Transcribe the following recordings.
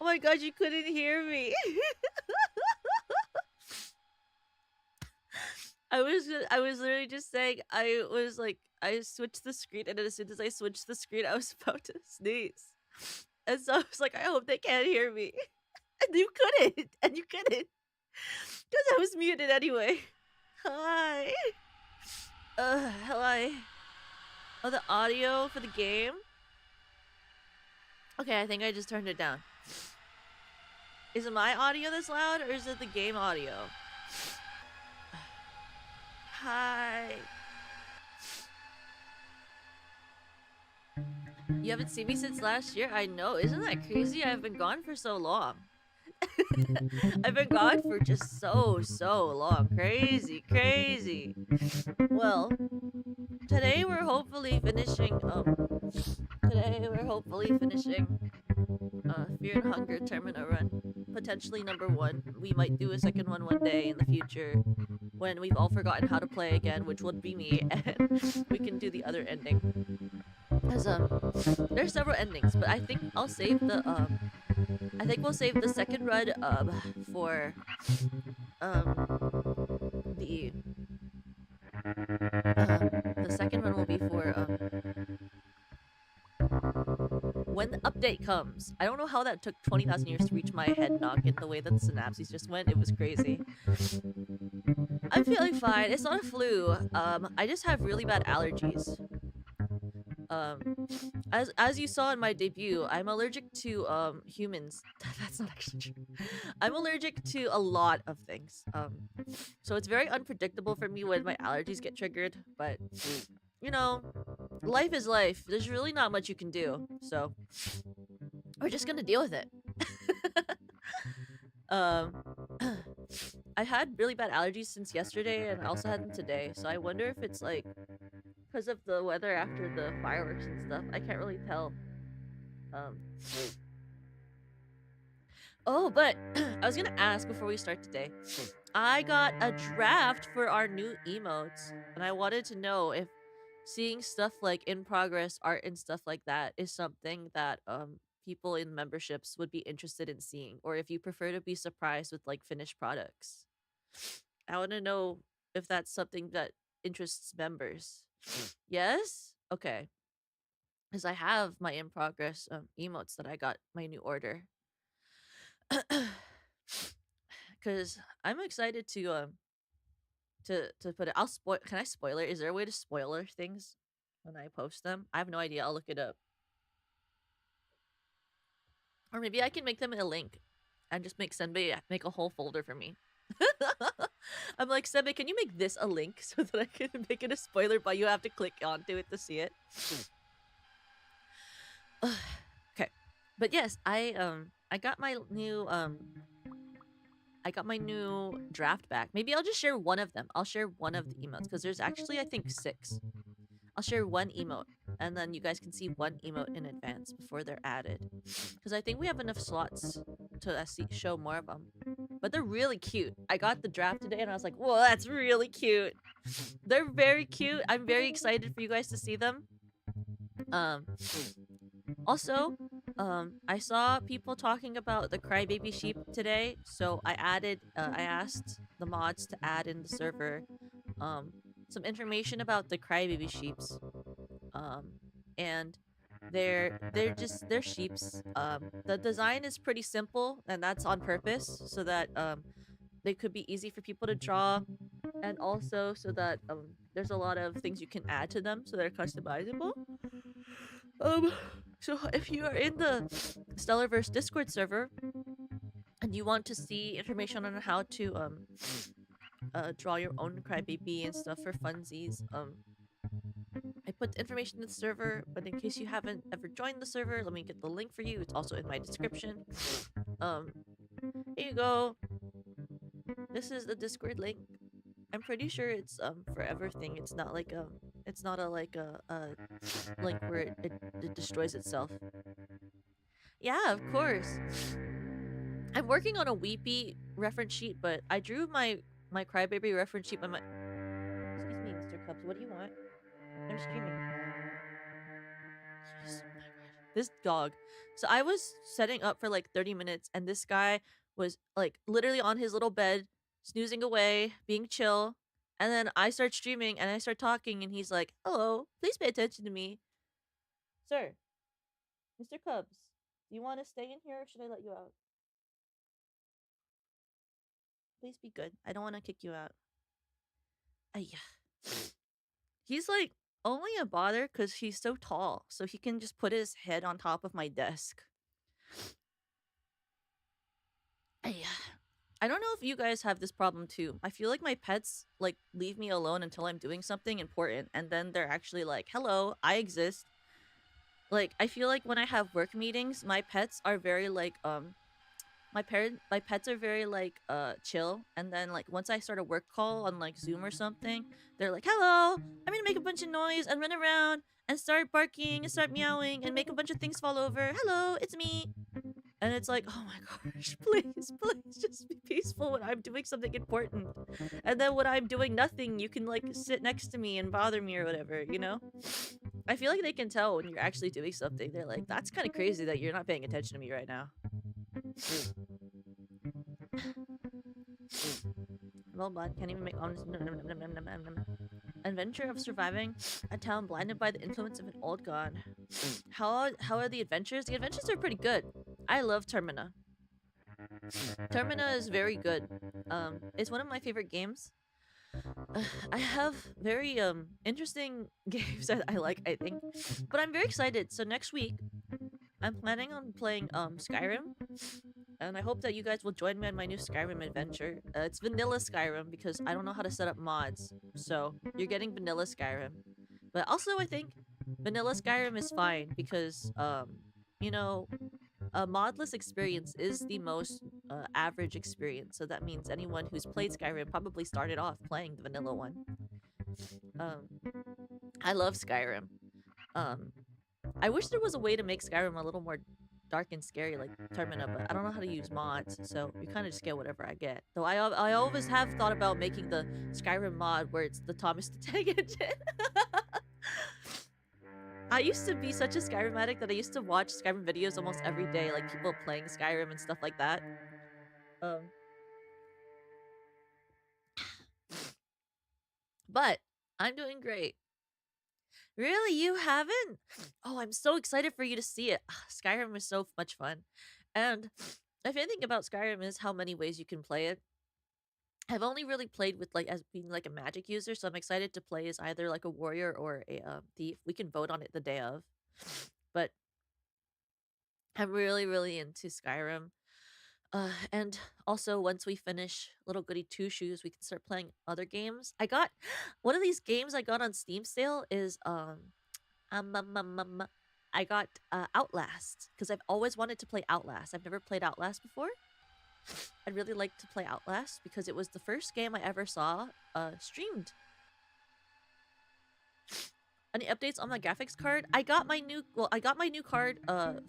Oh my god, you couldn't hear me. I was literally just saying I was like I switched the screen and then as soon as I switched the screen I was about to sneeze. And so I was like, I hope they can't hear me. And you couldn't. And you couldn't. Because I was muted anyway. Hi. Hello. Oh, the audio for the game? Okay, I think I just turned it down. Is it my audio that's loud or is it the game audio? Hi. You haven't seen me since last year? I know. Isn't that crazy? I've been gone for so long. I've been gone for just so long. Crazy, crazy. Well, today we're hopefully finishing Fear and Hunger Termina run. Potentially number 1. We might do a second one day in the future when we've all forgotten how to play again, which would be me, and we can do the other ending. Cause there's several endings, but I think I'll save the I think we'll save the second run for the the second one will be for when the update comes. I don't know how that took 20,000 years to reach my head knock in the way that the synapses just went. It was crazy. I'm feeling fine. It's not a flu. I just have really bad allergies. As you saw in my debut, I'm allergic to humans. That's not actually true. I'm allergic to a lot of things. So it's very unpredictable for me when my allergies get triggered, but you know, life is life. There's really not much you can do. So we're just gonna deal with it. I had really bad allergies since yesterday and I also had them today. So I wonder if it's like because of the weather after the fireworks and stuff. I can't really tell. Oh, but I was gonna ask before we start today. I got a draft for our new emotes, and I wanted to know if seeing stuff like in progress art and stuff like that is something that people in memberships would be interested in seeing, or if you prefer to be surprised with like finished products. I want to know if that's something that interests members. Yes? Okay. Because I have my in progress emotes that I got my new order. Because I'm excited to put it. I'll spoil. Can I spoiler? Is there a way to spoiler things when I post them? I have no idea. I'll look it up. Or maybe I can make them in a link and just make Senbei make a whole folder for me. I'm like, Senbei, can you make this a link so that I can make it a spoiler, but you have to click onto it to see it? Okay. But yes, I got my new draft back. Maybe I'll just share one of them. I'll share one of the emotes because there's actually I think 6. I'll share one emote and then you guys can see one emote in advance before they're added. Because I think we have enough slots to show more of them. But they're really cute. I got the draft today and I was like, whoa, that's really cute. They're very cute. I'm very excited for you guys to see them. Also, I saw people talking about the Crybaby sheep today, so I asked the mods to add in the server, some information about the Crybaby sheeps, and they're sheeps. The design is pretty simple, and that's on purpose so that they could be easy for people to draw, and also so that there's a lot of things you can add to them, so they're customizable. So if you are in the Stellarverse Discord server and you want to see information on how to draw your own Crybaby and stuff for funsies, I put the information in the server, but in case you haven't ever joined the server, let me get the link for you. It's also in my description. Here you go. This is the Discord link. I'm pretty sure it's forever thing. It's not like it's not a like a link where it destroys itself. Yeah, of course. I'm working on a Weepy reference sheet, but I drew my Crybaby reference sheet by my. Excuse me, Mr. Cubs. What do you want? I'm streaming. Jeez, oh my This dog. So I was setting up for like 30 minutes, and this guy was like literally on his little bed, snoozing away, being chill. And then I start streaming and I start talking, and he's like, "Hello, please pay attention to me." Sir, Mr. Cubs, do you want to stay in here or should I let you out? Please be good. I don't want to kick you out. Ay. He's like only a bother because he's so tall, so he can just put his head on top of my desk. Ay. I don't know if you guys have this problem too. I feel like my pets like leave me alone until I'm doing something important, and then they're actually like, "Hello, I exist." Like I feel like when I have work meetings, my pets are very like my pets are very like chill, and then like once I start a work call on like Zoom or something, they're like, "Hello, I'm gonna make a bunch of noise and run around and start barking and start meowing and make a bunch of things fall over. Hello, it's me." And it's like, "Oh my gosh, please, please just be peaceful when I'm doing something important. And then when I'm doing nothing, you can like sit next to me and bother me or whatever, you know?" I feel like they can tell when you're actually doing something. They're like, "That's kind of crazy that you're not paying attention to me right now." Well, bud, can't even make honest. Adventure of surviving a town blinded by the influence of an old god. How are the adventures? The adventures are pretty good. I love Termina. Termina is very good. It's one of my favorite games. I have very interesting games that I like, I think. But I'm very excited. So next week, I'm planning on playing Skyrim, and I hope that you guys will join me on my new Skyrim adventure. It's vanilla Skyrim because I don't know how to set up mods, so you're getting vanilla Skyrim. But also, I think vanilla Skyrim is fine because you know, a modless experience is the most average experience. So that means anyone who's played Skyrim probably started off playing the vanilla one. Um, I love Skyrim. Um, I wish there was a way to make Skyrim a little more dark and scary like Termina, but I don't know how to use mods, so you kind of just get whatever I get. Though I always have thought about making the Skyrim mod where it's the Thomas the Tank Engine. I used to be such a Skyrim addict that I used to watch Skyrim videos almost every day, like people playing Skyrim and stuff like that. But I'm doing great. Really, you haven't? Oh, I'm so excited for you to see it. Skyrim is so much fun. And the favorite thing about Skyrim is how many ways you can play it. I've only really played with like as being like a magic user, so I'm excited to play as either like a warrior or a thief. We can vote on it the day of. But I'm really into Skyrim. And also once we finish Little Goody Two Shoes, we can start playing other games. I got one of these games I got on Steam sale is I got Outlast because I've always wanted to play Outlast. I've never played Outlast before. I'd really like to play Outlast because it was the first game I ever saw streamed. Any updates on my graphics card? I got my new card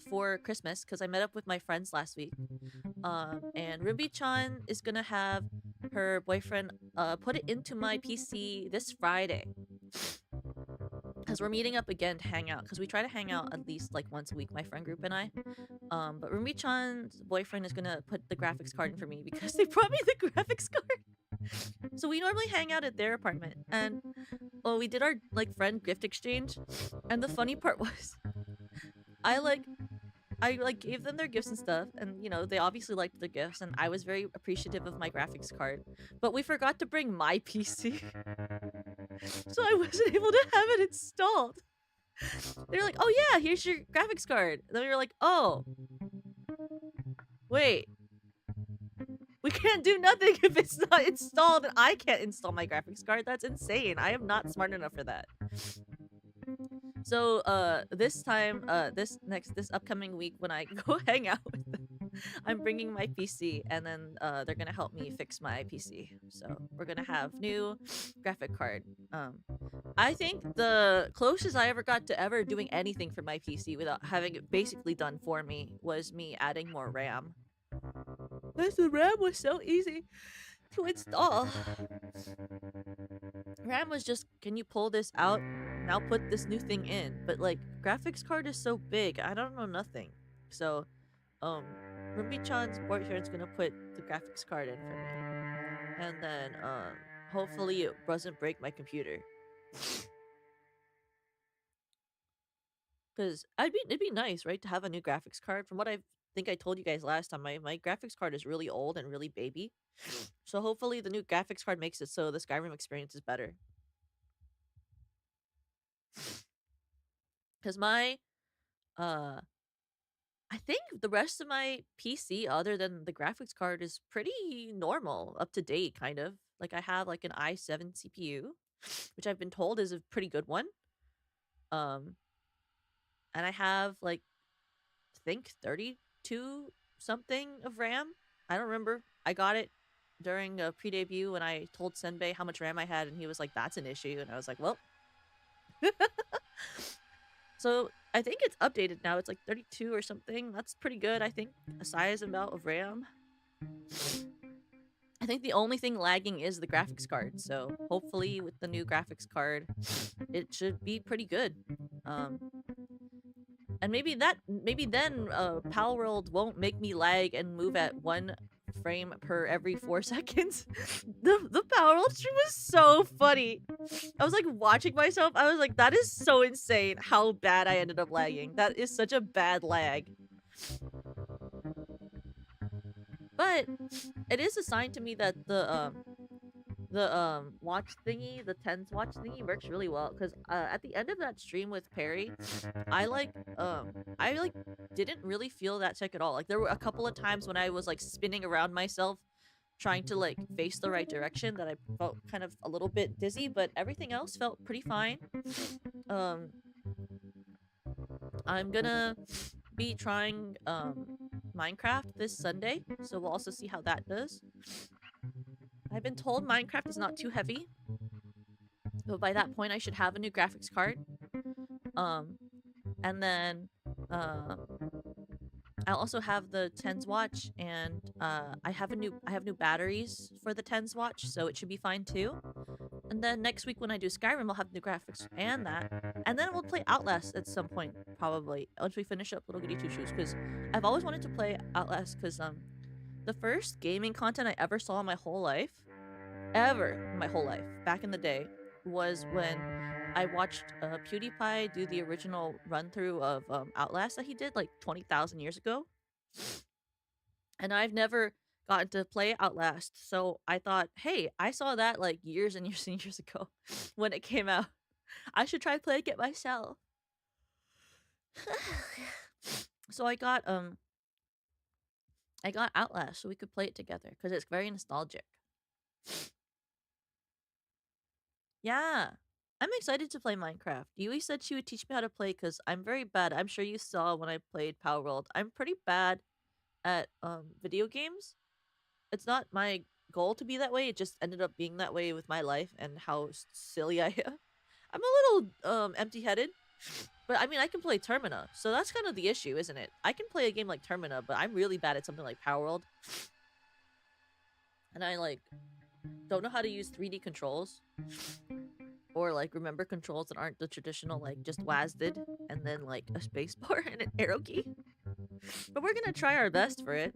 for Christmas because I met up with my friends last week. And Ruby-chan is gonna have her boyfriend put it into my PC this Friday. Because we're meeting up again to hang out. Because we try to hang out at least like once a week, my friend group and I. But Ruby-chan's boyfriend is gonna put the graphics card in for me because they brought me the graphics card. So we normally hang out at their apartment, and well, we did our like friend gift exchange, and the funny part was, I gave them their gifts and stuff, and you know they obviously liked the gifts, and I was very appreciative of my graphics card, but we forgot to bring my PC, so I wasn't able to have it installed. They're like, "Oh yeah, here's your graphics card." And then we were like, "Oh, wait." We can't do nothing if it's not installed, and I can't install my graphics card. That's insane. I am not smart enough for that. So, this time, this upcoming week when I go hang out with them, I'm bringing my PC, and then, they're gonna help me fix my PC. So, we're gonna have new graphic card. I think the closest I ever got to ever doing anything for my PC without having it basically done for me was me adding more RAM. The RAM was so easy to install. RAM was just, can you pull this out? Now put this new thing in. But like, graphics card is so big. I don't know nothing. So, um, Ruby-chan's boyfriend's gonna put the graphics card in for me, and then hopefully it doesn't break my computer. Because it'd be nice, right, to have a new graphics card. From what I think I told you guys last time, my graphics card is really old and really baby. So hopefully the new graphics card makes it so the Skyrim experience is better. Because my I think the rest of my PC, other than the graphics card, is pretty normal, up to date, kind of. Like I have like an i7 CPU, which I've been told is a pretty good one. Um, and I have like I think 32 something of RAM. I don't remember. I got it during a pre-debut when I told Senbei how much RAM I had, and he was like, "That's an issue," and I was like, "Well." So I think it's updated now. It's like 32 or something. That's pretty good, I think. A size amount of RAM. I think the only thing lagging is the graphics card. So hopefully with the new graphics card, it should be pretty good. And maybe then Palworld won't make me lag and move at 1 frame per every 4 seconds. The Palworld stream was so funny. I was like watching myself. I was like, that is so insane how bad I ended up lagging. That is such a bad lag. But it is a sign to me that the watch thingy, the tens watch thingy works really well, because at the end of that stream with Perry, I didn't really feel that sick at all. Like there were a couple of times when I was like spinning around myself trying to like face the right direction that I felt kind of a little bit dizzy, but everything else felt pretty fine. I'm gonna be trying Minecraft this Sunday, so we'll also see how that does. I've been told Minecraft is not too heavy, but by that point I should have a new graphics card. And then I'll also have the tens watch, and I have new batteries for the tens watch, so it should be fine too. And then next week when I do Skyrim, I'll have new graphics and that, and then we'll play Outlast at some point, probably once we finish up Little Goody Two Shoes, because I've always wanted to play Outlast, because the first gaming content I ever saw in my whole life, back in the day, was when I watched PewDiePie do the original run-through of Outlast that he did like 20,000 years ago. And I've never gotten to play Outlast, so I thought, hey, I saw that like years and years and years ago when it came out. I should try playing it myself. So I got Outlast so we could play it together, because it's very nostalgic. Yeah. I'm excited to play Minecraft. Yui said she would teach me how to play because I'm very bad. I'm sure you saw when I played Power World. I'm pretty bad at video games. It's not my goal to be that way. It just ended up being that way with my life and how silly I am. I'm a little empty-headed. But I mean, I can play Termina, so that's kind of the issue, isn't it? I can play a game like Termina, but I'm really bad at something like Power World. And I like don't know how to use 3D controls, or like remember controls that aren't the traditional like just WASD and then like a spacebar and an arrow key. But we're gonna try our best for it.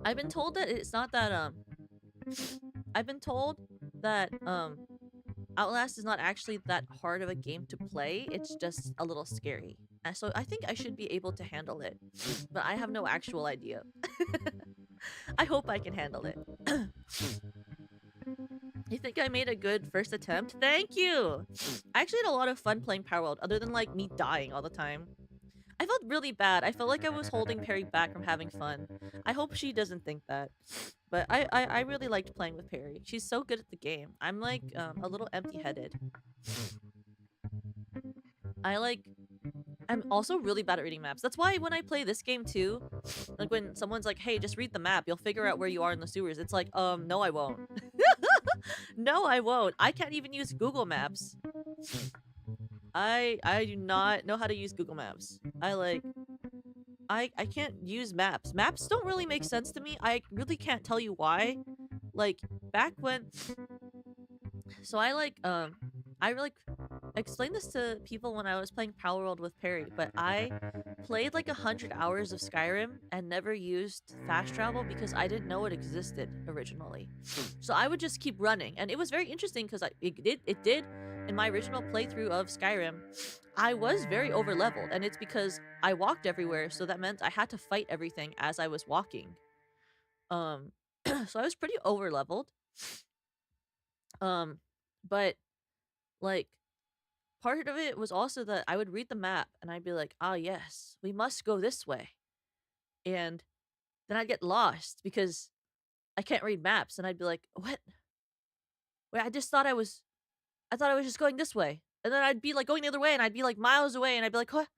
I've been told that it's not that I've been told that Outlast is not actually that hard of a game to play. It's just a little scary. And so I think I should be able to handle it, but I have no actual idea. I hope I can handle it. You think I made a good first attempt? Thank you! I actually had a lot of fun playing Power World, other than like me dying all the time. I felt really bad. I felt like I was holding Perry back from having fun. I hope she doesn't think that. But I really liked playing with Perry. She's so good at the game. I'm like a little empty-headed. I'm also really bad at reading maps. That's why when I play this game too, like when someone's like, hey, just read the map, you'll figure out where you are in the sewers. It's like, no I won't. No I won't. I can't even use Google Maps. I do not know how to use Google Maps. I can't use maps. Maps don't really make sense to me. I really can't tell you why. Like, back when... So I explained this to people when I was playing Power World with Perry, but I played like 100 hours of Skyrim and never used fast travel because I didn't know it existed originally. So I would just keep running, and it was very interesting because it did in my original playthrough of Skyrim. I was very over leveled, and it's because I walked everywhere, so that meant I had to fight everything as I was walking. So I was pretty over leveled. But like part of it was also that I would read the map and I'd be like, ah, yes, we must go this way. And then I'd get lost because I can't read maps. And I'd be like, what? Wait, I thought I was just going this way. And then I'd be like going the other way and I'd be like miles away and I'd be like, what?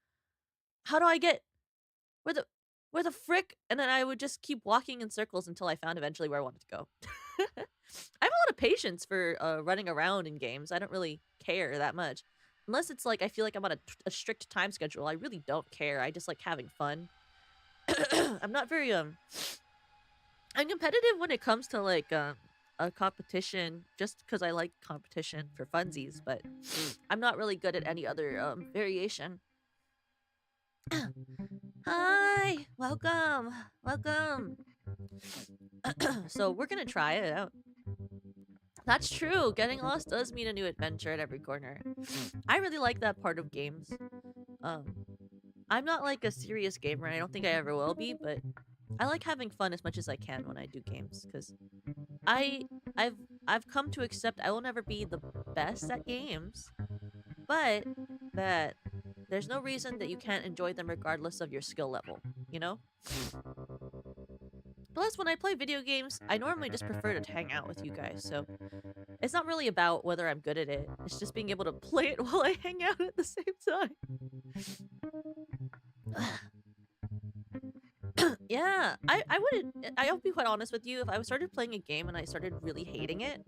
How do I get, where the frick? And then I would just keep walking in circles until I found eventually where I wanted to go. I have a lot of patience for running around in games. I don't really care that much. Unless it's like I feel like I'm on a strict time schedule. I really don't care. I just like having fun. I'm not very I'm competitive when it comes to like a competition just because I like competition for funsies, but I'm not really good at any other variation. Hi, welcome. So we're gonna try it out. That's true. Getting lost does mean a new adventure at every corner. I really like that part of games. I'm not like a serious gamer. I don't think I ever will be, but I like having fun as much as I can when I do games because I've come to accept I will never be the best at games, but that there's no reason that you can't enjoy them regardless of your skill level, you know? Plus, when I play video games, I normally just prefer to hang out with you guys, so it's not really about whether I'm good at it. It's just being able to play it while I hang out at the same time. Yeah, I'll be quite honest with you. If I started playing a game and I started really hating it,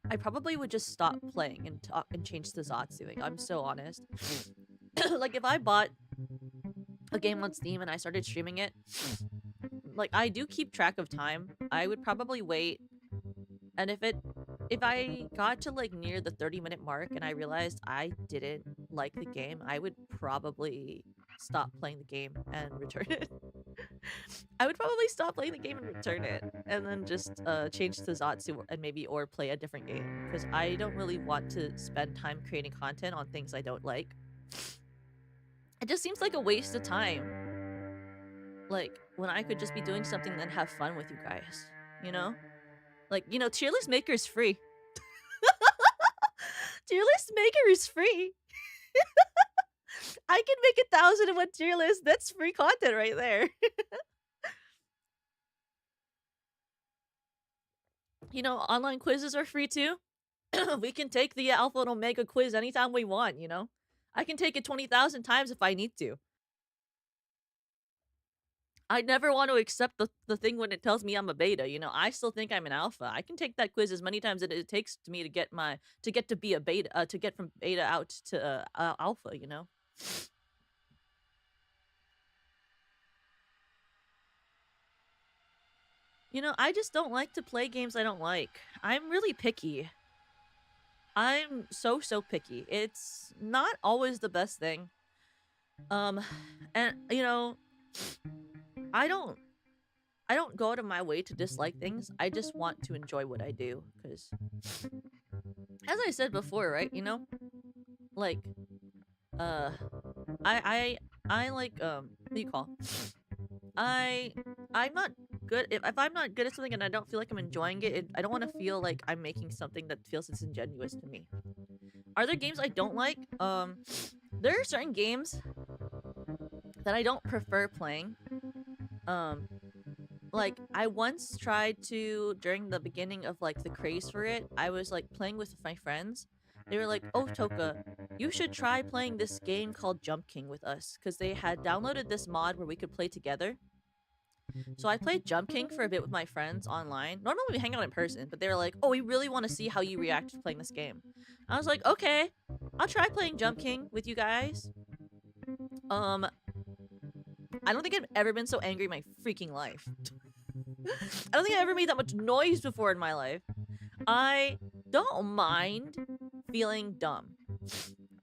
I probably would just stop playing and change to Zatsuing. I'm so honest. Like, if I bought a game on Steam and I started streaming it, like, I do keep track of time. I would probably wait, and if I got to like near the 30-minute mark and I realized I didn't like the game, I would probably stop playing the game and return it. I would probably stop playing the game and return it, and then just change to Zatsu and maybe or play a different game because I don't really want to spend time creating content on things I don't like. It just seems like a waste of time. Like, when I could just be doing something and have fun with you guys, you know? Like, you know, tier list maker is free. Tier list maker is free. I can make 1,001 tier list. That's free content right there. You know, online quizzes are free too. We can take the Alpha and Omega quiz anytime we want, you know? I can take it 20,000 times if I need to. I never want to accept the thing when it tells me I'm a beta, you know. I still think I'm an alpha. I can take that quiz as many times as it takes to me to get to be a beta, to get from beta out to alpha, you know. You know, I just don't like to play games I don't like. I'm really picky. I'm so picky. It's not always the best thing. And you know, I don't go out of my way to dislike things. I just want to enjoy what I do cuz as I said before, right? You know, like I like what do you call? I'm not good if I'm not good at something and I don't feel like I'm enjoying it, I don't want to feel like I'm making something that feels disingenuous to me. Are there games I don't like? There are certain games that I don't prefer playing. Like, I once tried to, during the beginning of like the craze for it, I was like playing with my friends. They were like, oh, Toka, you should try playing this game called Jump King with us, because they had downloaded this mod where we could play together. So I played Jump King for a bit with my friends online. Normally we hang out in person, but they were like, oh, we really want to see how you react to playing this game. I was like, okay, I'll try playing Jump King with you guys. I don't think I've ever been so angry in my freaking life. I don't think I ever made that much noise before in my life. I don't mind feeling dumb.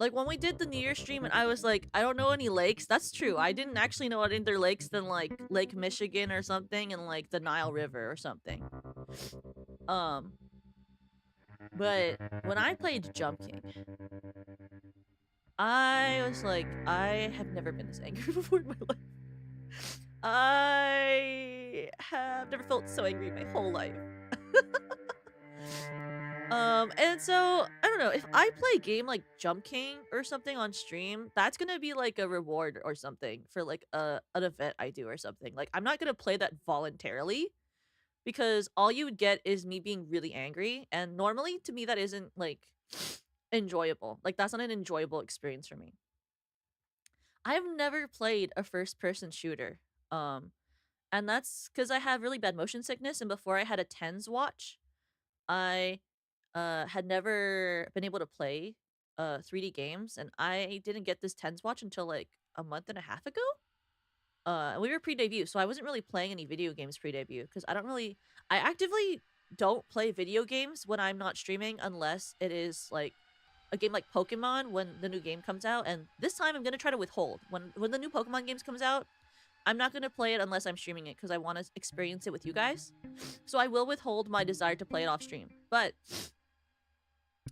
Like when we did the New Year stream and I was like, I don't know any lakes. That's true. I didn't actually know any other lakes than like Lake Michigan or something and like the Nile River or something. But when I played Jump King, I was like, I have never been this angry before in my life. I have never felt so angry in my whole life. And so I don't know, if I play a game like Jump King or something on stream, that's gonna be like a reward or something for like an event I do or something. Like I'm not gonna play that voluntarily because all you would get is me being really angry, and normally to me that isn't like enjoyable. Like that's not an enjoyable experience for me. I've never played a first person shooter. And that's because I have really bad motion sickness, and before I had a TENS watch, I had never been able to play 3D games, and I didn't get this TENS watch until like a month and a half ago. We were pre-debut, so I wasn't really playing any video games pre-debut because I actively don't play video games when I'm not streaming unless it is like a game like Pokemon when the new game comes out. And this time I'm gonna try to withhold when the new Pokemon games comes out. I'm not gonna play it unless I'm streaming it because I want to experience it with you guys. So I will withhold my desire to play it off stream. But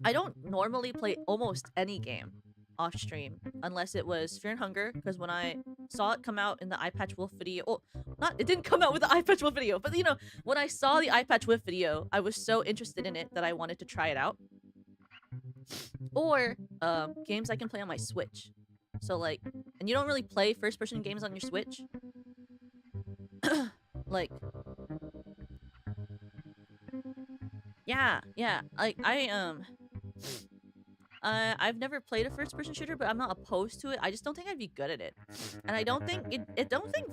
I don't normally play almost any game off stream unless it was Fear and Hunger, because when I saw it come out in the Eye Patch Wolf video, it didn't come out with the Eye Patch Wolf video, but you know, when I saw the Eye Patch Wolf video, I was so interested in it that I wanted to try it out. Or games I can play on my Switch. So like, and you don't really play first person games on your Switch? Like, yeah, like I've never played a first-person shooter, but I'm not opposed to it. I just don't think I'd be good at it, and I don't think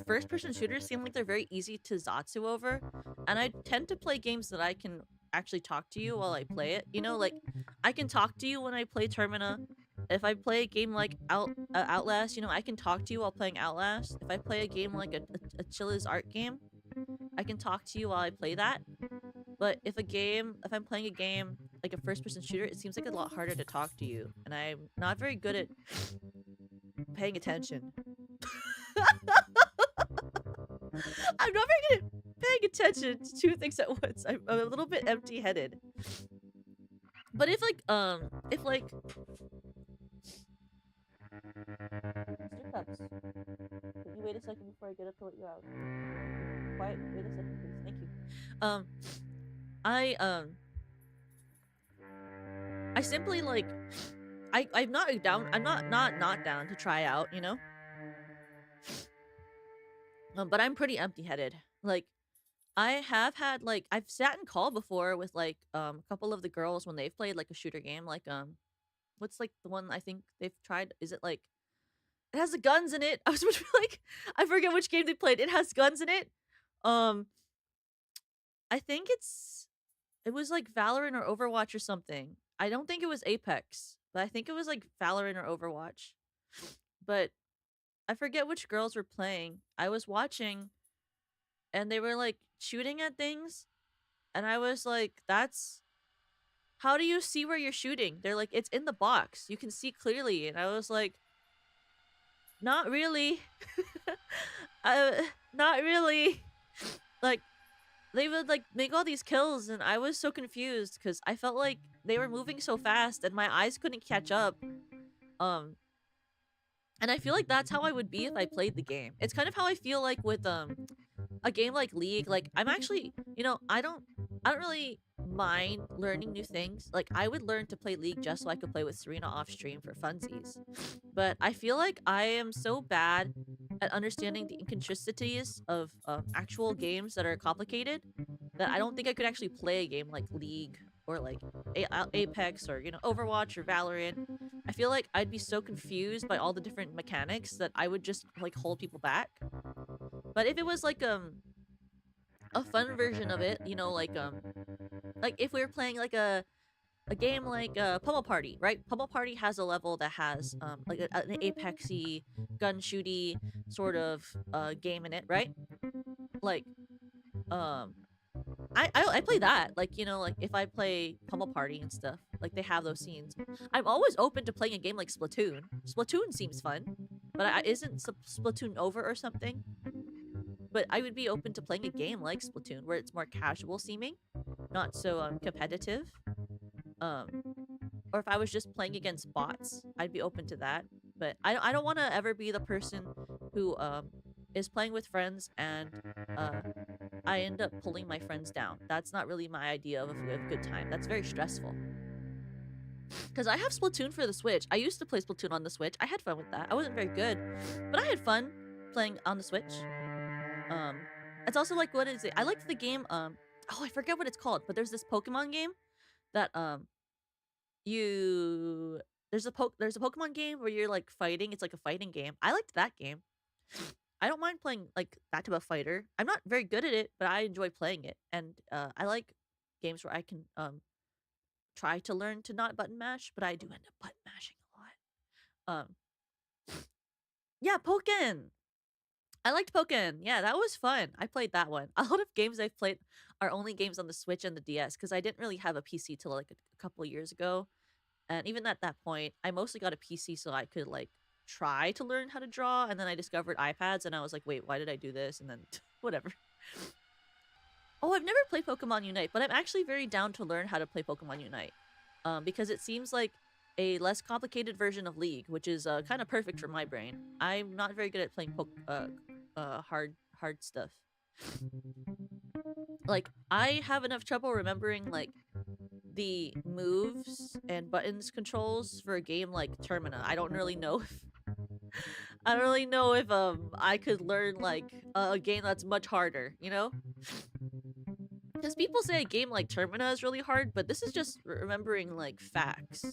first-person shooters seem like they're very easy to Zatsu over. And I tend to play games that I can actually talk to you while I play it. You know, like I can talk to you when I play Termina. If I play a game like Outlast, you know, I can talk to you while playing Outlast. If I play a game like a Chilla's art game, I can talk to you while I play that. But if I'm playing a game like a first-person shooter, it seems like a lot harder to talk to you, and I'm not very good at paying attention. I'm not very good at paying attention to two things at once. I'm a little bit empty-headed. But if Mr. Cups, can you wait a second before I get up to let you out? Quiet, wait a second, please. Thank you. I simply like I'm not down. I'm not down to try out, you know. But I'm pretty empty-headed. Like I have had like I've sat in call before with like a couple of the girls when they've played like a shooter game. Like what's like the one I think they've tried? Is it like it has the guns in it? I was like I forget which game they played. It has guns in it. I think it was like Valorant or Overwatch or something. I don't think it was Apex, but I think it was like Valorant or Overwatch. But I forget which girls were playing. I was watching and they were like shooting at things, and I was like, that's how do you see where you're shooting? They're like, it's in the box. You can see clearly. And I was like, not really. Not really. Like they would like make all these kills, and I was so confused because I felt like they were moving so fast and my eyes couldn't catch up. And I feel like that's how I would be if I played the game. It's kind of how I feel like with a game like League. Like I'm actually, you know, I don't really mind learning new things. Like I would learn to play League just so I could play with Serena off stream for funsies. But I feel like I am so bad at understanding the inconsistencies of actual games that are complicated that I don't think I could actually play a game like League or like Apex or, you know, Overwatch or Valorant. I feel like I'd be so confused by all the different mechanics that I would just like hold people back. But if it was like a fun version of it, you know, like if we were playing like a game like Pummel Party, right? Pummel Party has a level that has like an Apexy gun shooty sort of game in it, right? Like I play that, like, you know, like if I play Pummel Party and stuff. Like they have those scenes. I'm always open to playing a game like Splatoon. Splatoon seems fun, but isn't Splatoon over or something? But I would be open to playing a game like Splatoon where it's more casual seeming, not so competitive. Um, or if I was just playing against bots, I'd be open to that. But I don't want to ever be the person who is playing with friends and I end up pulling my friends down. That's not really my idea of a good time. That's very stressful. Because I have Splatoon for the Switch. I used to play Splatoon on the Switch. I had fun with that. I wasn't very good, but I had fun playing on the Switch. It's also like, what is it? I liked the game. Oh, I forget what it's called, but there's this Pokemon game that you there's a Pokemon game where you're like fighting. It's like a fighting game. I liked that game. I don't mind playing like that type of fighter. I'm not very good at it, but I enjoy playing it, and I like games where I can try to learn to not button mash, but I do end up button mashing a lot. Yeah, Pokken. I liked Pokken. Yeah, that was fun. I played that one. A lot of games I've played are only games on the Switch and the DS because I didn't really have a PC till like a couple of years ago. And even at that point, I mostly got a PC so I could like try to learn how to draw. And then I discovered iPads and I was like, wait, why did I do this? And then whatever. Oh, I've never played Pokemon Unite, but I'm actually very down to learn how to play Pokemon Unite. Because it seems like a less complicated version of League, which is kind of perfect for my brain. I'm not very good at playing hard stuff. Like, I have enough trouble remembering like the moves and buttons controls for a game like Termina. I don't really know if I could learn like a game that's much harder, you know? Because people say a game like Termina is really hard, but this is just remembering like facts,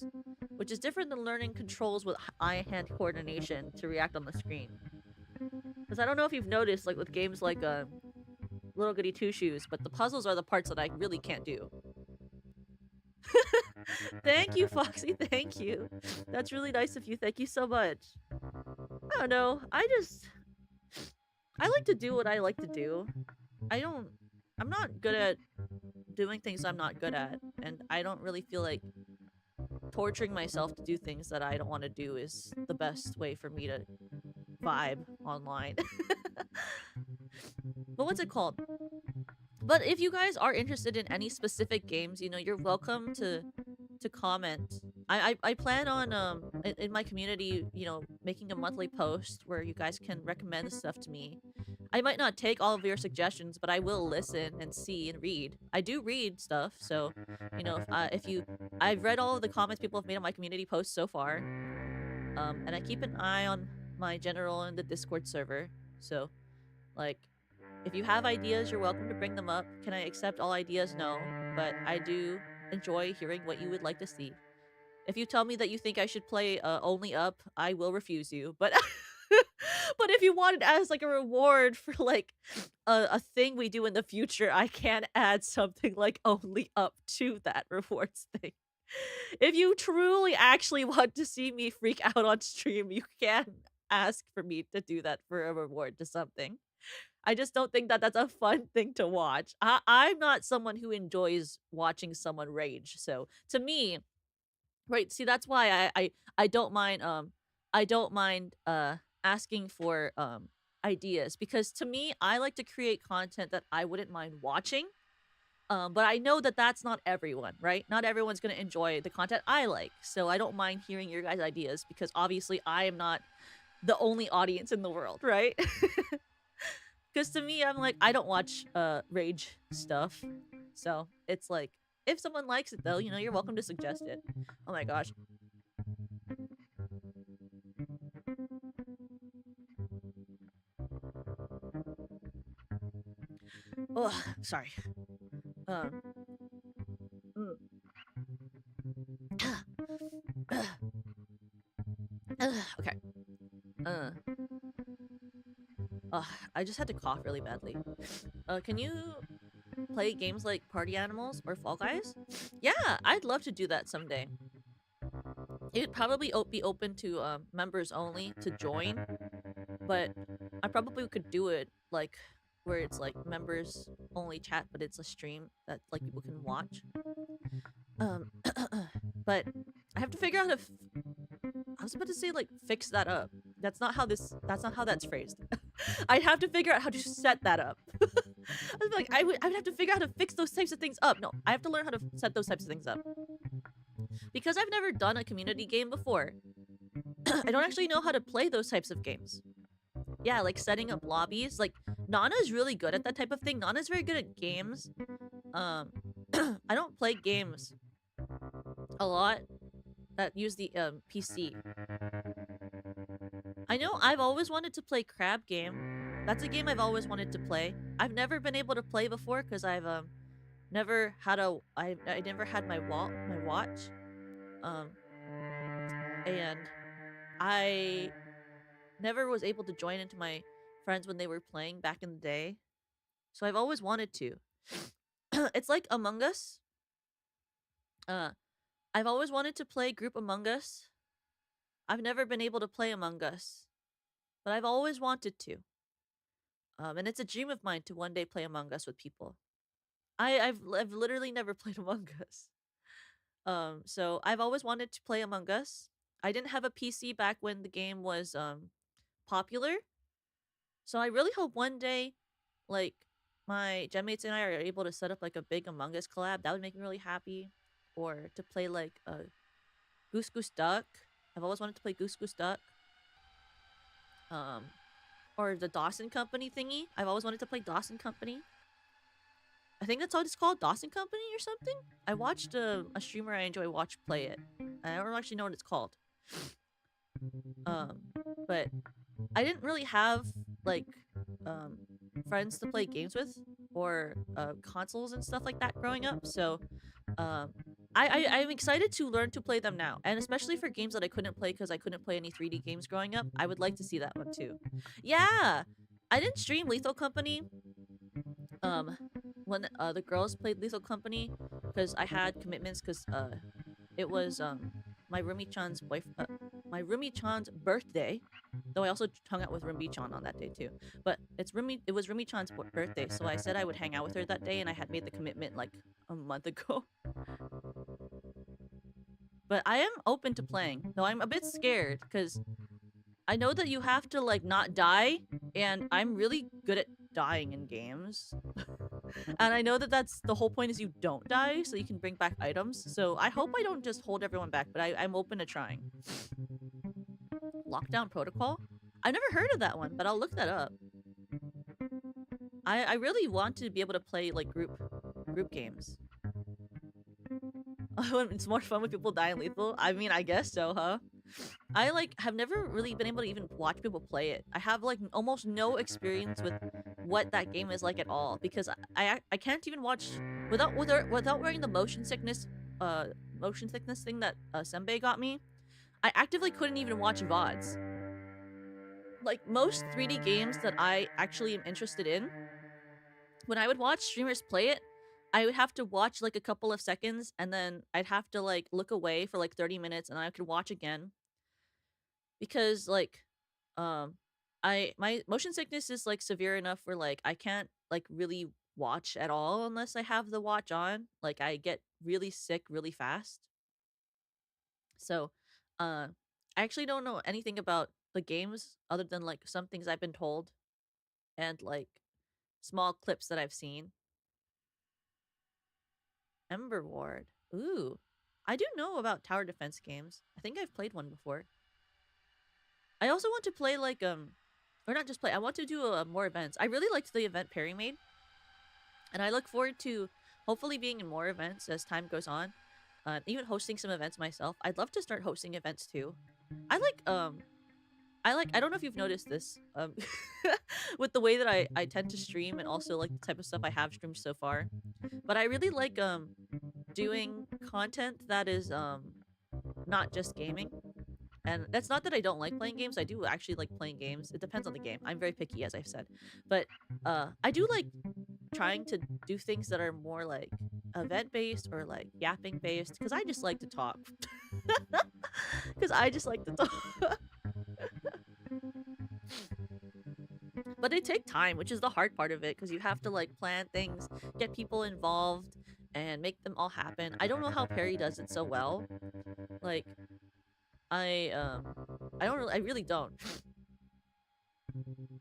which is different than learning controls with eye-hand coordination to react on the screen. Because I don't know if you've noticed, like with games like Little Goody Two Shoes, but the puzzles are the parts that I really can't do. Thank you, Foxy. Thank you. That's really nice of you. Thank you so much. I don't know. I like to do what I like to do. I'm not good at doing things I'm not good at, and I don't really feel like torturing myself to do things that I don't want to do is the best way for me to vibe online. But what's it called? But if you guys are interested in any specific games, you know, you're welcome to comment. I plan on in my community, you know, making a monthly post where you guys can recommend stuff to me. I might not take all of your suggestions, but I will listen and see and read. I do read stuff, so you know, I've read all of the comments people have made on my community posts so far, and I keep an eye on my general and the Discord server. So, like, if you have ideas, you're welcome to bring them up. Can I accept all ideas? No, but I do enjoy hearing what you would like to see. If you tell me that you think I should play only up, I will refuse you. But but if you want it as like a reward for like a thing we do in the future, I can add something like only up to that rewards thing. If you truly actually want to see me freak out on stream, you can ask for me to do that for a reward to something. I just don't think that that's a fun thing to watch. I'm not someone who enjoys watching someone rage. So to me, right, see that's why I don't mind asking for ideas, because to me I like to create content that I wouldn't mind watching. But I know that that's not everyone, right? Not everyone's going to enjoy the content I like. So I don't mind hearing your guys' ideas because obviously I am not the only audience in the world, right? Because to me, I'm like, I don't watch rage stuff. So it's like, if someone likes it though, you know, you're welcome to suggest it. Oh my gosh. Oh, sorry. Mm. Okay. I just had to cough really badly. Can you play games like Party Animals or Fall Guys? Yeah, I'd love to do that someday. It would probably be open to members only to join, but I probably could do it like where it's like members only chat, but it's a stream that like people can watch. But I have to figure out how to. I was about to say like fix that up. That's not how this. That's not how that's phrased. I'd have to figure out how to set that up. I was like, I would have to figure out how to fix those types of things up. No, I have to learn how to set those types of things up because I've never done a community game before. I don't actually know how to play those types of games. Yeah, like setting up lobbies. Like Nana is really good at that type of thing. Nana's very good at games. I don't play games a lot that use the PC. I know I've always wanted to play Crab Game. That's a game I've always wanted to play. I've never been able to play before because I've never had I never had my watch. Um and I never was able to join into my friends when they were playing back in the day. So I've always wanted to. It's like Among Us. I've always wanted to play group Among Us. I've never been able to play Among Us, but I've always wanted to. And it's a dream of mine to one day play Among Us with people. I've literally never played Among Us. So I've always wanted to play Among Us. I didn't have a PC back when the game was popular. So I really hope one day, like, my genmates and I are able to set up like a big Among Us collab. That would make me really happy. Or to play like Goose Goose Duck. I've always wanted to play Goose Goose Duck. Or the Dawson Company thingy. I've always wanted to play Dawson Company. I think that's what it's called, Dawson Company or something. I watched a streamer I enjoy watch play it. I don't actually know what it's called. But I didn't really have like friends to play games with or consoles and stuff like that growing up. So I'm excited to learn to play them now, and especially for games that I couldn't play because I couldn't play any 3D games growing up. I would like to see that one too. Yeah, I didn't stream Lethal Company. When the girls played Lethal Company, because I had commitments. Because it was my roomie-chan's my roomie-chan's birthday. Though I also hung out with Rumbi-chan on that day too. But it was Rumbi-chan's birthday, so I said I would hang out with her that day, and I had made the commitment like a month ago. But I am open to playing, though I'm a bit scared because I know that you have to like not die, and I'm really good at dying in games. And I know that that's the whole point is you don't die, so you can bring back items. So I hope I don't just hold everyone back, but I'm open to trying. Lockdown Protocol? I've never heard of that one, but I'll look that up. I really want to be able to play like group games. It's more fun when people die in Lethal. I mean, I guess so, huh? I like have never really been able to even watch people play it. I have like almost no experience with what that game is like at all because I can't even watch without wearing the motion sickness thing that Senbei got me. I actively couldn't even watch VODs. Like most 3D games that I actually am interested in, when I would watch streamers play it, I would have to watch like a couple of seconds and then I'd have to like look away for like 30 minutes and I could watch again. Because like my motion sickness is like severe enough where like I can't like really watch at all unless I have the watch on. Like I get really sick really fast. So I actually don't know anything about the games other than like some things I've been told and like small clips that I've seen. Ember Ward. Ooh. I do know about tower defense games. I think I've played one before. I also want to play like or not just play. I want to do more events. I really liked the event Perry made, and I look forward to hopefully being in more events as time goes on. Even hosting some events myself. I'd love to start hosting events too. I don't know if you've noticed this with the way that I tend to stream and also like the type of stuff I have streamed so far. But I really like doing content that is not just gaming. And that's not that I don't like playing games. I do actually like playing games. It depends on the game. I'm very picky, as I've said. But I do like trying to do things that are more like event-based or like yapping-based. Because I just like to talk. Because I just like to talk. But they take time, which is the hard part of it. Because you have to like plan things, get people involved, and make them all happen. I don't know how Perry does it so well. Like, I don't really, I really don't.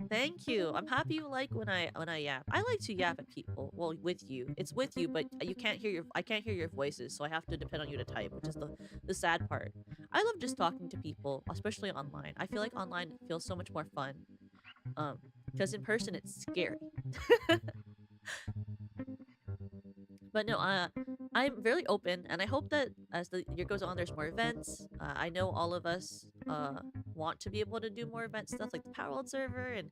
Thank you. I'm happy you like when I yap. I like to yap at people. Well, with you. It's with you, but you can't hear I can't hear your voices, so I have to depend on you to type, which is the sad part. I love just talking to people, especially online. I feel like online feels so much more fun. Because in person it's scary. But no, I'm very open, and I hope that as the year goes on, there's more events. I know all of us want to be able to do more event stuff like the Power World server and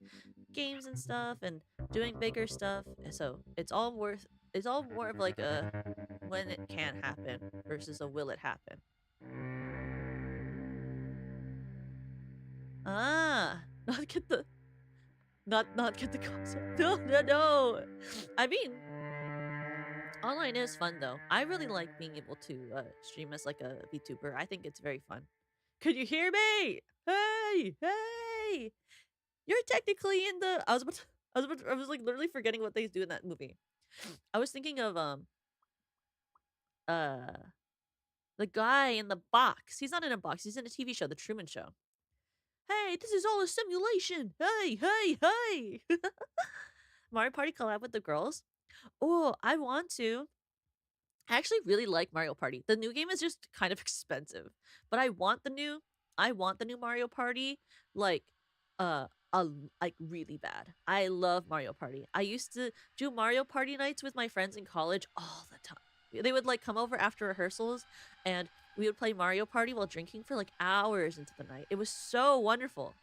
games and stuff, and doing bigger stuff. So it's all more of like a when it can happen versus a will it happen. Ah, not get the concept. No. I mean, online is fun though. I really like being able to stream as like a VTuber. I think it's very fun. Could you hear me? Hey! You're technically in the. I was like literally forgetting what they do in that movie. I was thinking of uh the guy in the box. He's not in a box. He's in a TV show, The Truman Show. Hey, this is all a simulation. Hey! Mario Party collab with the girls. Oh, I want to. I actually really like Mario Party. The new game is just kind of expensive, but I want the new Mario Party like uh uh like really bad. I love Mario Party. I used to do Mario Party nights with my friends in college all the time. They would like come over after rehearsals and we would play Mario Party while drinking for like hours into the night. It was so wonderful.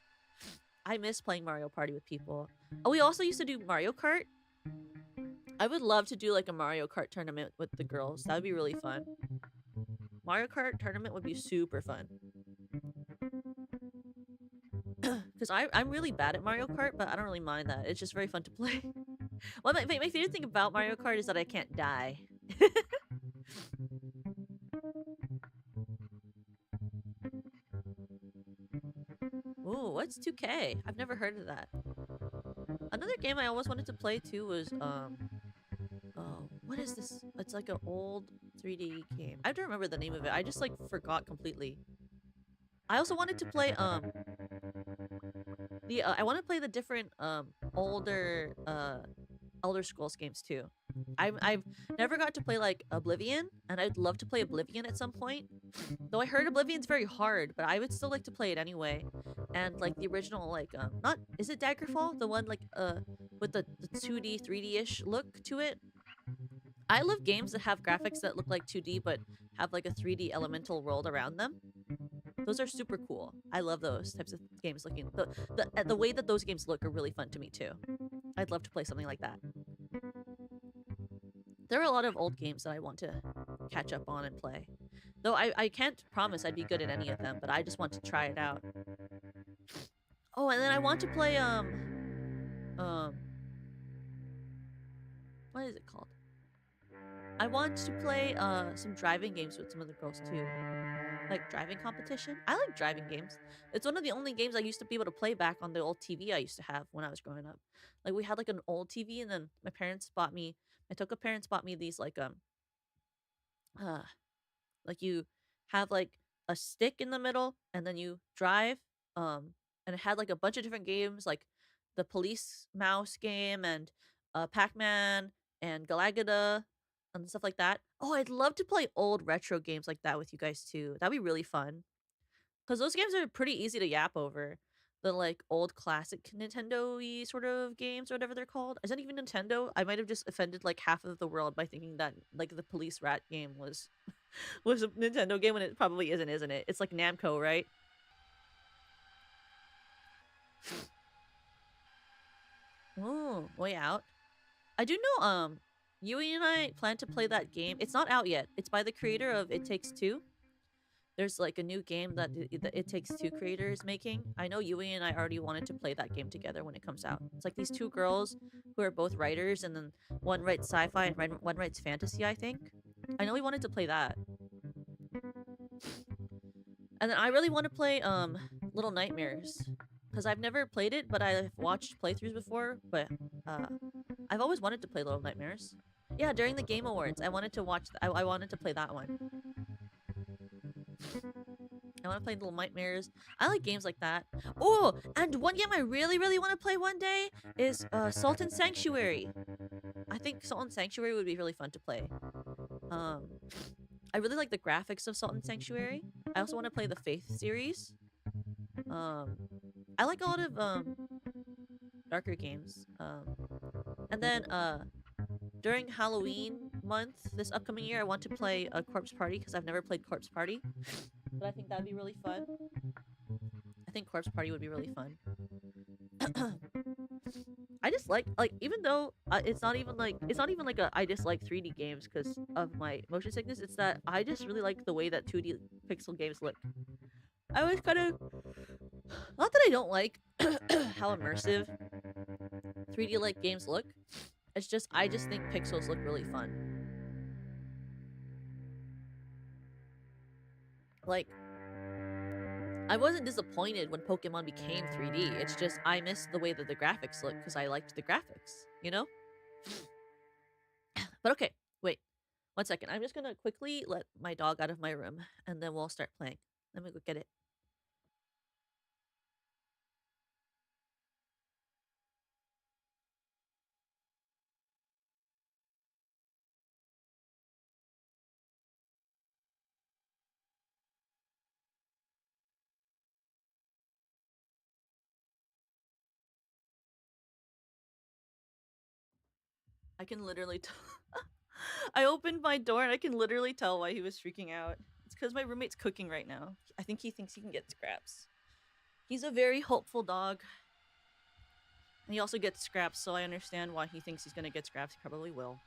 I miss playing Mario Party with people. Oh, we also used to do Mario Kart. I would love to do like a Mario Kart tournament with the girls. That would be really fun. Mario Kart tournament would be super fun. Because I'm really bad at Mario Kart, but I don't really mind that. It's just very fun to play. Well, my favorite thing about Mario Kart is that I can't die. Ooh, what's 2K? I've never heard of that. Another game I always wanted to play too was oh, what is this? It's like an old 3D game. I don't remember the name of it. I just like forgot completely. I also wanted to play I want to play the different older Elder Scrolls games too. I've never got to play like Oblivion, and I'd love to play Oblivion at some point. Though I heard Oblivion's very hard, but I would still like to play it anyway. And like the original like not is it Daggerfall? The one like with the 2D 3D-ish look to it. I love games that have graphics that look like 2D but have like a 3D elemental world around them. Those are super cool. I love those types of games looking. The way that those games look are really fun to me too. I'd love to play something like that. There are a lot of old games that I want to catch up on and play. Though I can't promise I'd be good at any of them, but I just want to try it out. Oh, and then I want to play what is it called? I want to play some driving games with some of the girls too. Like driving competition. I like driving games. It's one of the only games I used to be able to play back on the old TV I used to have when I was growing up. Like we had like an old TV, and then my parents bought me these like like you have like a stick in the middle and then you drive and it had like a bunch of different games like the police mouse game and Pac-Man and Galagada and stuff like that. Oh, I'd love to play old retro games like that with you guys too. That'd be really fun. Because those games are pretty easy to yap over. The like old classic Nintendo-y sort of games or whatever they're called. Is that even Nintendo? I might have just offended like half of the world by thinking that like the police rat game was was a Nintendo game when it probably isn't it? It's like Namco, right? Oh, Way Out. I do know Yui and I plan to play that game. It's not out yet. It's by the creator of It Takes Two. There's like a new game that the It Takes Two creator is making. I know Yui and I already wanted to play that game together when it comes out. It's like these two girls who are both writers, and then one writes sci-fi and one writes fantasy, I think. I know we wanted to play that. And then I really want to play Little Nightmares, because I've never played it, but I've watched playthroughs before. But I've always wanted to play Little Nightmares. Yeah, during the Game Awards, I wanted to watch. I wanted to play that one. I want to play Little Nightmares. I like games like that. Oh, and one game I really, really want to play one day is Salt and Sanctuary. I think Salt and Sanctuary would be really fun to play. Um, I really like the graphics of Salt and Sanctuary. I also want to play the Faith series. I like a lot of darker games. And then during Halloween month this upcoming year, I want to play a Corpse Party because I've never played Corpse Party, but I think that'd be really fun. I think Corpse Party would be really fun. I just like even though it's not even like I dislike 3D games because of my motion sickness. It's that I just really like the way that 2D pixel games look. I was kind of not that I don't like how immersive 3D like games look. It's just I just think pixels look really fun. Like I wasn't disappointed when Pokemon became 3D. It's just I missed the way that the graphics look because I liked the graphics, you know? But okay, wait. 1 second. I'm just gonna quickly let my dog out of my room and then we'll start playing. Let me go get it. I can literally tell. I opened my door and I can literally tell why he was freaking out. It's because my roommate's cooking right now. I think he thinks he can get scraps. He's a very hopeful dog. And he also gets scraps, so I understand why he thinks he's gonna get scraps. He probably will.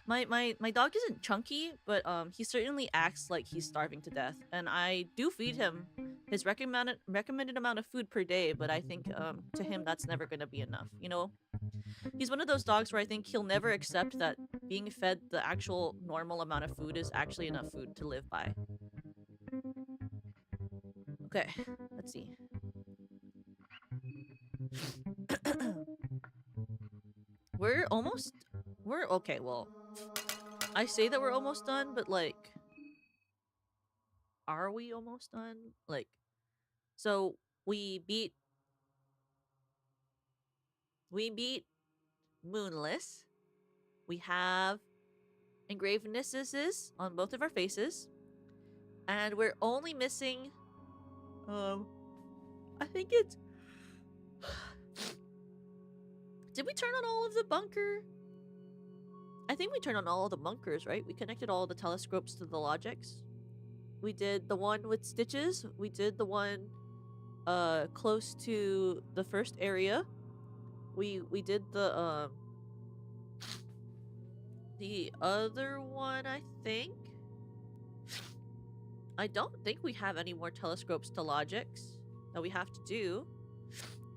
My dog isn't chunky, but he certainly acts like he's starving to death. And I do feed him his recommended amount of food per day, but I think to him that's never gonna be enough, you know? He's one of those dogs where I think he'll never accept that being fed the actual normal amount of food is actually enough food to live by. Okay, let's see. We're okay, well, I say that we're almost done, but like, are we almost done? Like, so we beat Moonless. We have engravednesses on both of our faces. And we're only missing I think it's did we turn on all of the bunker? I think we turned on all of the bunkers, right? We connected all the telescopes to the logics. We did the one with stitches. We did the one close to the first area. We did the other one, I think. I don't think we have any more telescopes to logics that we have to do.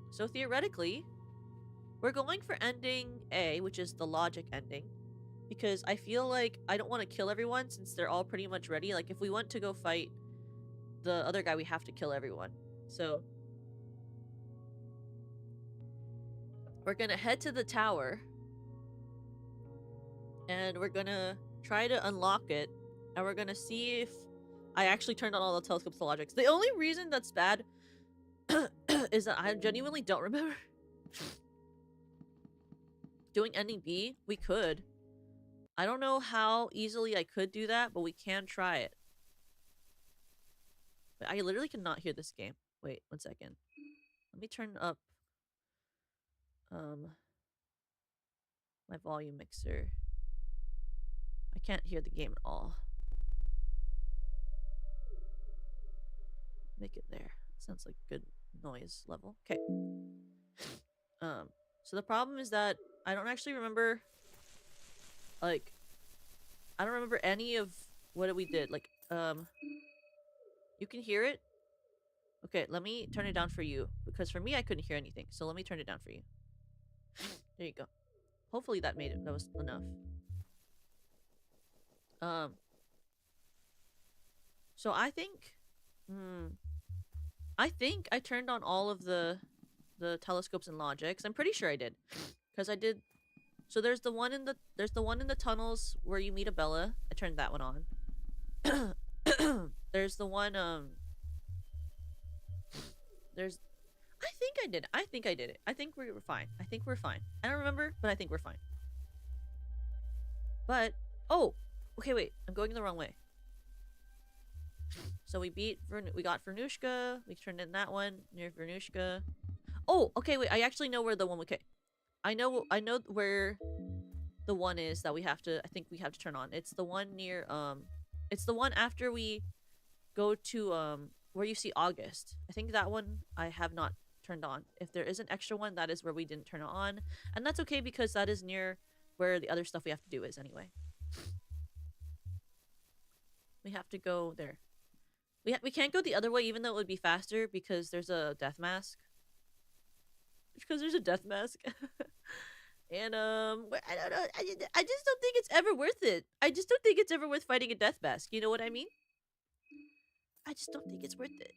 So theoretically, we're going for ending A, which is the logic ending. Because I feel like I don't want to kill everyone since they're all pretty much ready. Like, if we want to go fight the other guy, we have to kill everyone. So we're gonna head to the tower. And we're gonna try to unlock it. And we're gonna see if I actually turned on all the telescopes to logics. The only reason that's bad is that I genuinely don't remember doing ending B. We could. I don't know how easily I could do that, but we can try it. But I literally cannot hear this game. Wait, 1 second. Let me turn up my volume mixer. I can't hear the game at all. Make it there. Sounds like good noise level. Okay. So the problem is that I don't actually remember, like, I don't remember any of what we did. Like, you can hear it? Okay, let me turn it down for you. Because for me, I couldn't hear anything. So let me turn it down for you. There you go. Hopefully that made it. That was enough. So I think... I think I turned on all of the telescopes and logics. I'm pretty sure I did. Because I did... So there's the one in the tunnels where you meet Abella. I turned that one on. There's the one, there's... I think I did. I think I did it. I think we were fine. I think we're fine. I don't remember, but I think we're fine. But, oh! Okay, wait. I'm going the wrong way. So we got Vernushka. We turned in that one near Vernushka. Oh, okay, wait. I actually know where the one... Okay. I know where the one is that I think we have to turn on. It's the one near, it's the one after we go to, where you see August. I think that one I have not turned on. If there is an extra one, that is where we didn't turn it on. And that's okay because that is near where the other stuff we have to do is anyway. We have to go there. We can't go the other way even though it would be faster because there's a death mask. Because there's a death mask. And, I don't know. I just don't think it's ever worth it. I just don't think it's ever worth fighting a death mask. You know what I mean? I just don't think it's worth it.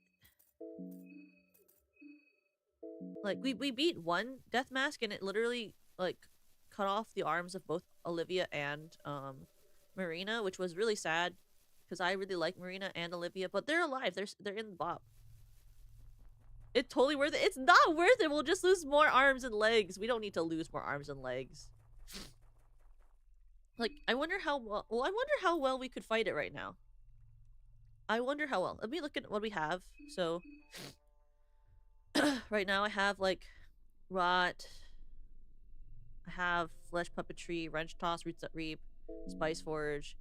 Like, we beat one death mask and it literally, like, cut off the arms of both Olivia and, Marina, which was really sad. Because I really like Marina and Olivia, but they're alive. They're in the bop. It's totally worth it. It's not worth it. We'll just lose more arms and legs. We don't need to lose more arms and legs. Like, I wonder how well... Well, I wonder how well we could fight it right now. I wonder how well. Let me look at what we have. So, right now I have, like, Rot. I have Flesh Puppetry, Wrench Toss, Roots that Reap, Spice Forge.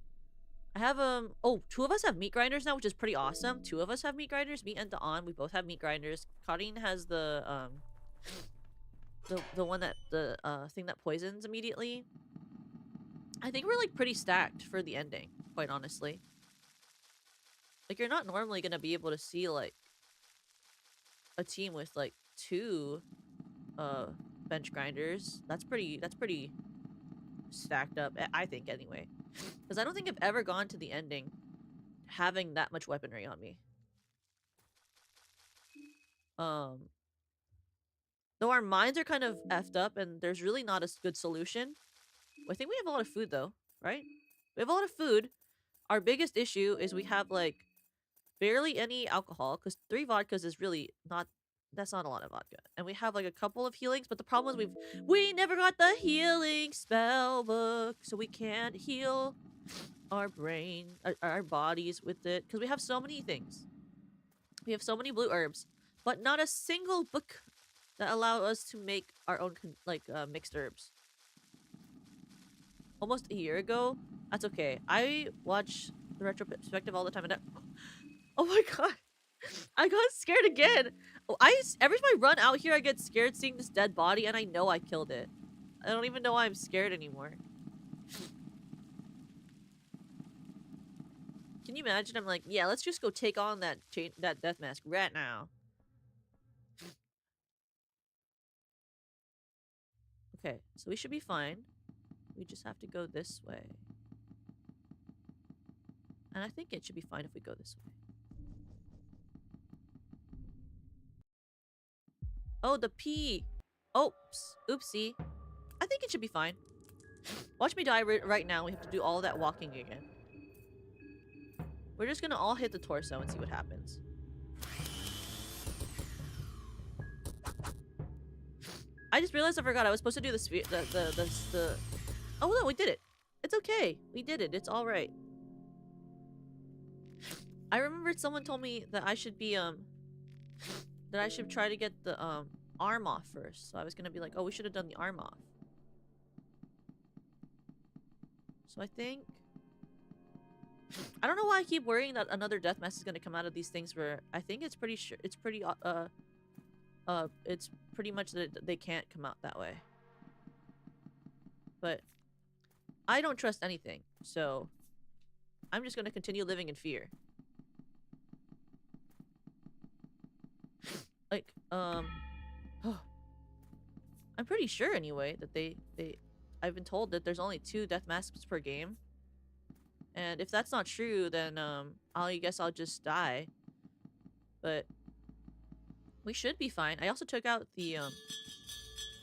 I have, oh, 2 of us have meat grinders now, which is pretty awesome. 2 of us have meat grinders. Me and Da'an, we both have meat grinders. Karin has the one that, the, thing that poisons immediately. I think we're, like, pretty stacked for the ending, quite honestly. Like, you're not normally gonna be able to see, like, a team with, like, 2, bench grinders. That's pretty stacked up, I think, anyway. Because I don't think I've ever gone to the ending having that much weaponry on me. Though our minds are kind of effed up and there's really not a good solution. I think we have a lot of food, though, right? We have a lot of food. Our biggest issue is we have, like, barely any alcohol, because 3 vodkas is really not... That's not a lot of vodka. And we have, like, a couple of healings, but the problem is we never got the healing spell book, so we can't heal our brain, our bodies with it, because we have so many things. We have so many blue herbs, but not a single book that allow us to make our own, like, mixed herbs. Almost a year ago? That's okay. I watch the retrospective all the time, and oh my god! I got scared again! Oh, every time I run out here, I get scared seeing this dead body, and I know I killed it. I don't even know why I'm scared anymore. Can you imagine? I'm like, yeah, let's just go take on that death mask right now. Okay, so we should be fine. We just have to go this way. And I think it should be fine if we go this way. Oh, the P. Oops. Oopsie. I think it should be fine. Watch me die right now. We have to do all that walking again. We're just gonna all hit the torso and see what happens. I just realized I forgot I was supposed to do the oh no, we did it. It's okay. We did it. It's alright. I remembered someone told me that I should be, that I should try to get the, arm off first. So I was gonna be like, oh, we should have done the arm off. So I think... I don't know why I keep worrying that another death mask is gonna come out of these things where I think it's pretty sure... It's pretty, it's pretty much that they can't come out that way. But I don't trust anything, so I'm just gonna continue living in fear. Like, I'm pretty sure anyway that I've been told that there's only 2 death masks per game. And if that's not true, then, I guess I'll just die. But we should be fine. I also took out the,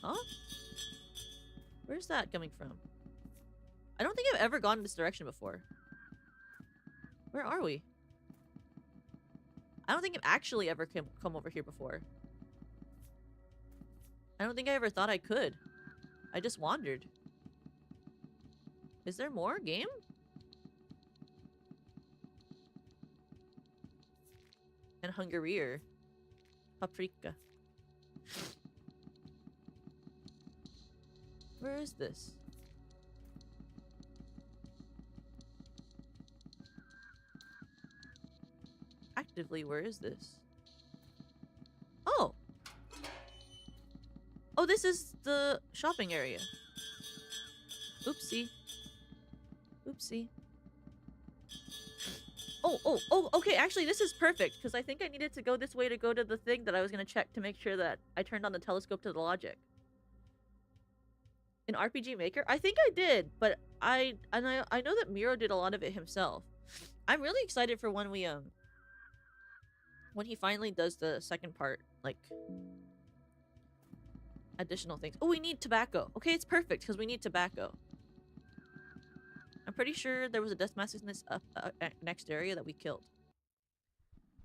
huh? Where's that coming from? I don't think I've ever gone in this direction before. Where are we? I don't think I've actually ever come over here before. I don't think I ever thought I could. I just wandered. Is there more game? And Hungarier. Paprika. Where is this? Actively, where is this? Oh! Oh, this is the shopping area. Oopsie. Oopsie. Oh, okay, actually this is perfect, because I think I needed to go this way to go to the thing that I was going to check to make sure that I turned on the telescope to the logic. In RPG Maker? I think I did, but I know that Miro did a lot of it himself. I'm really excited for when we, when he finally does the second part, like, additional things. Oh, we need tobacco. Okay, it's perfect, because we need tobacco. I'm pretty sure there was a death mask in this next area that we killed.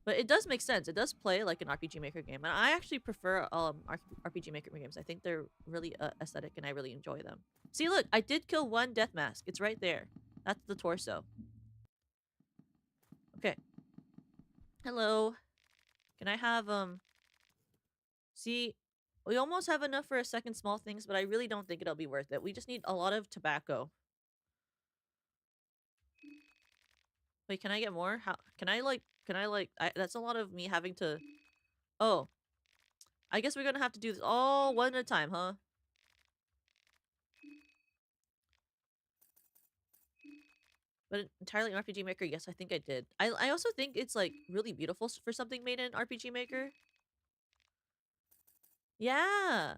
But it does make sense. It does play like an RPG Maker game. And I actually prefer RPG Maker games. I think they're really aesthetic and I really enjoy them. See, look, I did kill one death mask. It's right there. That's the torso. Okay. Hello. Can I have, see, we almost have enough for a second small things, but I really don't think it'll be worth it. We just need a lot of tobacco. Wait, can I get more? How can I that's a lot of me having to. Oh, I guess we're gonna have to do this all one at a time, huh? But entirely in RPG Maker, yes, I think I did. I also think it's like really beautiful for something made in RPG Maker. Yeah.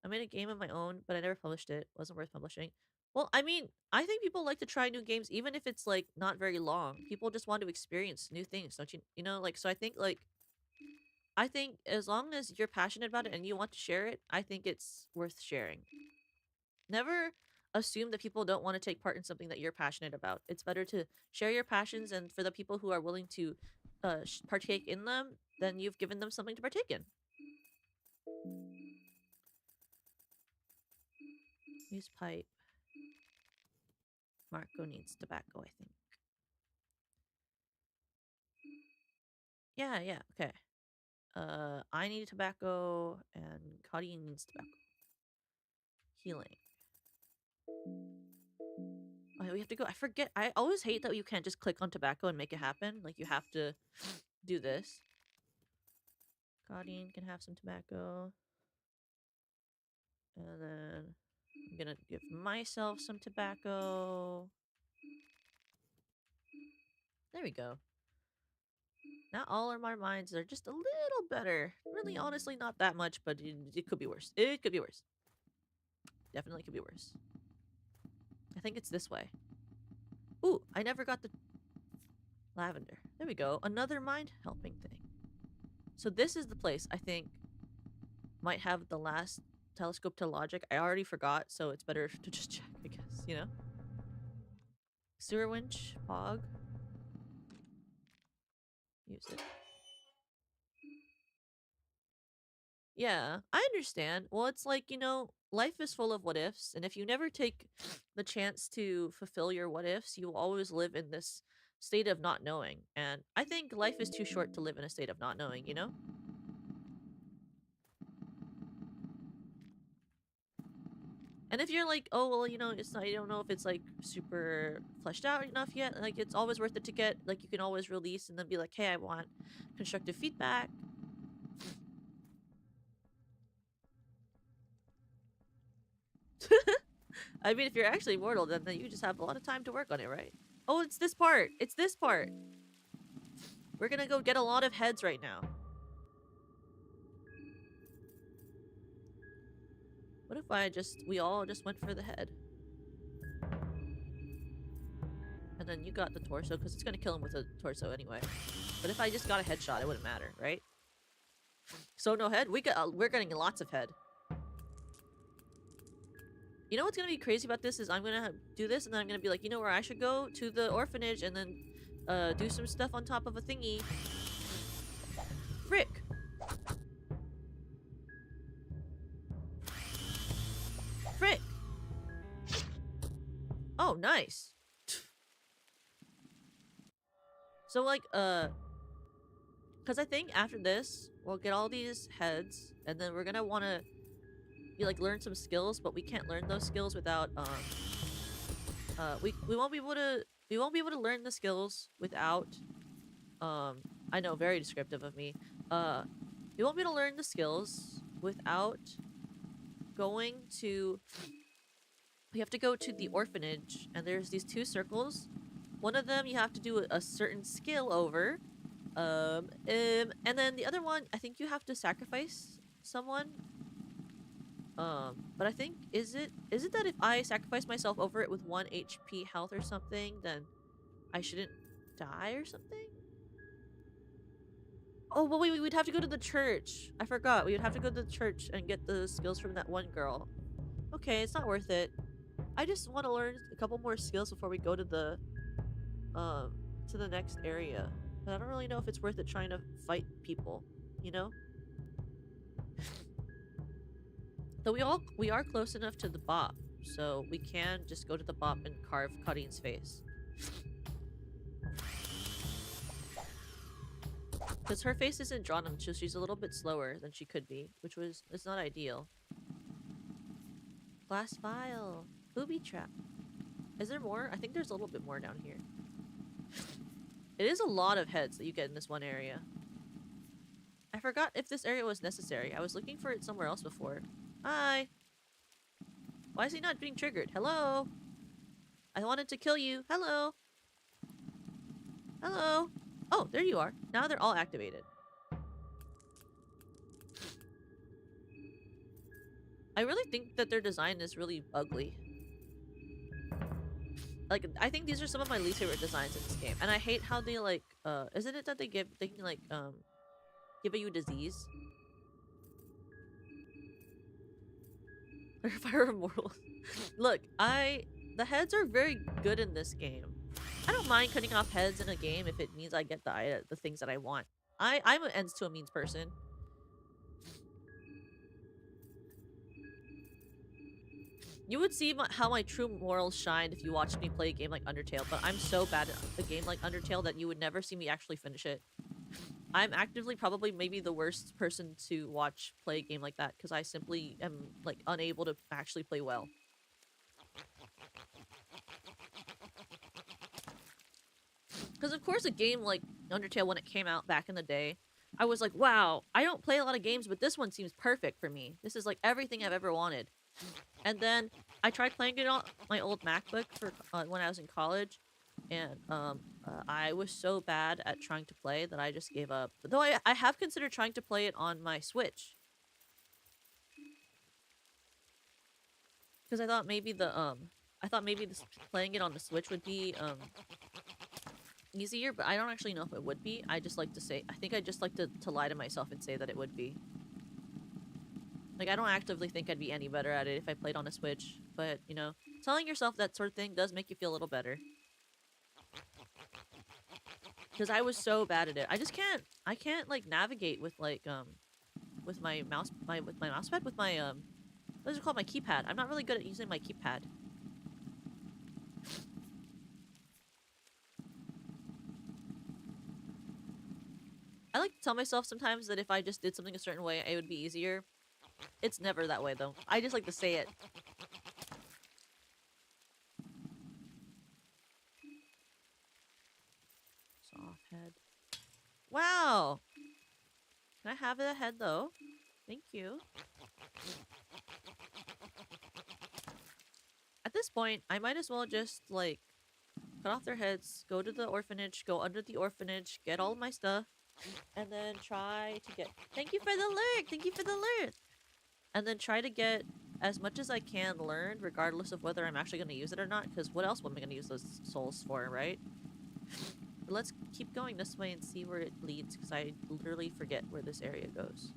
I made a game of my own, but I never published it. Wasn't worth publishing. Well, I mean, I think people like to try new games, even if it's, like, not very long. People just want to experience new things, don't you? You know, like, so I think as long as you're passionate about it and you want to share it, I think it's worth sharing. Never assume that people don't want to take part in something that you're passionate about. It's better to share your passions, and for the people who are willing to partake in them, then you've given them something to partake in. Use pipe. Marco needs tobacco, I think. Yeah, okay. I need tobacco, and Cody needs tobacco. Healing. Oh, we have to go. I forget. I always hate that you can't just click on tobacco and make it happen. Like, you have to do this. Cody can have some tobacco. And then I'm gonna give myself some tobacco. There we go. Now all of our minds are just a little better. Really, honestly, not that much, but it could be worse. It could be worse. Definitely could be worse. I think it's this way. Ooh, I never got the lavender. There we go. Another mind helping thing. So this is the place I think might have the last telescope to logic. I already forgot, so it's better to just check, I guess, you know? Sewer winch, pog. Use it. Yeah, I understand. Well, it's like, you know, life is full of what ifs, and if you never take the chance to fulfill your what ifs, you will always live in this state of not knowing. And I think life is too short to live in a state of not knowing, you know? And if you're like, oh, well, you know, it's not, I don't know if it's like super fleshed out enough yet, like, it's always worth it to get, like, you can always release and then be like, hey, I want constructive feedback. I mean, if you're actually immortal, then you just have a lot of time to work on it, right? Oh, it's this part. It's this part. We're gonna go get a lot of heads right now. What if we all just went for the head? And then you got the torso, because it's gonna kill him with a torso anyway. But if I just got a headshot, it wouldn't matter, right? So no head? We're getting lots of head. You know what's gonna be crazy about this is I'm gonna do this and then I'm gonna be like, you know where I should go? To the orphanage and then do some stuff on top of a thingy. Frick! Frick! Oh, nice. So like, because I think after this, we'll get all these heads, and then we're gonna want to like learn some skills, but we can't learn those skills without we won't be able to learn the skills without I know, very descriptive of me. We won't be able to learn the skills without going to. We have to go to the orphanage, and there's these two circles. One of them you have to do a certain skill over. And then the other one, I think you have to sacrifice someone. But I think is it that if I sacrifice myself over it with 1 HP health or something, then I shouldn't die or something? Oh, well, we'd have to go to the church. I forgot. We would have to go to the church and get the skills from that one girl. Okay, it's not worth it. I just want to learn a couple more skills before we go to the next area. But I don't really know if it's worth it trying to fight people, you know? Though we are close enough to the bop, so we can just go to the bop and carve Cutting's face. Because her face isn't drawn on, so she's a little bit slower than she could be, which it's not ideal. Glass vial. Booby trap. Is there more? I think there's a little bit more down here. It is a lot of heads that you get in this one area. I forgot if this area was necessary. I was looking for it somewhere else before. Hi! Why is he not being triggered? Hello? I wanted to kill you. Hello? Hello? Oh, there you are. Now they're all activated. I really think that their design is really ugly. Like, I think these are some of my least favorite designs in this game. And I hate how they, like, isn't it that they can, like, give you disease? If I were immortal. Look, the heads are very good in this game. I don't mind cutting off heads in a game if it means I get the things that I want. I'm an ends to a means person. You would see how my true morals shined if you watched me play a game like Undertale, but I'm so bad at a game like Undertale that you would never see me actually finish it. I'm actively probably maybe the worst person to watch play a game like that because I simply am like unable to actually play well. Because of course a game like Undertale, when it came out back in the day, I was like, wow, I don't play a lot of games, but this one seems perfect for me. This is like everything I've ever wanted. And then I tried playing it on my old MacBook for when I was in college, and I was so bad at trying to play that I just gave up. Though I have considered trying to play it on my Switch. Because I thought maybe playing it on the Switch would be easier, but I don't actually know if it would be. I just like to say, I think I just like to lie to myself and say that it would be. Like, I don't actively think I'd be any better at it if I played on a Switch, but, you know, telling yourself that sort of thing does make you feel a little better. Because I was so bad at it. I can't, like, navigate with, like, with my mousepad, with my, what is it called? My keypad. I'm not really good at using my keypad. I like to tell myself sometimes that if I just did something a certain way, it would be easier. It's never that way, though. I just like to say it. Soft head. Wow! Can I have the head, though? Thank you. At this point, I might as well just, like, cut off their heads, go to the orphanage, go under the orphanage, get all of my stuff, and then try to get... Thank you for the alert! Thank you for the alert! And then try to get as much as I can learned, regardless of whether I'm actually going to use it or not, because what else am I going to use those souls for, right? But let's keep going this way and see where it leads, because I literally forget where this area goes.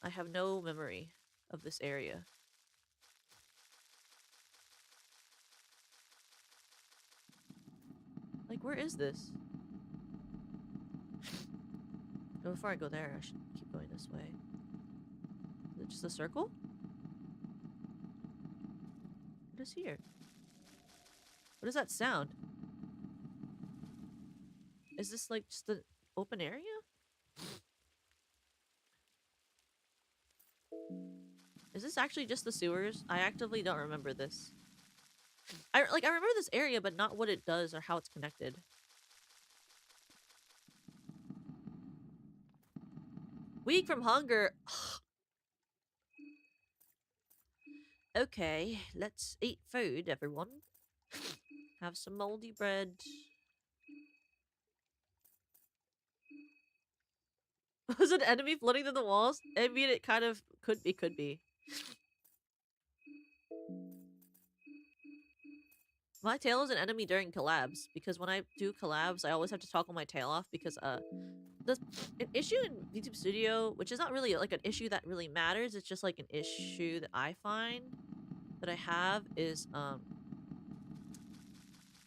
I have no memory of this area. Like, where is this? Oh, before I go there, I should keep going this way. Is it just a circle? What is here? What is that sound? Is this like just an open area? Is this actually just the sewers? I actively don't remember this. I remember this area, but not what it does or how it's connected. Weak from hunger. Okay, let's eat food, everyone. Have some moldy bread. Was an enemy floating through the walls? I mean, it kind of could be. My tail is an enemy during collabs, because when I do collabs, I always have to toggle my tail off because, an issue in YouTube Studio, which is not really, like, an issue that really matters, it's just, like, an issue that I find that I have is,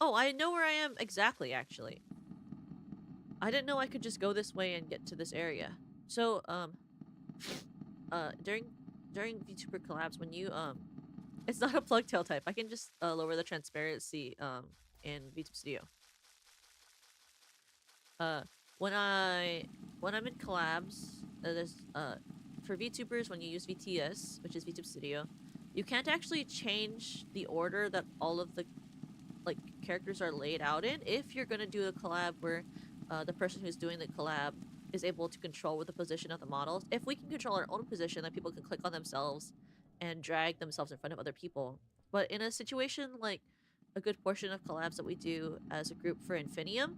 Oh, I know where I am exactly, actually. I didn't know I could just go this way and get to this area. So, during VTuber collabs, when you, it's not a plug tail type. I can just, lower the transparency, in VTuber Studio. When I'm in collabs, there's, for VTubers, when you use VTS, which is VTube Studio, you can't actually change the order that all of the, like, characters are laid out in if you're gonna do a collab where, the person who's doing the collab is able to control with the position of the models. If we can control our own position, then people can click on themselves and drag themselves in front of other people. But in a situation like a good portion of collabs that we do as a group for Infinium,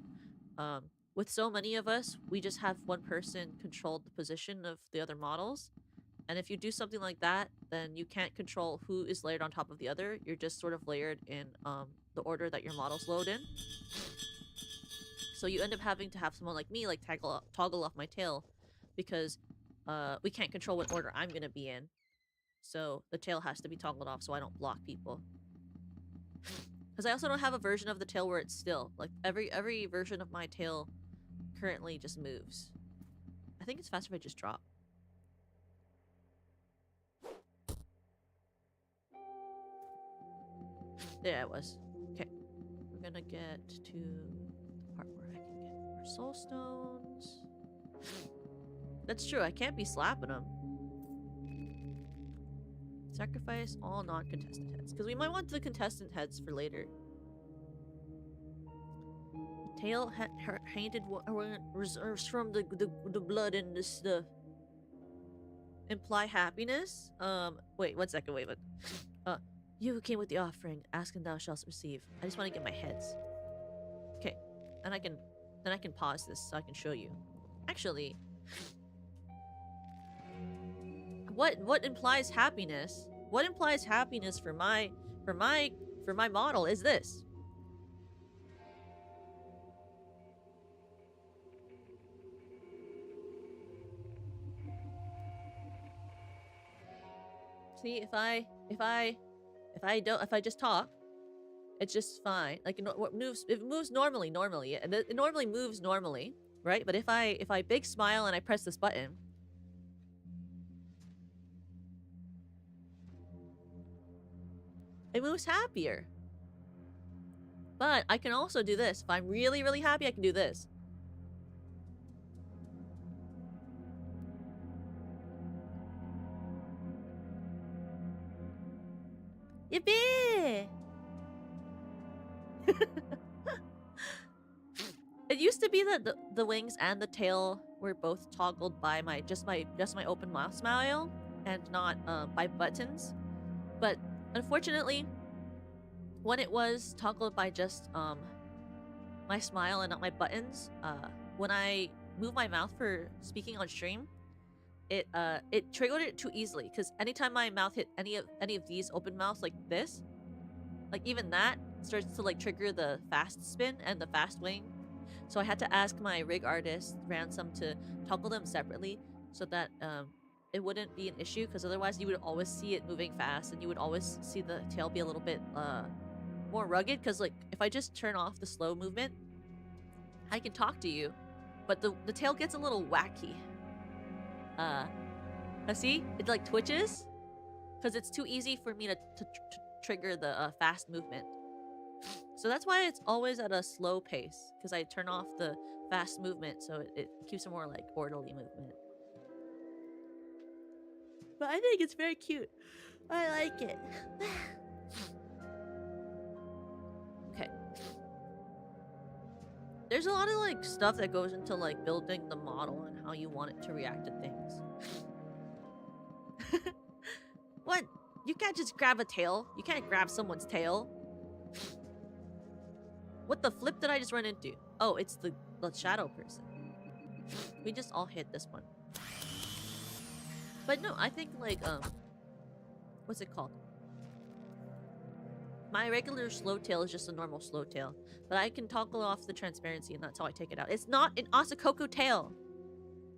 with so many of us, we just have one person control the position of the other models. And if you do something like that, then you can't control who is layered on top of the other. You're just sort of layered in the order that your models load in. So you end up having to have someone like me like toggle off my tail because we can't control what order I'm gonna be in. So the tail has to be toggled off so I don't block people. Because I also don't have a version of the tail where it's still. Like every version of my tail currently just moves. I think it's faster if I just drop. There it was. Okay. We're gonna get to the part where I can get more soul stones. That's true, I can't be slapping them. Sacrifice all non-contestant heads. Because we might want the contestant heads for later. The tail painted reserves from the blood and the stuff. Imply happiness? Wait, 1 second, wait. You who came with the offering, ask and thou shalt receive. I just want to get my heads. Okay, then I can pause this so I can show you. Actually, what implies happiness? What implies happiness for my model is this. See, if I just talk, it's just fine. Like, it moves normally. It normally moves normally, right? But if I big smile and I press this button, it moves happier. But I can also do this. If I'm really, really happy, I can do this. Yippee! It used to be that the wings and the tail were both toggled by my open mouth smile and not by buttons. But unfortunately, when it was toggled by just my smile and not my buttons, when I move my mouth for speaking on stream, it triggered it too easily. Because anytime my mouth hit any of these open mouths like this, like even that starts to like trigger the fast spin and the fast wing. So I had to ask my rig artist Ransom to toggle them separately so that it wouldn't be an issue, because otherwise you would always see it moving fast and you would always see the tail be a little bit more rugged. Because like if I just turn off the slow movement, I can talk to you, but the tail gets a little wacky. See? It like twitches because it's too easy for me to trigger the fast movement. So that's why it's always at a slow pace, because I turn off the fast movement so it keeps a more like orderly movement. But I think it's very cute. I like it. Okay. There's a lot of like stuff that goes into like building the model and how you want it to react to things. What? You can't just grab a tail. You can't grab someone's tail. What the flip did I just run into? Oh, it's the shadow person. We just all hit this one. But no, I think like what's it called? My regular slow tail is just a normal slow tail, but I can toggle off the transparency and that's how I take it out. It's not an Asakoko tail.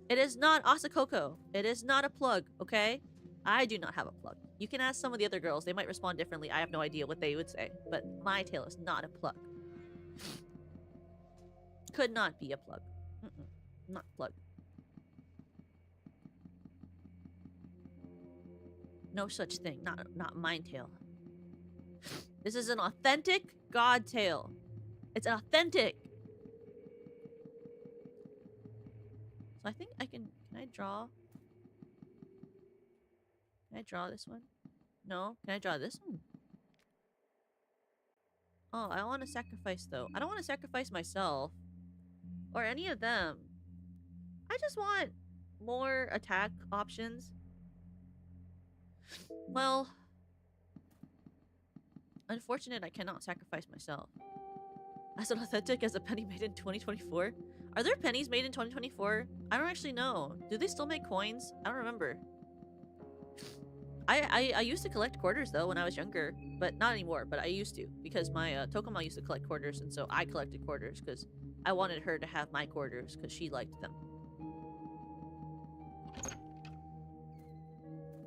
It is not Asakoko. It is not a plug, okay? I do not have a plug. You can ask some of the other girls. They might respond differently. I have no idea what they would say, but my tail is not a plug. Could not be a plug. Not plug. No such thing. Not mine tail. This is an authentic god tail. It's authentic. So I think I can I draw? Can I draw this one? No? Can I draw this one? Oh, I don't want to sacrifice though. I don't want to sacrifice myself. Or any of them. I just want more attack options. Well, unfortunate I cannot sacrifice myself. As authentic as a penny made in 2024? Are there pennies made in 2024? I don't actually know. Do they still make coins? I don't remember. I used to collect quarters though when I was younger, but not anymore, but I used to because my Tokoma used to collect quarters, and so I collected quarters because I wanted her to have my quarters because she liked them.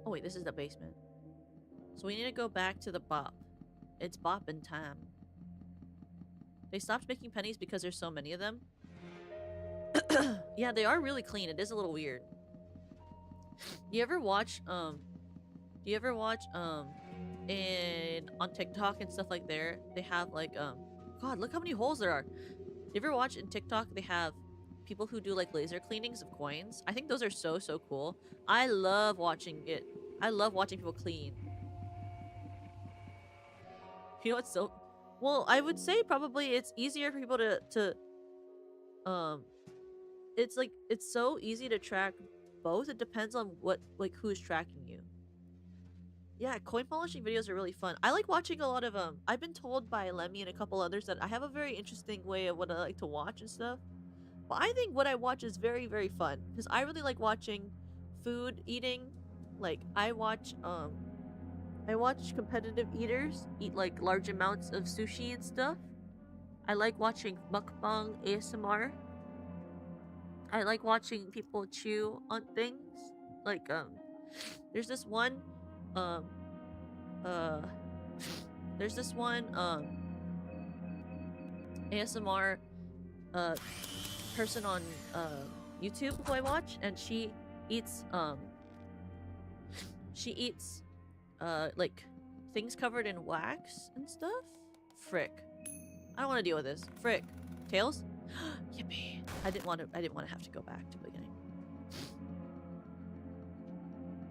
Oh wait, this is the basement. So we need to go back to the bop. It's boppin' time. They stopped making pennies because there's so many of them. Yeah, they are really clean. It is a little weird. Do you ever watch in on TikTok and stuff like there, they have like God, look how many holes there are. You ever watch in TikTok they have people who do like laser cleanings of coins? I think those are so cool. I love watching it. I love watching people clean. You know what's so well, I would say probably it's easier for people to it's like it's so easy to track both. It depends on what who's tracking you. Yeah, coin polishing videos are really fun. I like watching a lot of I've been told by Lemmy and a couple others that I have a very interesting way of what I like to watch and stuff. But I think what I watch is very fun because I really like watching food eating. Like I watch competitive eaters eat like large amounts of sushi and stuff. I like watching mukbang ASMR. I like watching people chew on things. Like there's this one ASMR person on YouTube who I watch, and she eats like things covered in wax and stuff. Frick. I don't want to deal with this. Frick. Tails? Yippee. I didn't want to have to go back to the beginning.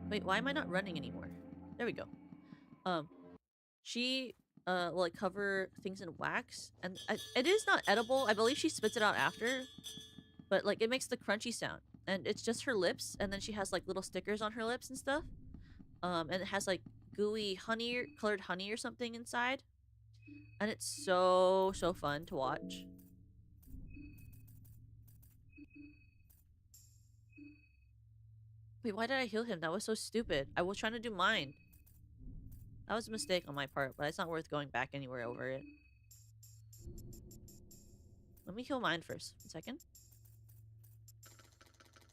Wait, why am I not running anymore? There we go. She will like cover things in wax, and it is not edible. I believe she spits it out after, but like it makes the crunchy sound, and it's just her lips, and then she has like little stickers on her lips and stuff. And it has like gooey honey, colored honey or something inside, and it's so fun to watch. Wait, why did I heal him? That was so stupid. I was trying to do mine. That was a mistake on my part, but it's not worth going back anywhere over it. Let me heal mine first. 1 second.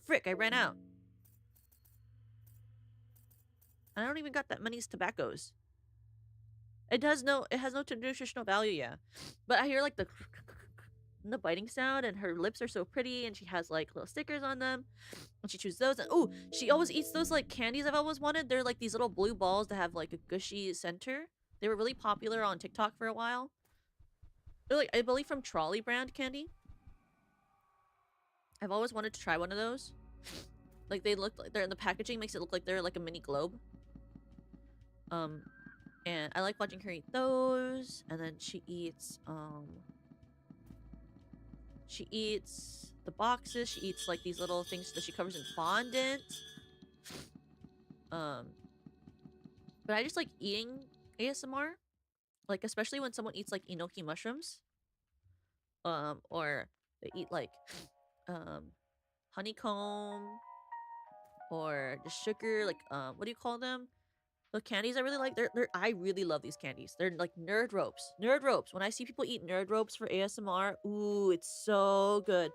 Frick, I ran out. I don't even got that many tobaccos. It has no nutritional value, yeah. But I hear like the and the biting sound, and her lips are so pretty, and she has like little stickers on them, and she chews those. And oh, she always eats those like candies I've always wanted. They're like these little blue balls that have like a gushy center. They were really popular on TikTok for a while. They're like, I believe, from Trolley brand candy. I've always wanted to try one of those. Like, they look like they're in the packaging, makes it look like they're like a mini globe. And I like watching her eat those. And then she eats the boxes. She eats like these little things that she covers in fondant. But I just like eating ASMR. Like, especially when someone eats like enoki mushrooms. Or they eat like honeycomb, or just sugar, like what do you call them? The candies I really like. I really love these candies. They're like nerd ropes. Nerd ropes. When I see people eat nerd ropes for ASMR, ooh, it's so good.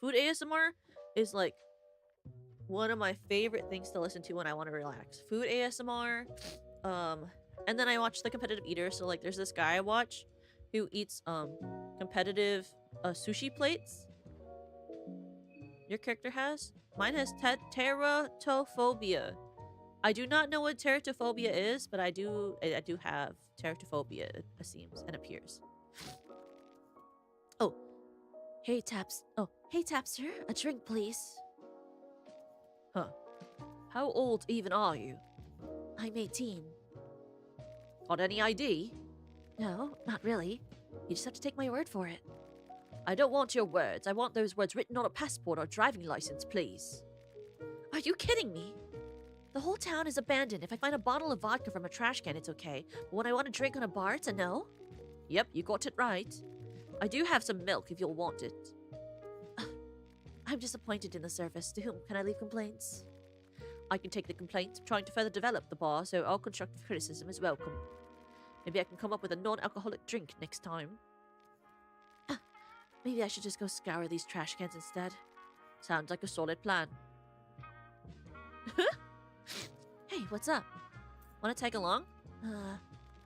Food ASMR is like one of my favorite things to listen to when I want to relax. Food ASMR. And then I watch the competitive eaters. So like there's this guy I watch who eats competitive sushi plates. Your character has? Mine has teratophobia. I do not know what teratophobia is, but I do have teratophobia, it seems, and appears. Oh. Hey, Taps. Oh, hey, Tapster. A drink, please. Huh. How old even are you? I'm 18. Got any ID? No, not really. You just have to take my word for it. I don't want your words. I want those words written on a passport or driving license, please. Are you kidding me? The whole town is abandoned. If I find a bottle of vodka from a trash can, it's okay. But when I want a drink on a bar, it's a no? Yep, you got it right. I do have some milk if you'll want it. I'm disappointed in the service. To whom can I leave complaints? I can take the complaints. I'm trying to further develop the bar, so all constructive criticism is welcome. Maybe I can come up with a non-alcoholic drink next time. Maybe I should just go scour these trash cans instead. Sounds like a solid plan. Hey, what's up? Want to tag along?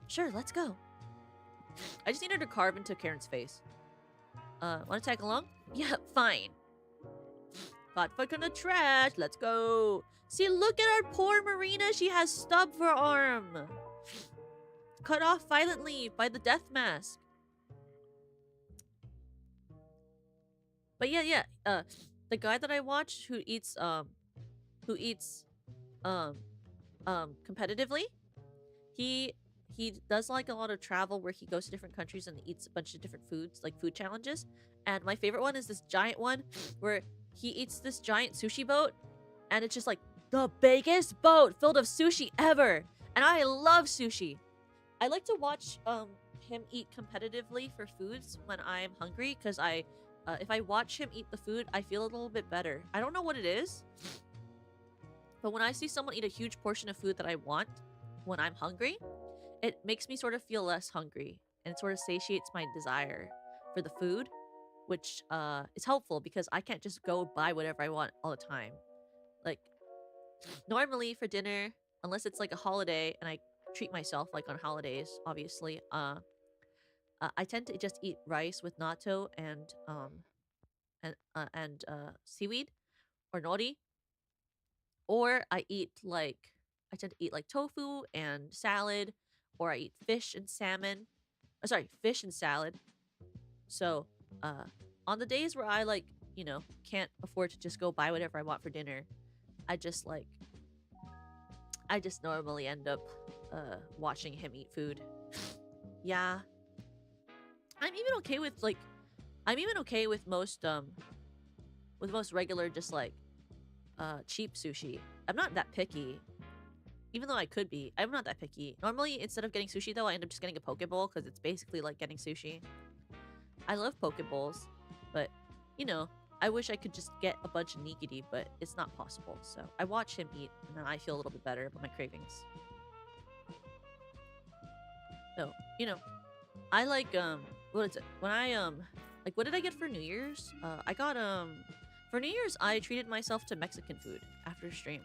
Sure, let's go. I just need her to carve into Karen's face. Want to tag along? Yeah, fine. Got fuck on the trash. Let's go. See, look at our poor Marina. She has stub for arm. Cut off violently by the death mask. But yeah. The guy that I watch who eats competitively, he does like a lot of travel where he goes to different countries and eats a bunch of different foods, like food challenges. And my favorite one is this giant one where he eats this giant sushi boat, and it's just like the biggest boat filled of sushi ever. And I love sushi. I like to watch him eat competitively for foods when I'm hungry, because if I watch him eat the food, I feel a little bit better. I don't know what it is, but when I see someone eat a huge portion of food that I want when I'm hungry, it makes me sort of feel less hungry, and it sort of satiates my desire for the food, which is helpful because I can't just go buy whatever I want all the time. Like, normally for dinner, unless it's like a holiday and I treat myself like on holidays, obviously, I tend to just eat rice with natto and seaweed or nori, or I tend to eat like tofu and salad, or I eat fish and salmon. Fish and salad. So, on the days where I can't afford to just go buy whatever I want for dinner, I just normally end up watching him eat food. Yeah. I'm even okay with most regular, just like cheap sushi. I'm not that picky. Even though I could be, I'm not that picky. Normally, instead of getting sushi though, I end up just getting a poke bowl because it's basically like getting sushi. I love poke bowls, but I wish I could just get a bunch of nigiri, but it's not possible. So I watch him eat, and then I feel a little bit better about my cravings. So, I like what is it? When I what did I get for New Year's? I got for New Year's I treated myself to Mexican food after stream.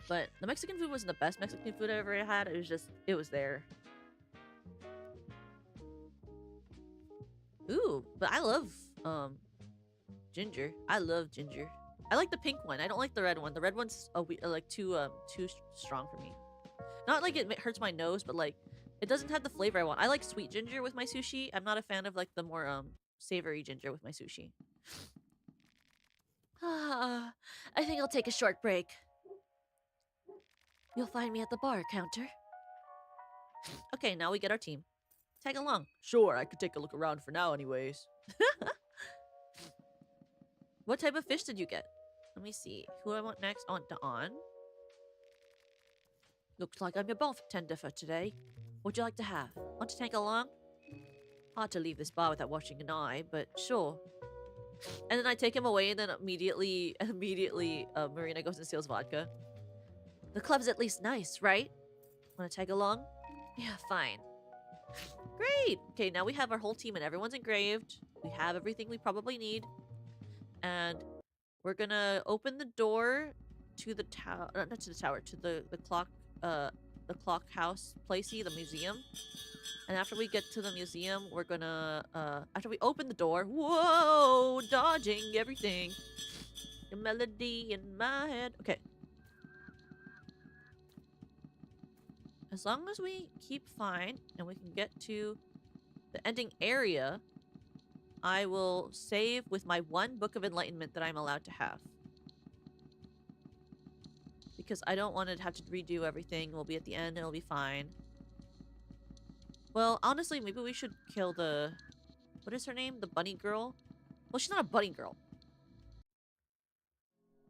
But the Mexican food wasn't the best Mexican food I ever had. It was just, it was there. Ooh, but I love ginger. I love ginger. I like the pink one. I don't like the red one. The red one's like too strong for me. Not like it hurts my nose, but like it doesn't have the flavor I want. I like sweet ginger with my sushi. I'm not a fan of like the more savory ginger with my sushi. I think I'll take a short break. You'll find me at the bar counter. Okay, now we get our team. Tag along. Sure, I could take a look around for now anyways. What type of fish did you get? Let me see. Who I want next? On Dawn. Looks like I'm your bartender for today. What'd you like to have? Want to tag along? Hard to leave this bar without watching an eye, but sure. And then I take him away, and then immediately, Marina goes and steals vodka. The club's at least nice, right? Want to tag along? Yeah, fine. Great! Okay, now we have our whole team and everyone's engraved. We have everything we probably need. And we're gonna open the door to the tower, not to the tower, to the clock house placey, the museum. And after we get to the museum, we're gonna, after we open the door, whoa, dodging everything. The melody in my head. Okay. As long as we keep fine and we can get to the ending area, I will save with my one book of enlightenment that I'm allowed to have. Because I don't want to have to redo everything. We'll be at the end and it'll be fine. Well, honestly, maybe we should kill the... What is her name? The bunny girl? Well, she's not a bunny girl.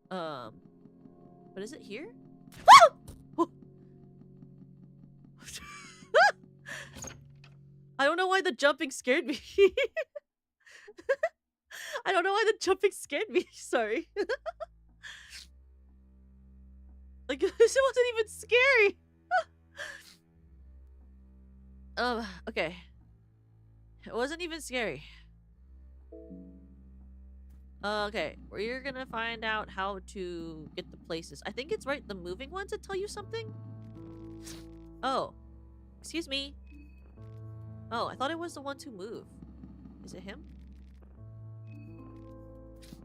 But is it here? I don't know why the jumping scared me. I don't know why the jumping scared me. Sorry. Like, this wasn't even scary. Okay. It wasn't even scary. Okay, we're gonna find out how to get the places. I think it's right, the moving ones that tell you something? Oh. Excuse me. Oh, I thought it was the ones who move. Is it him?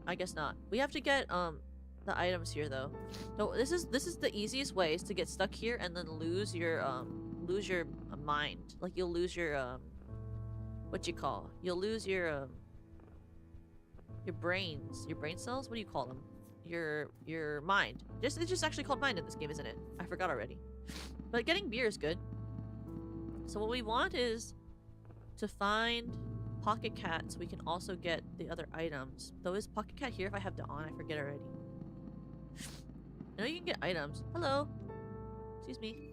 I guess not. We have to get, the items here, though. So this is the easiest way is to get stuck here and then lose your mind. Like, you'll lose your, what you call? You'll lose your brains. Your brain cells? What do you call them? Your mind. It's just actually called mind in this game, isn't it? I forgot already. But getting beer is good. So what we want is to find Pocket Cat so we can also get the other items. Though is Pocket Cat here if I have Dawn? I forget already. I know you can get items. Hello. Excuse me.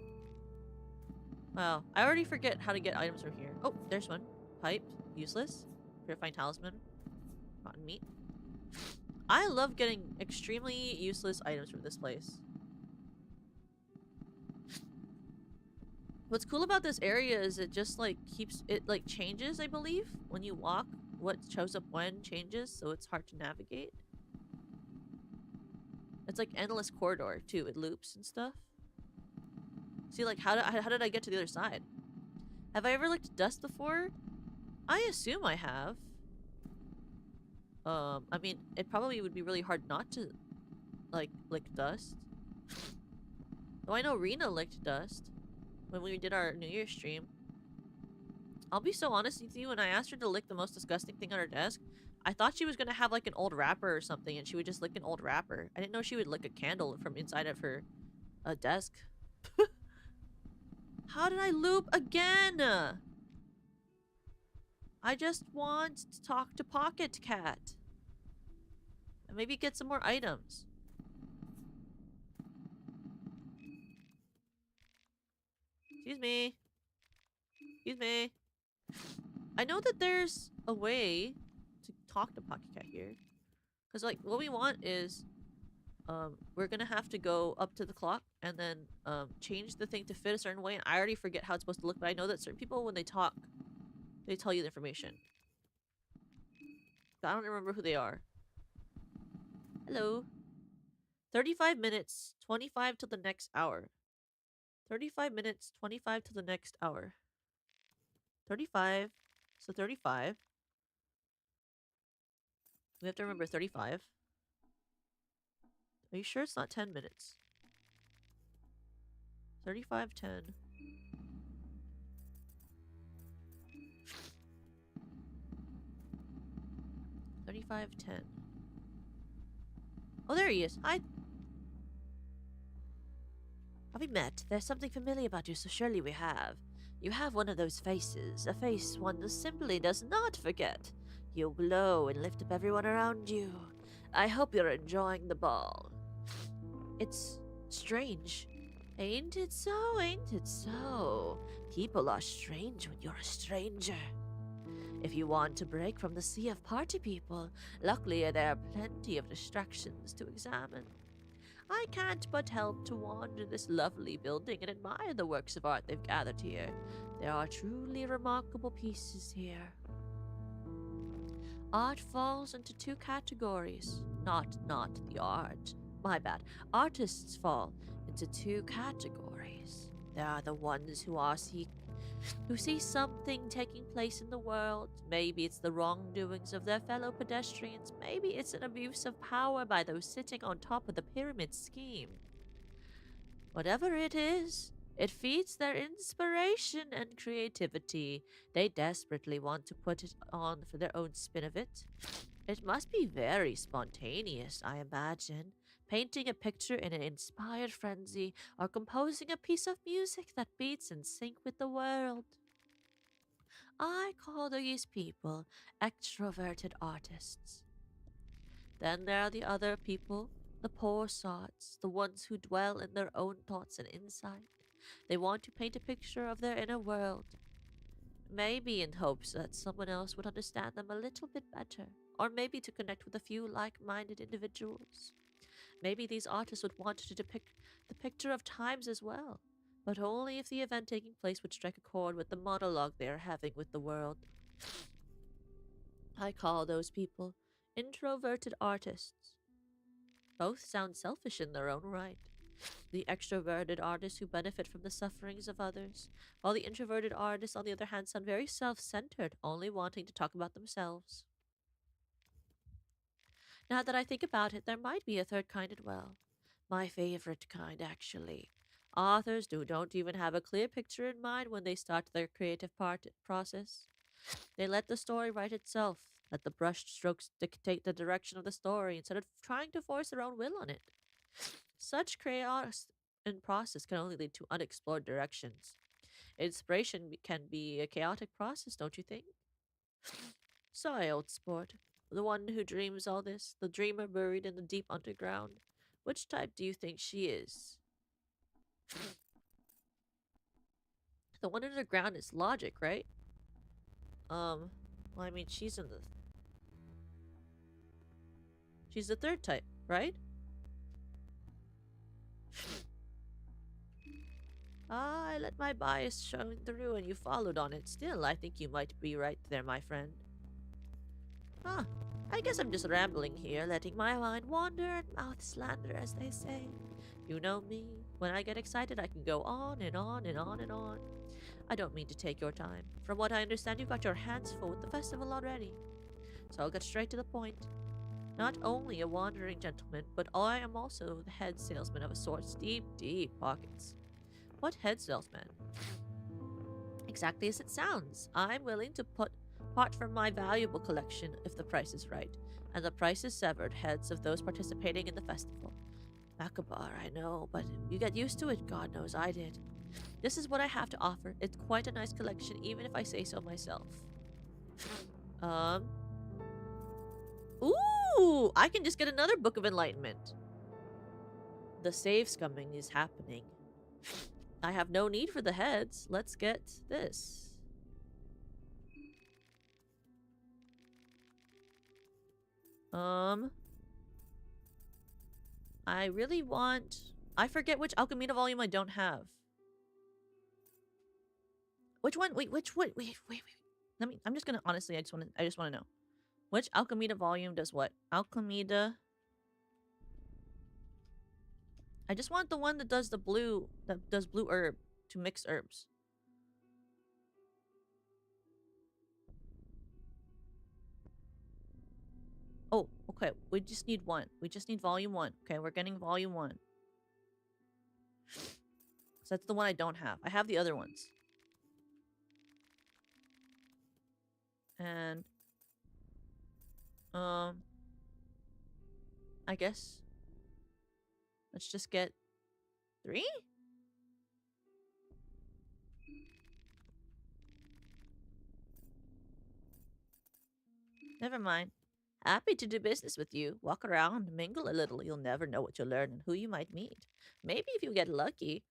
Wow. I already forget how to get items from here. Oh, there's one. Pipe. Useless. Purifying talisman. Rotten meat. I love getting extremely useless items from this place. What's cool about this area is it just like keeps it like changes, I believe. When you walk, what shows up when changes, so it's hard to navigate. It's like endless corridor too. It loops and stuff. See, like how did I get to the other side? Have I ever licked dust before? I assume I have. I mean, it probably would be really hard not to like lick dust. Though I know Rena licked dust when we did our New Year's stream. I'll be so honest with you, when I asked her to lick the most disgusting thing on her desk, I thought she was gonna have like an old wrapper or something and she would just lick an old wrapper. I didn't know she would lick a candle from inside of her desk. How did I loop again? I just want to talk to Pocket Cat. And maybe get some more items. Excuse me. Excuse me. I know that there's a way to talk to Pocket Cat here. Because, like, what we want is... we're gonna have to go up to the clock and then change the thing to fit a certain way. And I already forget how it's supposed to look, but I know that certain people, when they talk, they tell you the information. I don't remember who they are. Hello. 35 minutes, 25 till the next hour. 35 minutes, 25 till the next hour. 35. So 35. We have to remember 35. Are you sure it's not 10 minutes? 35, 10. 35, 10. Oh, there he is. Hi. Have we met? There's something familiar about you, so surely we have. You have one of those faces, a face one simply does not forget. You glow and lift up everyone around you. I hope you're enjoying the ball. It's strange. Ain't it so? Ain't it so? People are strange when you're a stranger. If you want to break from the sea of party people, luckily there are plenty of distractions to examine. I can't but help to wander this lovely building and admire the works of art they've gathered here. There are truly remarkable pieces here. Art falls into two categories. Not the art. My bad. Artists fall into two categories. There are the ones who see something taking place in the world. Maybe it's the wrongdoings of their fellow pedestrians. Maybe it's an abuse of power by those sitting on top of the pyramid scheme. Whatever it is, it feeds their inspiration and creativity. They desperately want to put it on for their own spin of it. It must be very spontaneous, I imagine. Painting a picture in an inspired frenzy, or composing a piece of music that beats in sync with the world. I call these people extroverted artists. Then there are the other people, the poor sots, the ones who dwell in their own thoughts and insight. They want to paint a picture of their inner world, maybe in hopes that someone else would understand them a little bit better, or maybe to connect with a few like-minded individuals. Maybe these artists would want to depict the picture of times as well, but only if the event taking place would strike a chord with the monologue they are having with the world. I call those people introverted artists. Both sound selfish in their own right. The extroverted artists who benefit from the sufferings of others, while the introverted artists, on the other hand, sound very self-centered, only wanting to talk about themselves. Now that I think about it, there might be a third kind as well. My favorite kind, actually. Authors who don't even have a clear picture in mind when they start their creative process. They let the story write itself, let the brush strokes dictate the direction of the story instead of trying to force their own will on it. Such chaos in process can only lead to unexplored directions. Inspiration can be a chaotic process, don't you think? Sorry, old sport. The one who dreams all this, the dreamer buried in the deep underground. Which type do you think she is? The one underground is logic, right? Well, I mean, she's the third type, right? I let my bias shine through and you followed on it. Still, I think you might be right there, my friend. Huh. I guess I'm just rambling here, letting my mind wander and mouth slander, as they say. You know me. When I get excited, I can go on and on and on and on. I don't mean to take your time. From what I understand, you've got your hands full with the festival already. So I'll get straight to the point. Not only a wandering gentleman, but I am also the head salesman of a sort's deep, deep pockets. What head salesman? Exactly as it sounds. I'm willing to part from my valuable collection if the price is right, and the price is severed heads of those participating in the festival. Macabre, I know, but you get used to it, God knows I did. This is what I have to offer. It's quite a nice collection, even if I say so myself. Ooh! I can just get another Book of Enlightenment. The save scumming is happening. I have no need for the heads. Let's get this. I really want... I forget which Alchemina volume I don't have. Which one? Wait, which one? Wait. I'm just gonna... Honestly, I just want to know. Which Alchemina volume does what? Alchemida... I just want the one that does blue herb to mix herbs. Oh, okay. We just need one. We just need volume 1. Okay, we're getting volume 1. So that's the one I don't have. I have the other ones. And I guess let's just get 3? Never mind. Happy to do business with you. Walk around, mingle a little. You'll never know what you'll learn and who you might meet. Maybe if you get lucky.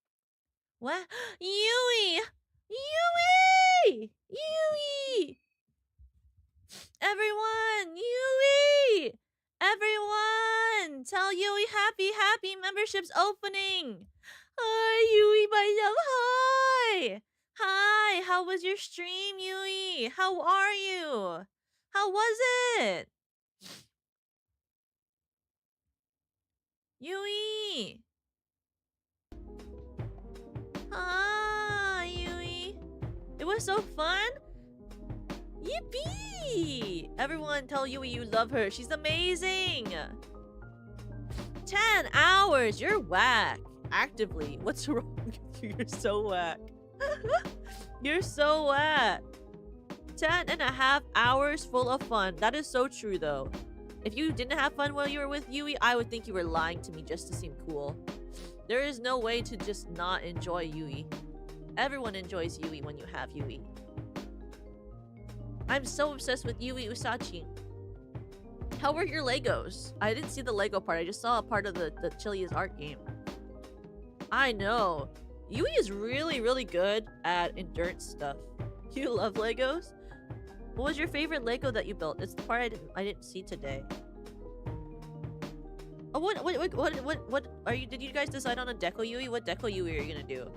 What? Yui! Yui! Yui! Everyone! Yui! Everyone! Tell Yui happy membership's opening! Hi, Yui myself, hi! Hi, how was your stream, Yui? How are you? How was it? Yui! Hi, Yui! It was so fun! Yippee! Everyone tell Yui you love her. She's amazing! 10 hours! You're whack. Actively. What's wrong with you? You're so whack. You're so whack. 10.5 hours full of fun. That is so true, though. If you didn't have fun while you were with Yui, I would think you were lying to me just to seem cool. There is no way to just not enjoy Yui. Everyone enjoys Yui when you have Yui. I'm so obsessed with Yui Usachi. How were your Legos? I didn't see the Lego part. I just saw a part of the Chili's art game. I know. Yui is really, really good at endurance stuff. You love Legos? What was your favorite Lego that you built? It's the part I didn't see today. Oh, what are you? Did you guys decide on a Deco Yui? What Deco Yui are you gonna do?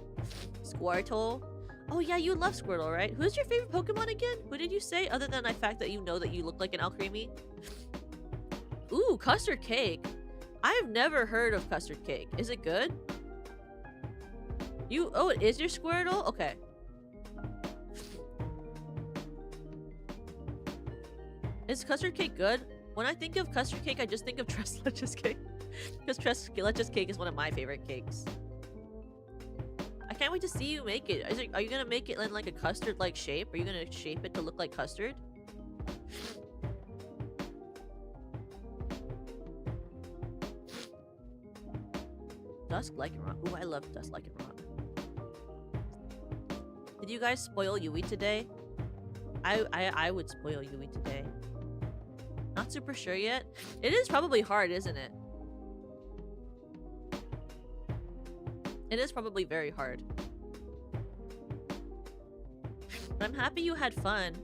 Squirtle? Oh yeah, you love Squirtle, right? Who's your favorite Pokemon again? Who did you say? Other than the fact that you know that you look like an Alcremie? Ooh, custard cake. I have never heard of custard cake. Is it good? Oh, it is your Squirtle? Okay. Is custard cake good? When I think of custard cake, I just think of Tres Leches cake. Because Tres Leches cake is one of my favorite cakes. I can't wait to see you make it. Are you gonna make it in like a custard-like shape? Are you gonna shape it to look like custard? Dusk Lycanroc. Ooh, I love Dusk Lycanroc. Did you guys spoil Yui today? I would spoil Yui today. Not super sure yet. It is probably hard, isn't it? It is probably very hard. But I'm happy you had fun.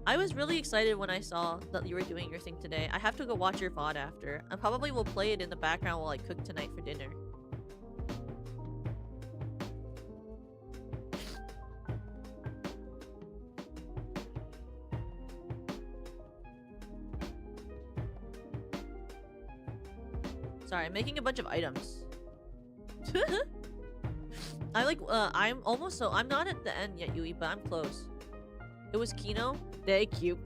I was really excited when I saw that you were doing your thing today. I have to go watch your VOD after. I probably will play it in the background while I cook tonight for dinner. Sorry, I'm making a bunch of items. I'm almost I'm not at the end yet, Yui, but I'm close. It was Kino? Thank you.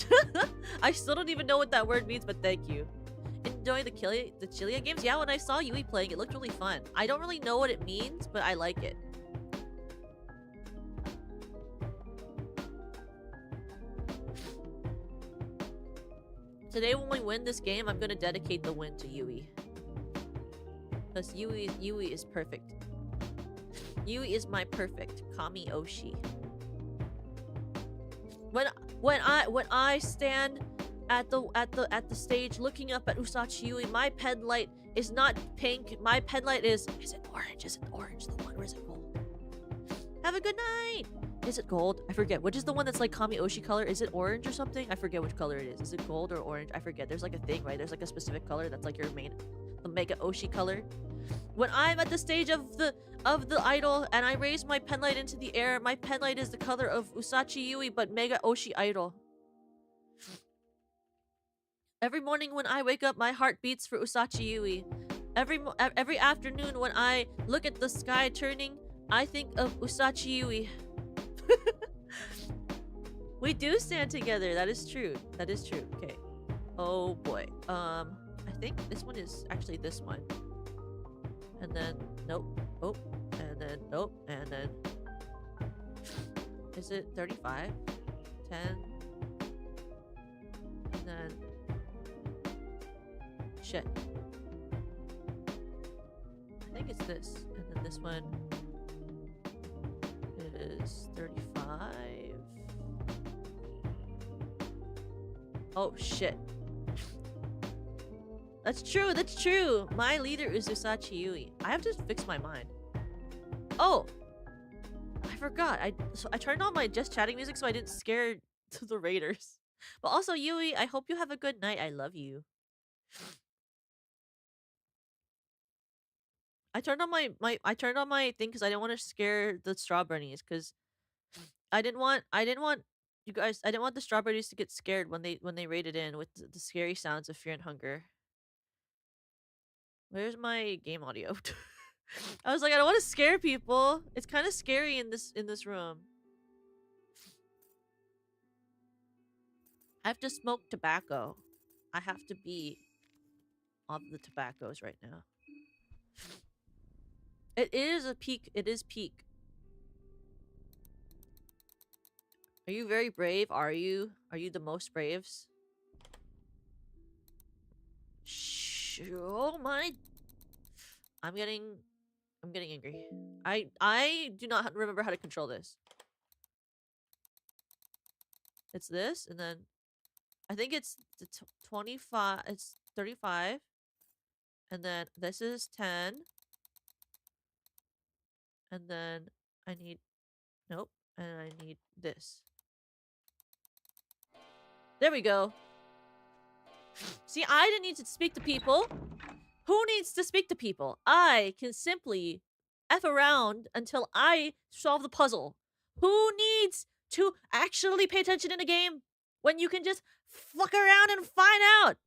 I still don't even know what that word means, but thank you. Enjoy the Chilia games? Yeah, when I saw Yui playing, it looked really fun. I don't really know what it means, but I like it. Today when we win this game, I'm gonna dedicate the win to Yui. Because Yui is perfect. Yui is my perfect Kami Oshi. When I stand at the stage looking up at Usachi Yui, my pen light is not pink. My pen light is it orange? Is it orange the one, or is it gold? Have a good night. Is it gold? I forget. Which is the one that's like Kami Oshi color? Is it orange or something? I forget which color it is. Is it gold or orange? I forget. There's like a thing, right? There's like a specific color that's like the Mega Oshi color. When I'm at the stage of the idol and I raise my pen light into the air, my pen light is the color of Usachi Yui but Mega Oshi idol. Every morning when I wake up, my heart beats for Usachi Yui. Every afternoon when I look at the sky turning, I think of Usachi Yui. We do stand together. That is true. That is true. Okay. Oh boy. I think this one is actually this one. And then nope. Oh, and then nope. And then is it 35? 10. And then shit. I think it's this. And then this one is 35. Oh shit. That's true, that's true. My leader is Usachi Yui. I have to fix my mind. Oh! I forgot. I turned on my just chatting music so I didn't scare the raiders. But also, Yui, I hope you have a good night. I love you. I turned on my thing because I didn't want to scare the strawberries because I didn't want you guys, I didn't want the strawberries to get scared when they raided in with the scary sounds of fear and hunger. Where's my game audio? I was like, I don't want to scare people. It's kind of scary in this room. I have to smoke tobacco. I have to be on the tobaccos right now. It is a peak. It is peak. Are you very brave? Are you? Are you the most braves? Shh. Oh my. I'm getting angry. I do not remember how to control this. It's this, and then I think it's the 25. It's 35, and then this is 10, and then I need nope, and I need this. There we go. See, I didn't need to speak to people. Who needs to speak to people? I can simply F around until I solve the puzzle. Who needs to actually pay attention in a game when you can just fuck around and find out?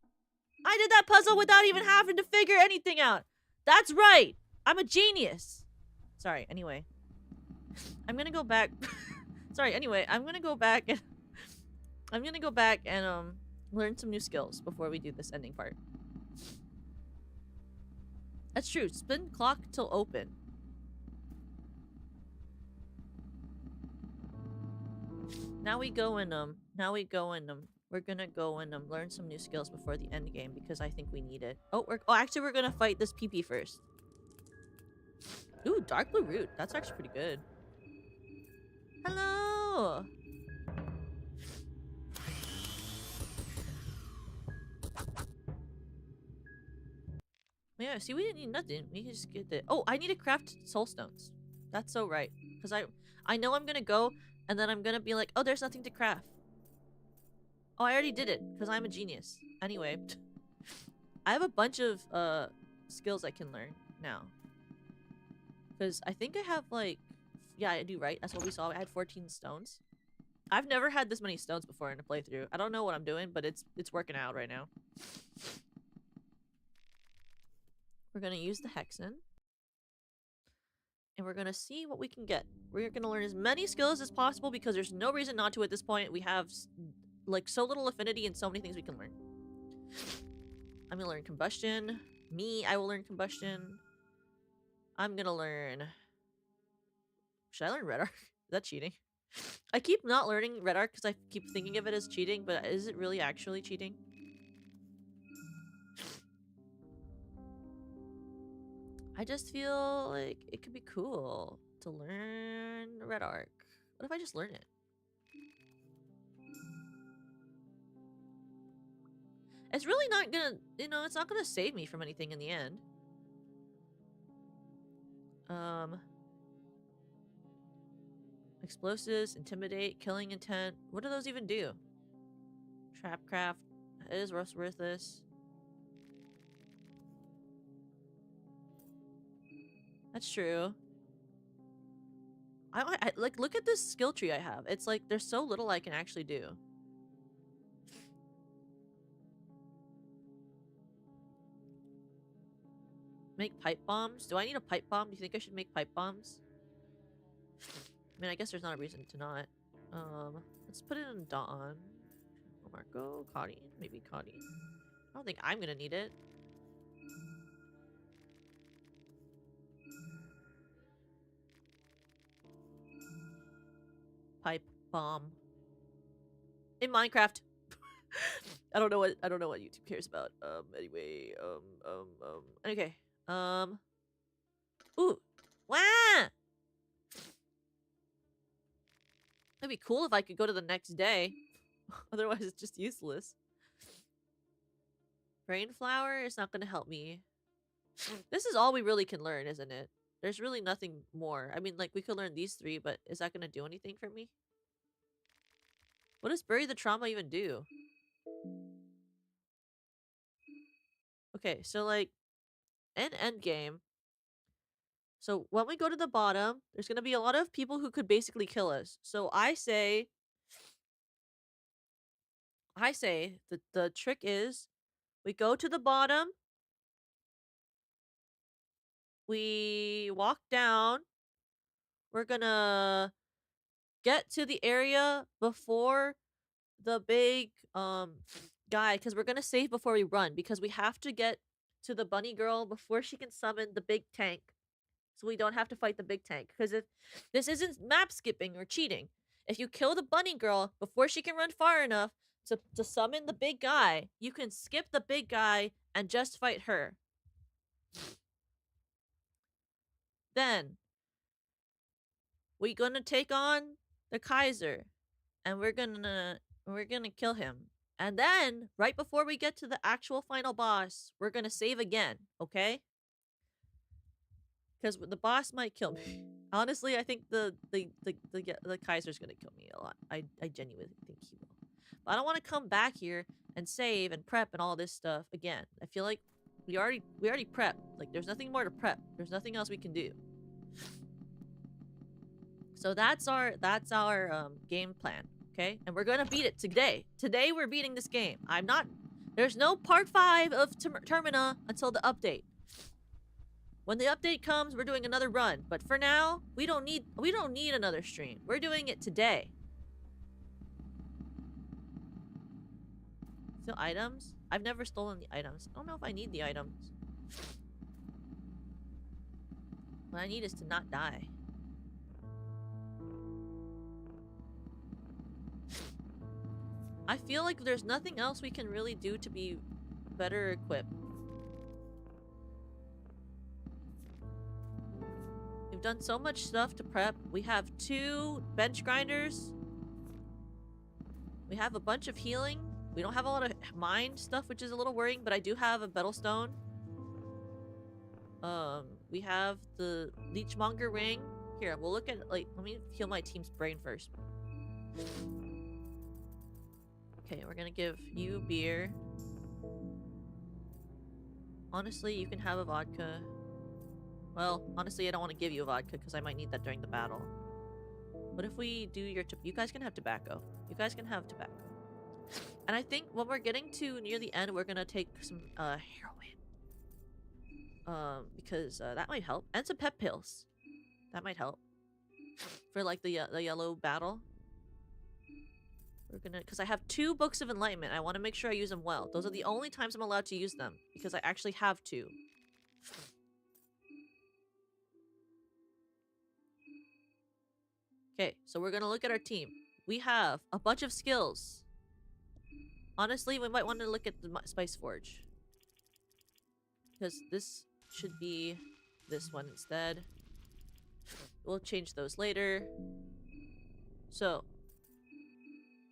I did that puzzle without even having to figure anything out. That's right. I'm a genius. Sorry, anyway. I'm gonna go back. Sorry, anyway, I'm gonna go back and learn some new skills before we do this ending part. That's true. Spin clock till open. Now we go and we're gonna go and learn some new skills before the end game because I think we need it. Oh, actually we're gonna fight this PP first. Ooh, dark blue root. That's actually pretty good. Hello. Yeah, see, we didn't need nothing. We can just get the. Oh, I need to craft soul stones. That's so right. Because I know I'm gonna go, and then I'm gonna be like, oh, there's nothing to craft. Oh, I already did it, because I'm a genius. Anyway, I have a bunch of skills I can learn now. Because I think I have like, yeah, I do, right? That's what we saw. I had 14 stones. I've never had this many stones before in a playthrough. I don't know what I'm doing, but it's working out right now. We're gonna use the hexen. And we're gonna see what we can get. We're gonna learn as many skills as possible because there's no reason not to at this point. We have like so little affinity and so many things we can learn. I'm gonna learn combustion. I will learn combustion. I'm gonna learn... Should I learn red arc? Is that cheating? I keep not learning red arc because I keep thinking of it as cheating, but is it really actually cheating? I just feel like it could be cool to learn red arc. What if I just learn it? It's really not gonna, it's not gonna save me from anything in the end. Explosives, intimidate, killing intent. What do those even do? Trapcraft. It is worthless. That's true. I like, look at this skill tree I have. It's like there's so little I can actually do. Make pipe bombs? Do I need a pipe bomb? Do you think I should make pipe bombs? I mean, I guess there's not a reason to not. Let's put it in Dawn. Marco, Cotty, maybe Cotty. I don't think I'm gonna need it. Pipe bomb. In Minecraft. I don't know what YouTube cares about. Anyway, okay. Ooh. Wah! It'd be cool if I could go to the next day. Otherwise, it's just useless. Brain flower is not gonna help me. This is all we really can learn, isn't it? There's really nothing more. I mean, like, we could learn these 3, but is that gonna do anything for me? What does bury the trauma even do? Okay, so, like, in endgame, so when we go to the bottom, there's gonna be a lot of people who could basically kill us. So I say that the trick is we go to the bottom, we walk down, we're gonna get to the area before the big guy, because we're gonna save before we run, because we have to get to the bunny girl before she can summon the big tank, so we don't have to fight the big tank. Because if this isn't map skipping or cheating, if you kill the bunny girl before she can run far enough to summon the big guy, you can skip the big guy and just fight her. Then we're gonna take on the Kaiser, and we're gonna kill him. And then, right before we get to the actual final boss, we're gonna save again, okay? Because the boss might kill me. Honestly, I think the Kaiser's gonna kill me a lot. I genuinely think he will. But I don't want to come back here and save and prep and all this stuff again. I feel like we already prepped. Like, there's nothing more to prep. There's nothing else we can do. So that's our game plan, okay? And we're gonna beat it today. Today we're beating this game. There's no part 5 of Termina until the update. When the update comes, we're doing another run. But for now, we don't need another stream. We're doing it today. Still items? I've never stolen the items. I don't know if I need the items. What I need is to not die. I feel like there's nothing else we can really do to be better equipped. We've done so much stuff to prep. We have 2 bench grinders. We have a bunch of healing. We don't have a lot of mind stuff, which is a little worrying, but I do have a Battlestone. We have the Leechmonger ring. Here, we'll look at, like, let me heal my team's brain first. Okay, we're gonna give you beer. Honestly, you can have a vodka. Well, honestly, I don't want to give you a vodka because I might need that during the battle. What if we do your... You guys can have tobacco. You guys can have tobacco. And I think when we're getting to near the end, we're gonna take some heroin. Because that might help. And some pep pills. That might help. For, like, the yellow battle. We're gonna... Because I have 2 books of enlightenment. I want to make sure I use them well. Those are the only times I'm allowed to use them. Because I actually have 2. Okay, so we're gonna look at our team. We have a bunch of skills. Honestly, we might want to look at the Spice Forge. Because this should be this one instead. We'll change those later. So,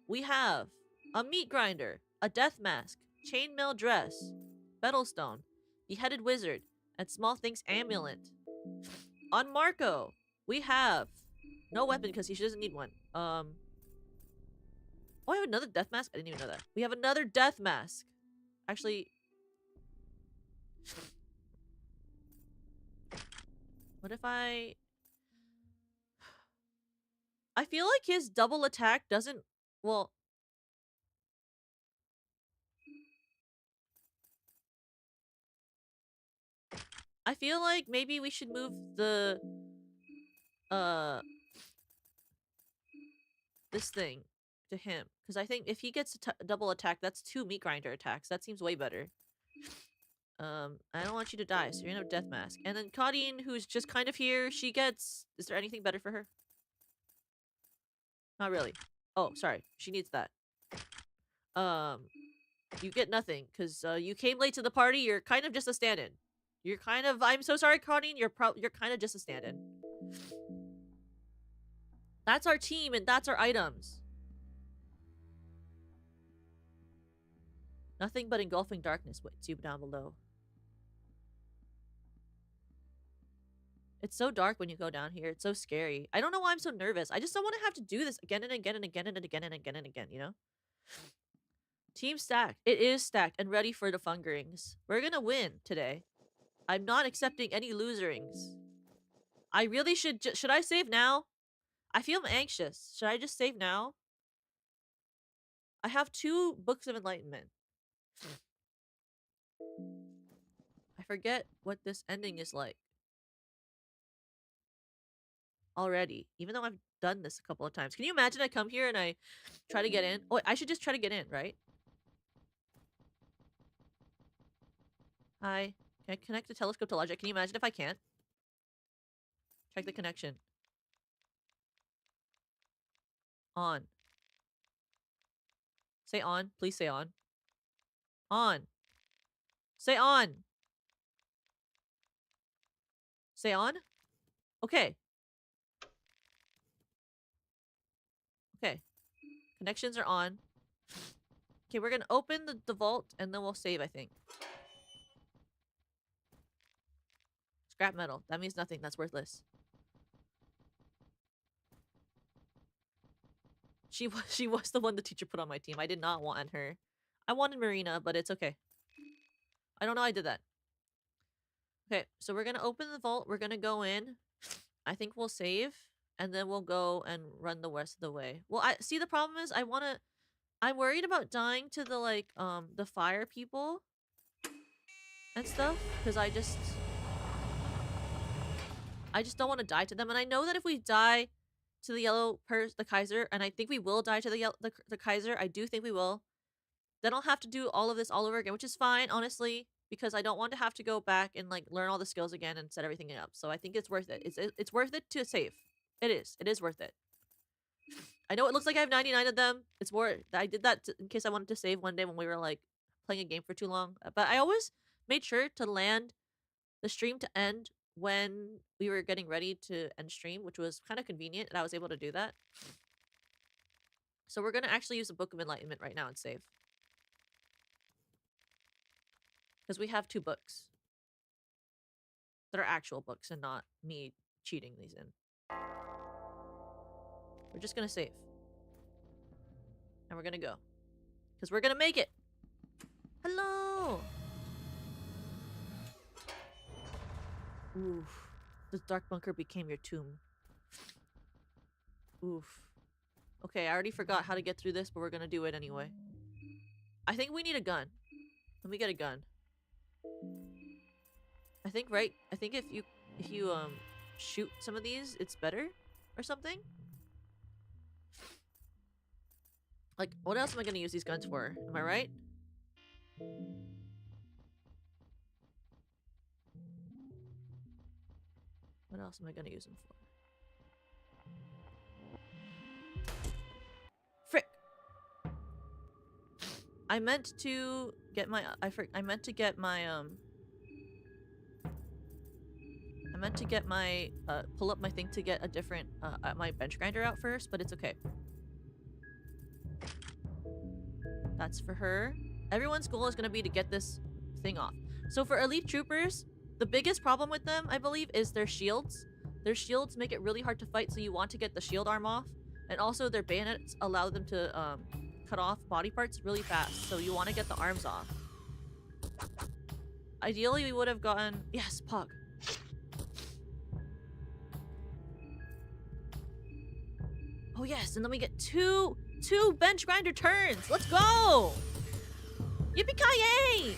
we have a meat grinder, a death mask, chainmail dress, Battlestone, beheaded wizard, and small things amulet. On Marco, we have no weapon because he doesn't need one. Oh, I have another death mask? I didn't even know that. We have another death mask. Actually... What if I feel like his double attack doesn't... Well... I feel like maybe we should move the this thing to him, because I think if he gets a double attack, that's 2 meat grinder attacks. That seems way better. I don't want you to die, so you're gonna have death mask. And then Claudine, who's just kind of here, she gets. Is there anything better for her? Not really. Oh, sorry. She needs that. You get nothing because you came late to the party. You're kind of just a stand-in. You're kind of. I'm so sorry, Claudine. You're kind of just a stand-in. That's our team and that's our items. Nothing but engulfing darkness waits you down below. It's so dark when you go down here. It's so scary. I don't know why I'm so nervous. I just don't want to have to do this again and again and again and again and again and again, you know? Team stacked. It is stacked and ready for the Fungerings. We're gonna win today. I'm not accepting any loserings. I really should I save now? I feel anxious. Should I just save now? I have 2 books of enlightenment. I forget what this ending is like. Already. Even though I've done this a couple of times. Can you imagine I come here and I try to get in? Oh, I should just try to get in, right? Hi. Can I connect the telescope to logic? Can you imagine if I can't? Check the connection. On. Say on. Please say on. On. Say on. Say on? Okay. Okay. Connections are on. Okay, we're gonna open the vault and then we'll save, I think. Scrap metal. That means nothing. That's worthless. She was the one the teacher put on my team. I did not want her. I wanted Marina, but it's okay. I don't know I did that. Okay, so we're gonna open the vault. We're gonna go in. I think we'll save. And then we'll go and run the rest of the way. Well, I see the problem is I'm worried about dying to the like the fire people and stuff. Because I just don't want to die to them. And I know that if we die to the Kaiser, and I think we will die to the Kaiser, I do think we will. Then I'll have to do all of this all over again, which is fine, honestly, because I don't want to have to go back and like learn all the skills again and set everything up. So I think it's worth it. It's worth it to save. It is worth it. I know it looks like I have 99 of them. It's more I did that in case I wanted to save one day when we were like playing a game for too long. But I always made sure to land the stream to end when we were getting ready to end stream, which was kind of convenient, and I was able to do that. So we're going to actually use the Book of Enlightenment right now and save. Because we have 2 books that are actual books and not me cheating these in. We're just going to save. And we're going to go. Because we're going to make it. Hello! Oof. The dark bunker became your tomb. Oof. Okay, I already forgot how to get through this, but we're gonna do it anyway. I think we need a gun. Let me get a gun. I think, right? I think if you shoot some of these, it's better or something. Like, what else am I gonna use these guns for? Am I right? What else am I gonna use them for? Frick! I meant to get my I meant to get my pull up my thing to get a different my bench grinder out first, but it's okay. That's for her. Everyone's goal is gonna be to get this thing off. So for elite troopers, the biggest problem with them, I believe, is their shields. Their shields make it really hard to fight, so you want to get the shield arm off. And also their bayonets allow them to cut off body parts really fast, so you want to get the arms off. Ideally, we would have gotten... Yes, Pog. Oh yes, and then we get two bench grinder turns. Let's go! Yippee-ki-yay!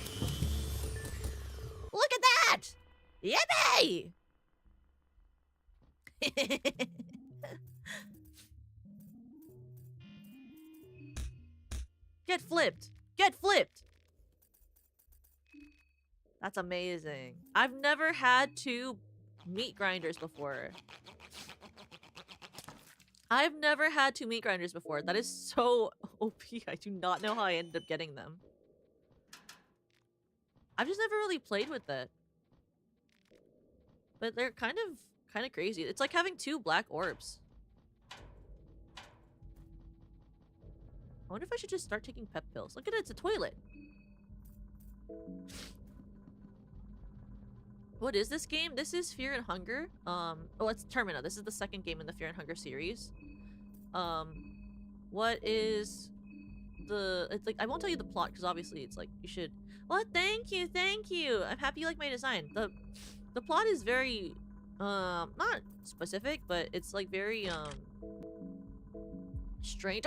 Look at that! Yippee! Get flipped! Get flipped! That's amazing. I've never had 2 meat grinders before. I've never had 2 meat grinders before. That is so OP. I do not know how I ended up getting them. I've just never really played with it. But they're kind of crazy. It's like having 2 black orbs. I wonder if I should just start taking pep pills. Look at it, it's a toilet. What is this game? This is Fear and Hunger. Oh, it's Termina. This is the 2nd game in the Fear and Hunger series. What is the... It's like, I won't tell you the plot, because obviously it's like, you should... Well, thank you, thank you! I'm happy you like my design. The plot is very, not specific, but it's like very, strange.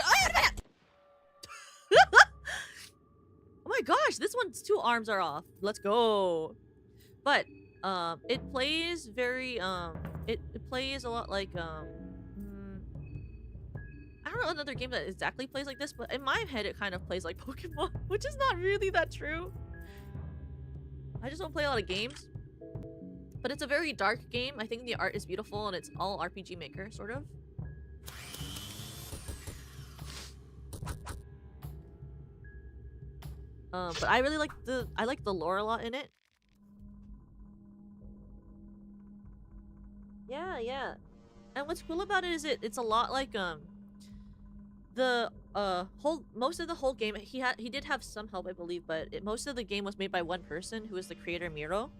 Oh my gosh, this one's 2 arms are off. Let's go. But, it plays very, it plays a lot like, I don't know another game that exactly plays like this, but in my head it kind of plays like Pokemon, which is not really that true. I just don't play a lot of games. But it's a very dark game. I think the art is beautiful and it's all RPG Maker, sort of. But I really like the lore a lot in it. Yeah. And what's cool about it is it's a lot like the most of the whole game he did have some help, I believe, but most of the game was made by one person, who is the creator Miro.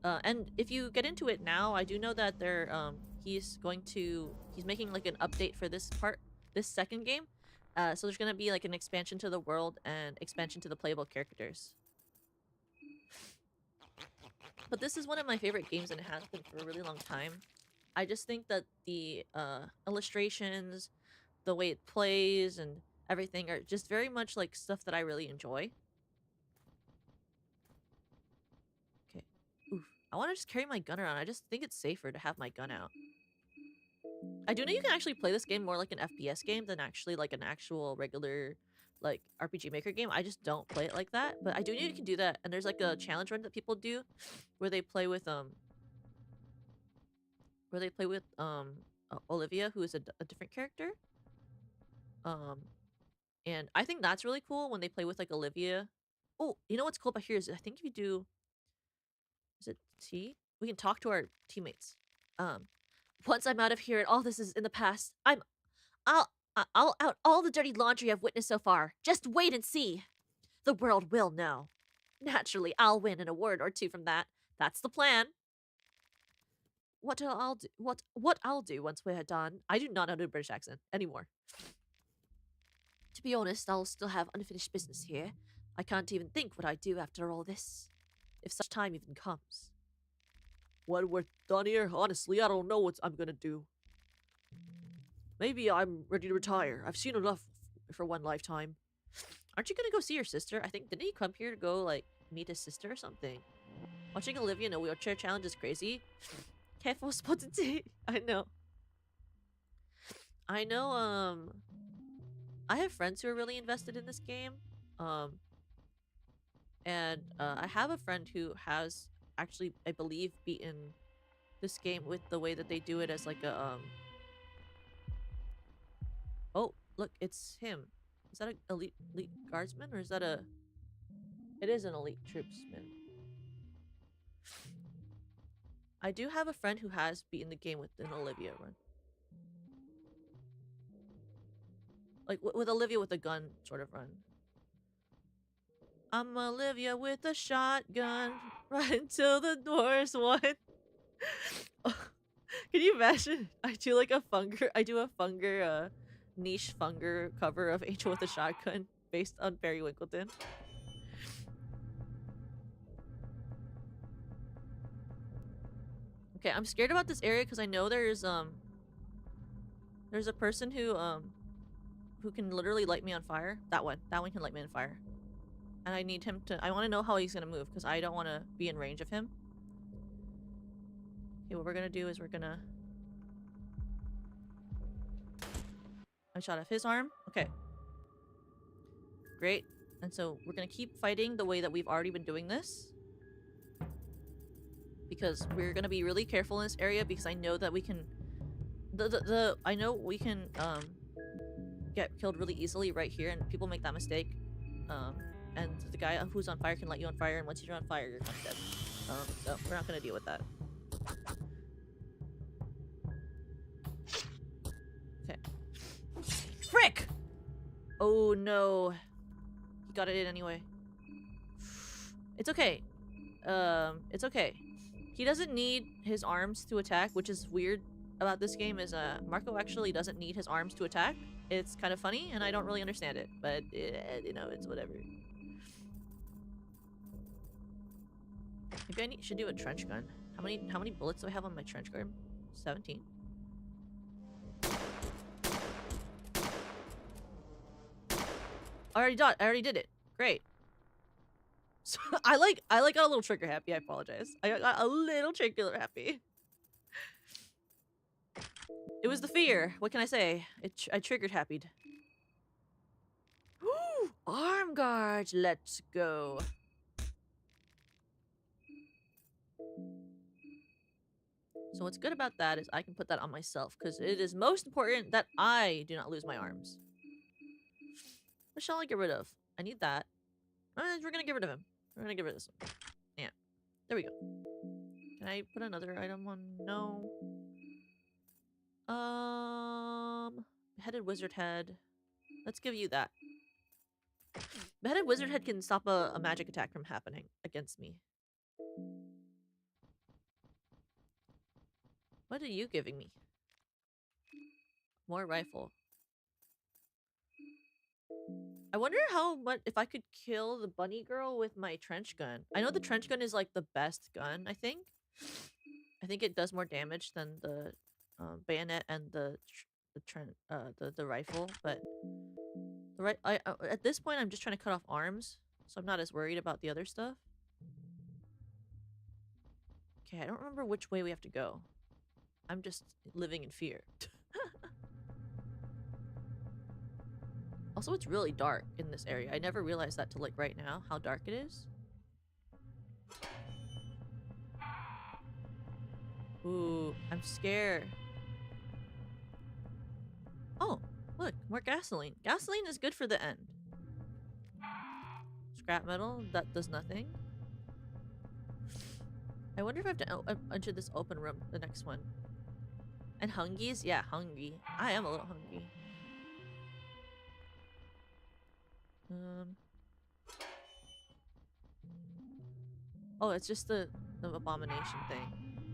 And if you get into it now, I do know that he's making like an update for this 2nd game. So there's gonna be like an expansion to the world and expansion to the playable characters. But this is one of my favorite games and it has been for a really long time. I just think that the illustrations, the way it plays, and everything are just very much like stuff that I really enjoy. Okay. Oof. I want to just carry my gun around. I just think it's safer to have my gun out. I do know you can actually play this game more like an FPS game than actually like an actual regular like RPG Maker game. I just don't play it like that, but I do know you can do that. And there's like a challenge run that people do where they play with Olivia, who is a different character. And I think that's really cool when they play with like Olivia. Oh, you know what's cool about here is I think if you do, is it T? We can talk to our teammates. Once I'm out of here and all this is in the past, I'll out all the dirty laundry I've witnessed so far. Just wait and see. The world will know. Naturally, I'll win an award or 2 from that. That's the plan. What I'll do once we're done. I do not know the British accent anymore. To be honest, I'll still have unfinished business here. I can't even think what I'd do after all this, if such time even comes. When we're done here, honestly, I don't know what I'm gonna do. Maybe I'm ready to retire. I've seen enough for one lifetime. Aren't you gonna go see your sister? I think, didn't he come here to go, like, meet his sister or something? Watching Olivia in a wheelchair challenge is crazy. Careful spot to take. I know, I have friends who are really invested in this game. And I have a friend who has actually, I believe, beaten this game with the way that they do it as like a, Oh, look, it's him. Is that an elite guardsman or is that a... It is an elite troopsman. I do have a friend who has beaten the game with an Olivia run. Like, with Olivia with a gun sort of run. I'm Olivia with a shotgun, right until the door's one. Can you imagine? I do like a Funger, niche Funger cover of Angel with a Shotgun based on Barry Winkleton. Okay, I'm scared about this area because I know there's a person who can literally light me on fire. That one can light me on fire. And I need him to... I want to know how he's going to move because I don't want to be in range of him. Okay, what we're gonna do is we're gonna... I shot off his arm. Okay. Great. And so we're gonna keep fighting the way that we've already been doing this. Because we're gonna be really careful in this area because I know that we can... I know we can, get killed really easily right here, and people make that mistake. And the guy who's on fire can light you on fire, and once you're on fire, you're kind of dead. So we're not gonna deal with that. Okay. Frick! Oh no. He got it in anyway. It's okay. It's okay. He doesn't need his arms to attack, which is weird about this game is Marco actually doesn't need his arms to attack. It's kind of funny, and I don't really understand it, but you know, it's whatever. Maybe I should do a trench gun. How many bullets do I have on my trench gun? 17. I already did it. Great. So, I got a little trigger happy. I apologize. I got a little trigger happy. It was the fear. What can I say? I triggered happy. Arm guards. Let's go. So what's good about that is I can put that on myself because it is most important that I do not lose my arms. What shall I get rid of? I need that. We're gonna get rid of him. We're gonna get rid of this one. Yeah. There we go. Can I put another item on? No. Beheaded wizard head. Let's give you that. Beheaded wizard head can stop a magic attack from happening against me. What are you giving me? More rifle. I wonder how much if I could kill the bunny girl with my trench gun. I know the trench gun is like the best gun, I think. I think it does more damage than the bayonet and the rifle, but at this point I'm just trying to cut off arms, so I'm not as worried about the other stuff. Okay, I don't remember which way we have to go. I'm just living in fear. Also, it's really dark in this area. I never realized that till like right now, how dark it is. Ooh, I'm scared. Oh, look, more gasoline. Gasoline is good for the end. Scrap metal, that does nothing. I wonder if I have to enter this open room, the next one. And hungies? Yeah, hungry. I am a little hungry. Oh, it's just the abomination thing.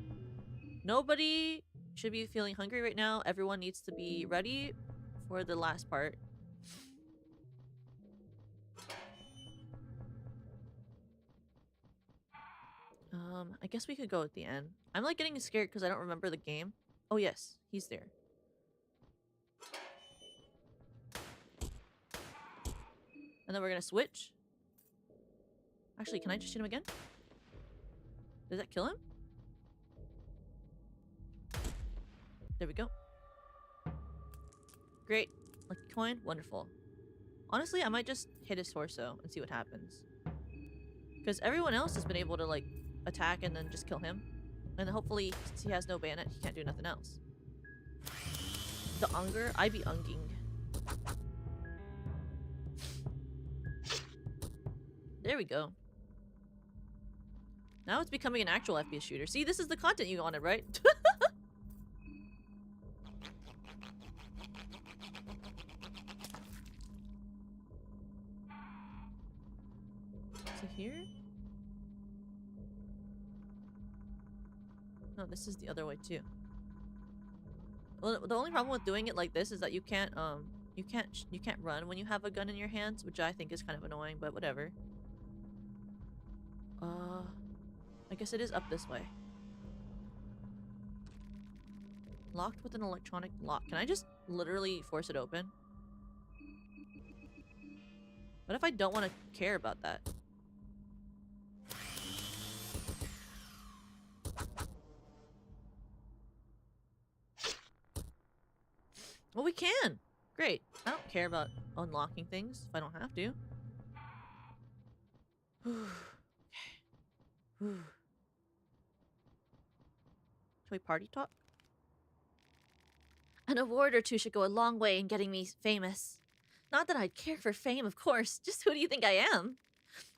Nobody should be feeling hungry right now. Everyone needs to be ready for the last part. I guess we could go at the end. I'm like getting scared because I don't remember the game. Oh yes, he's there. And then we're gonna switch. Actually, can I just shoot him again? Does that kill him? There we go. Great. Lucky coin. Wonderful. Honestly, I might just hit his torso and see what happens. Because everyone else has been able to, like, attack and then just kill him. And hopefully, since he has no bayonet, he can't do nothing else. The Unger? I be unging. There we go. Now it's becoming an actual FPS shooter. See, this is the content you wanted, right? So here? No, this is the other way too. Well, the only problem with doing it like this is that you can't run when you have a gun in your hands, which I think is kind of annoying, but whatever. I guess it is up this way. Locked with an electronic lock. Can I just literally force it open? What if I don't want to care about that? Well, we can. Great. I don't care about unlocking things if I don't have to. Shall we party talk? An award or two should go a long way in getting me famous. Not that I'd care for fame, of course. Just who do you think I am?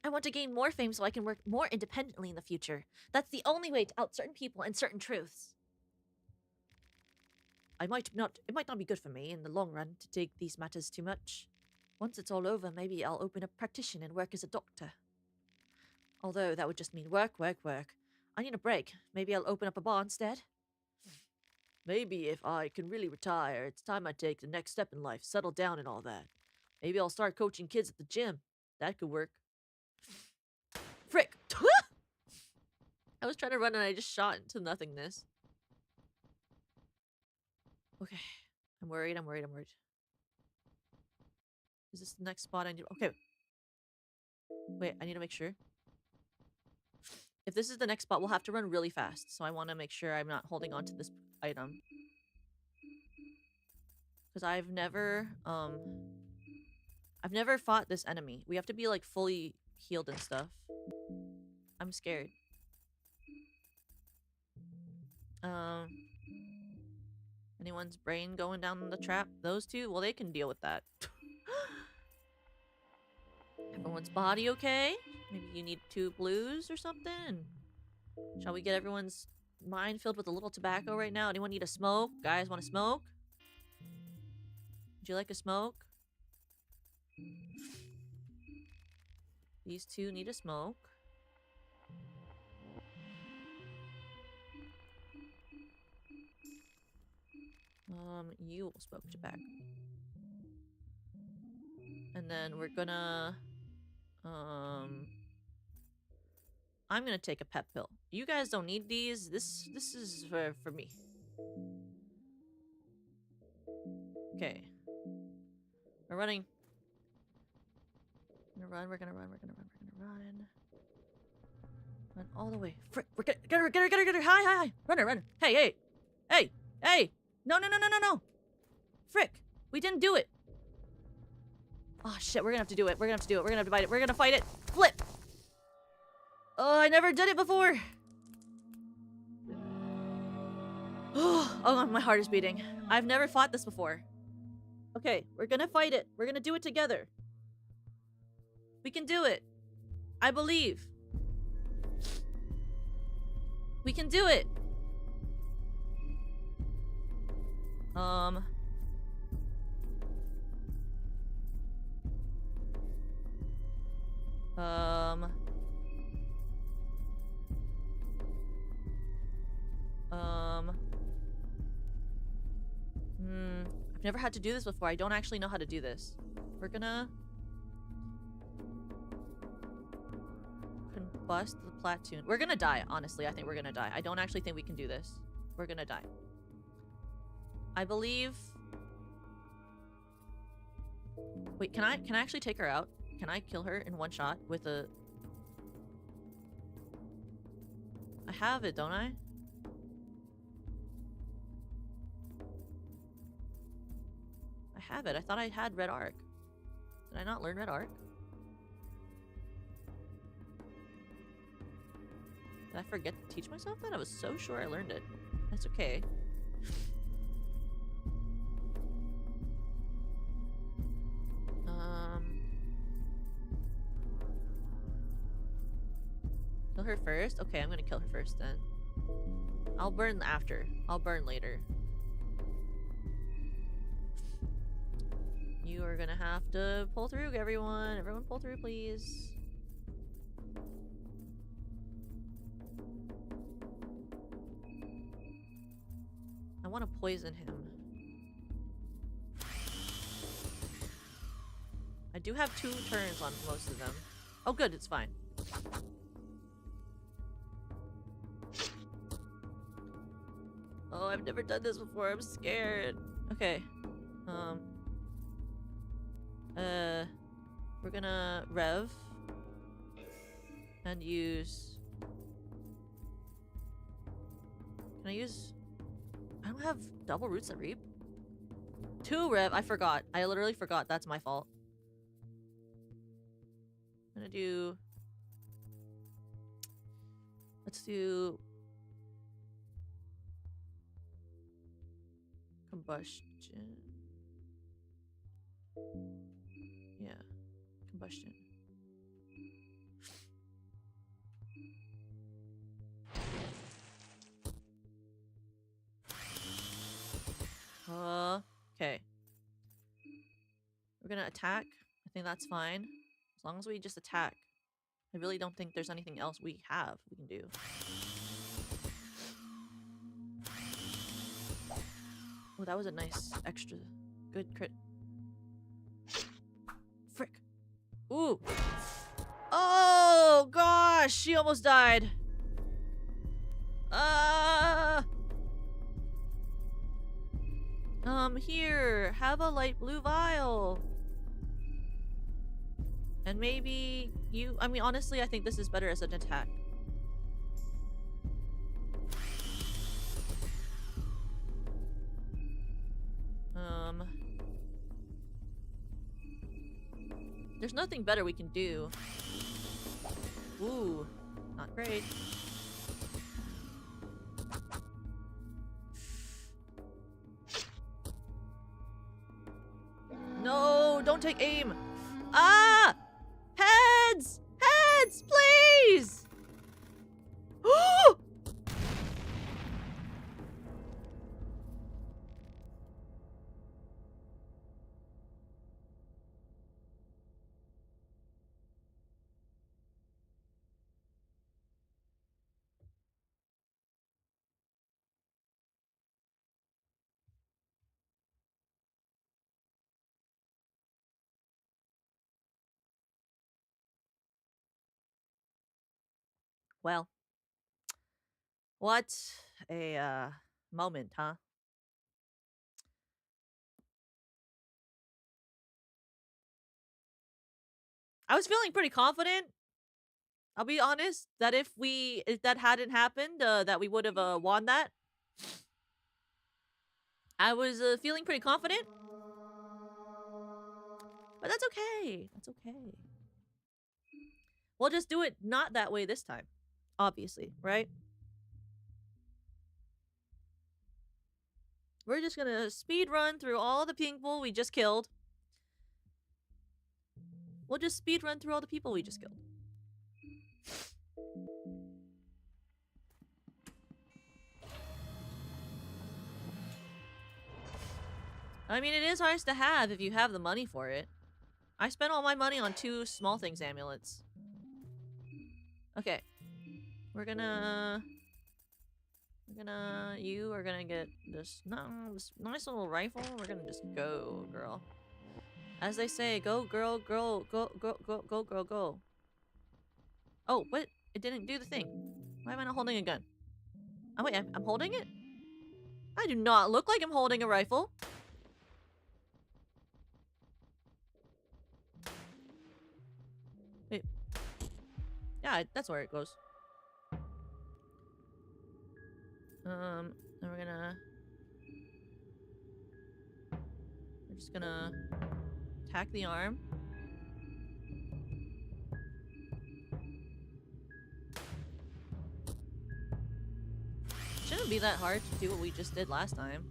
I want to gain more fame so I can work more independently in the future. That's the only way to out certain people and certain truths. It might not be good for me in the long run to take these matters too much. Once it's all over, maybe I'll open a practitioner and work as a doctor. Although that would just mean work. I need a break. Maybe I'll open up a bar instead. Maybe if I can really retire, it's time I take the next step in life, settle down and all that. Maybe I'll start coaching kids at the gym. That could work. Frick! I was trying to run and I just shot into nothingness. Okay. I'm worried. Is this the next spot I need? Okay. Wait, I need to make sure. If this is the next spot, we'll have to run really fast. So I want to make sure I'm not holding on to this item. Because I've never fought this enemy. We have to be like fully healed and stuff. I'm scared. Anyone's brain going down the trap? Those two? Well, they can deal with that. Everyone's body okay? Maybe you need 2 blues or something? Shall we get everyone's mind filled with a little tobacco right now? Anyone need a smoke? Guys, want to smoke? Would you like a smoke? These two need a smoke. You will smoke tobacco. And then we're gonna... I'm gonna take a pep pill. You guys don't need these. This is for me. Okay. We're running. We're gonna run. Run all the way. Frick, we're get her. Hi. Run her. Hey. No. Frick, we didn't do it. Oh shit, we're gonna have to do it. We're gonna have to fight it. We're gonna fight it. Flip. Oh, I never did it before. Oh, my heart is beating. I've never fought this before. Okay, we're gonna fight it. We're gonna do it together. We can do it. I believe. We can do it. I've never had to do this before. I don't actually know how to do this. We're gonna combust the platoon. We're gonna die, honestly. I think we're gonna die. I don't actually think we can do this. We're gonna die. I believe... Wait, can I actually take her out? Can I kill her in one shot with a... I have it, don't I? I have it. I thought I had red arc. Did I not learn red arc? Did I forget to teach myself that? I was so sure I learned it. That's okay. Kill her first? Okay, I'm gonna kill her first then. I'll burn after. I'll burn later. You are gonna have to pull through, everyone. Everyone pull through, please. I want to poison him. I do have 2 turns on most of them. Oh good, it's fine. Oh, I've never done this before. I'm scared. Okay. We're gonna rev and use... Can I use... I don't have double roots that reap. 2 rev. I forgot. I literally forgot. That's my fault. I'm gonna do... Let's do... Combustion. Yeah. Combustion. Okay. We're gonna attack. I think that's fine. As long as we just attack. I really don't think there's anything else we can do. Oh, that was a nice extra good crit. Frick. Ooh. Oh gosh, she almost died. Here, have a light blue vial. And maybe you, I mean, honestly, I think this is better as an attack. There's nothing better we can do. Ooh, not great. No, don't take aim. Ah! Heads! Heads, please! Well, what a moment, huh? I was feeling pretty confident. I'll be honest that if that hadn't happened, that we would have won that. I was feeling pretty confident, but that's okay. That's okay. We'll just do it not that way this time, obviously, right? We're just gonna speed run through all the people we just killed. We'll just speed run through all the people we just killed. I mean, it is nice to have if you have the money for it. I spent all my money on 2 small things amulets. Okay. You are gonna get this nice little rifle. We're gonna just go, girl. As they say, go, girl, go, go, go, go, go, girl, go. Oh, what? It didn't do the thing. Why am I not holding a gun? Oh, wait, I'm holding it? I do not look like I'm holding a rifle. Wait. Yeah, that's where it goes. Then we're just gonna attack the arm. Shouldn't be that hard to do what we just did last time.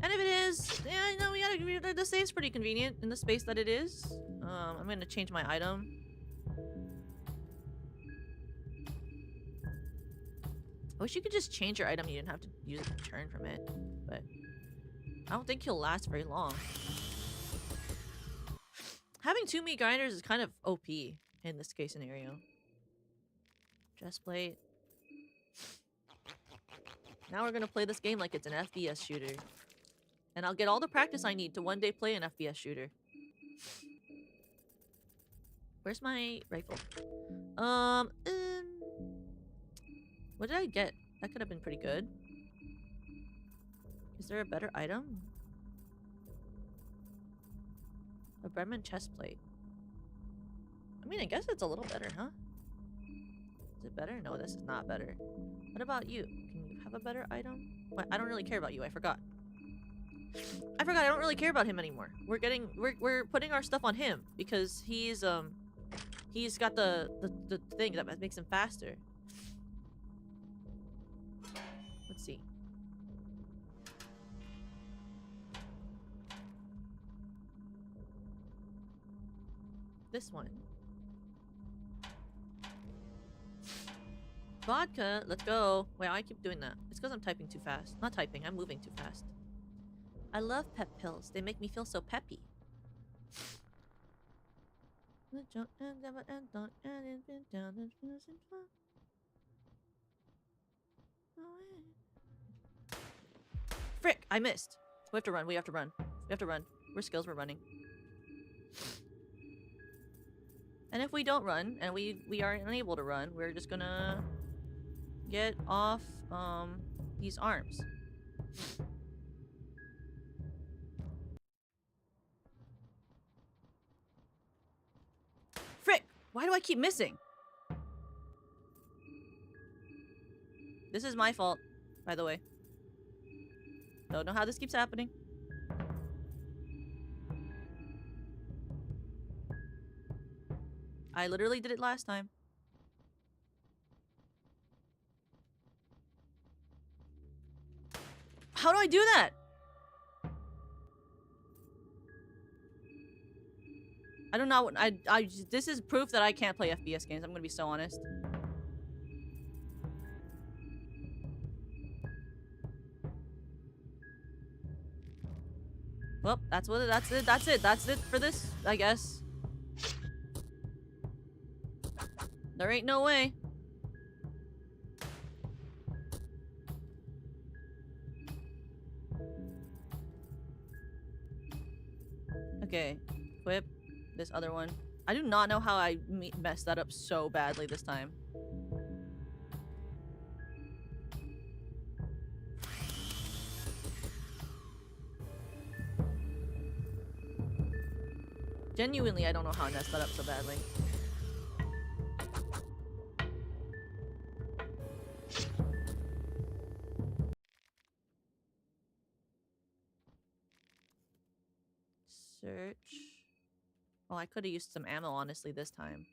And if it is, yeah, no, we gotta. The save's pretty convenient in the space that it is. I'm gonna change my item. I wish you could just change your item. You didn't have to use a turn from it, but I don't think he'll last very long. Having 2 meat grinders is kind of OP in this case scenario. Chestplate. Now we're gonna play this game like it's an FPS shooter. And I'll get all the practice I need to one day play an FPS shooter. Where's my rifle? What did I get? That could have been pretty good. Is there a better item? A Bremen chestplate. I mean, I guess it's a little better, huh? Is it better? No, this is not better. What about you? Can you have a better item? What? I don't really care about you, I forgot. I forgot, I don't really care about him anymore. We're putting our stuff on him because he's got the thing that makes him faster. Let's see. This one. Vodka, let's go. Wait, I keep doing that. It's because I'm typing too fast. Not typing, I'm moving too fast. I love pep pills. They make me feel so peppy. Frick! I missed. We have to run. We have to run. We have to run. We're skills. We're running. And if we don't run, and we are unable to run, we're just gonna get off these arms. Frick! Why do I keep missing? This is my fault, by the way. Don't know how this keeps happening. I literally did it last time. How do I do that? I don't know. This is proof that I can't play FPS games. I'm gonna be so honest. Well, that's it for this, I guess. There ain't no way. Okay, equip this other one. I do not know how I messed that up so badly this time. Genuinely, I don't know how I messed that up so badly. Search. Oh, I could have used some ammo, honestly, this time.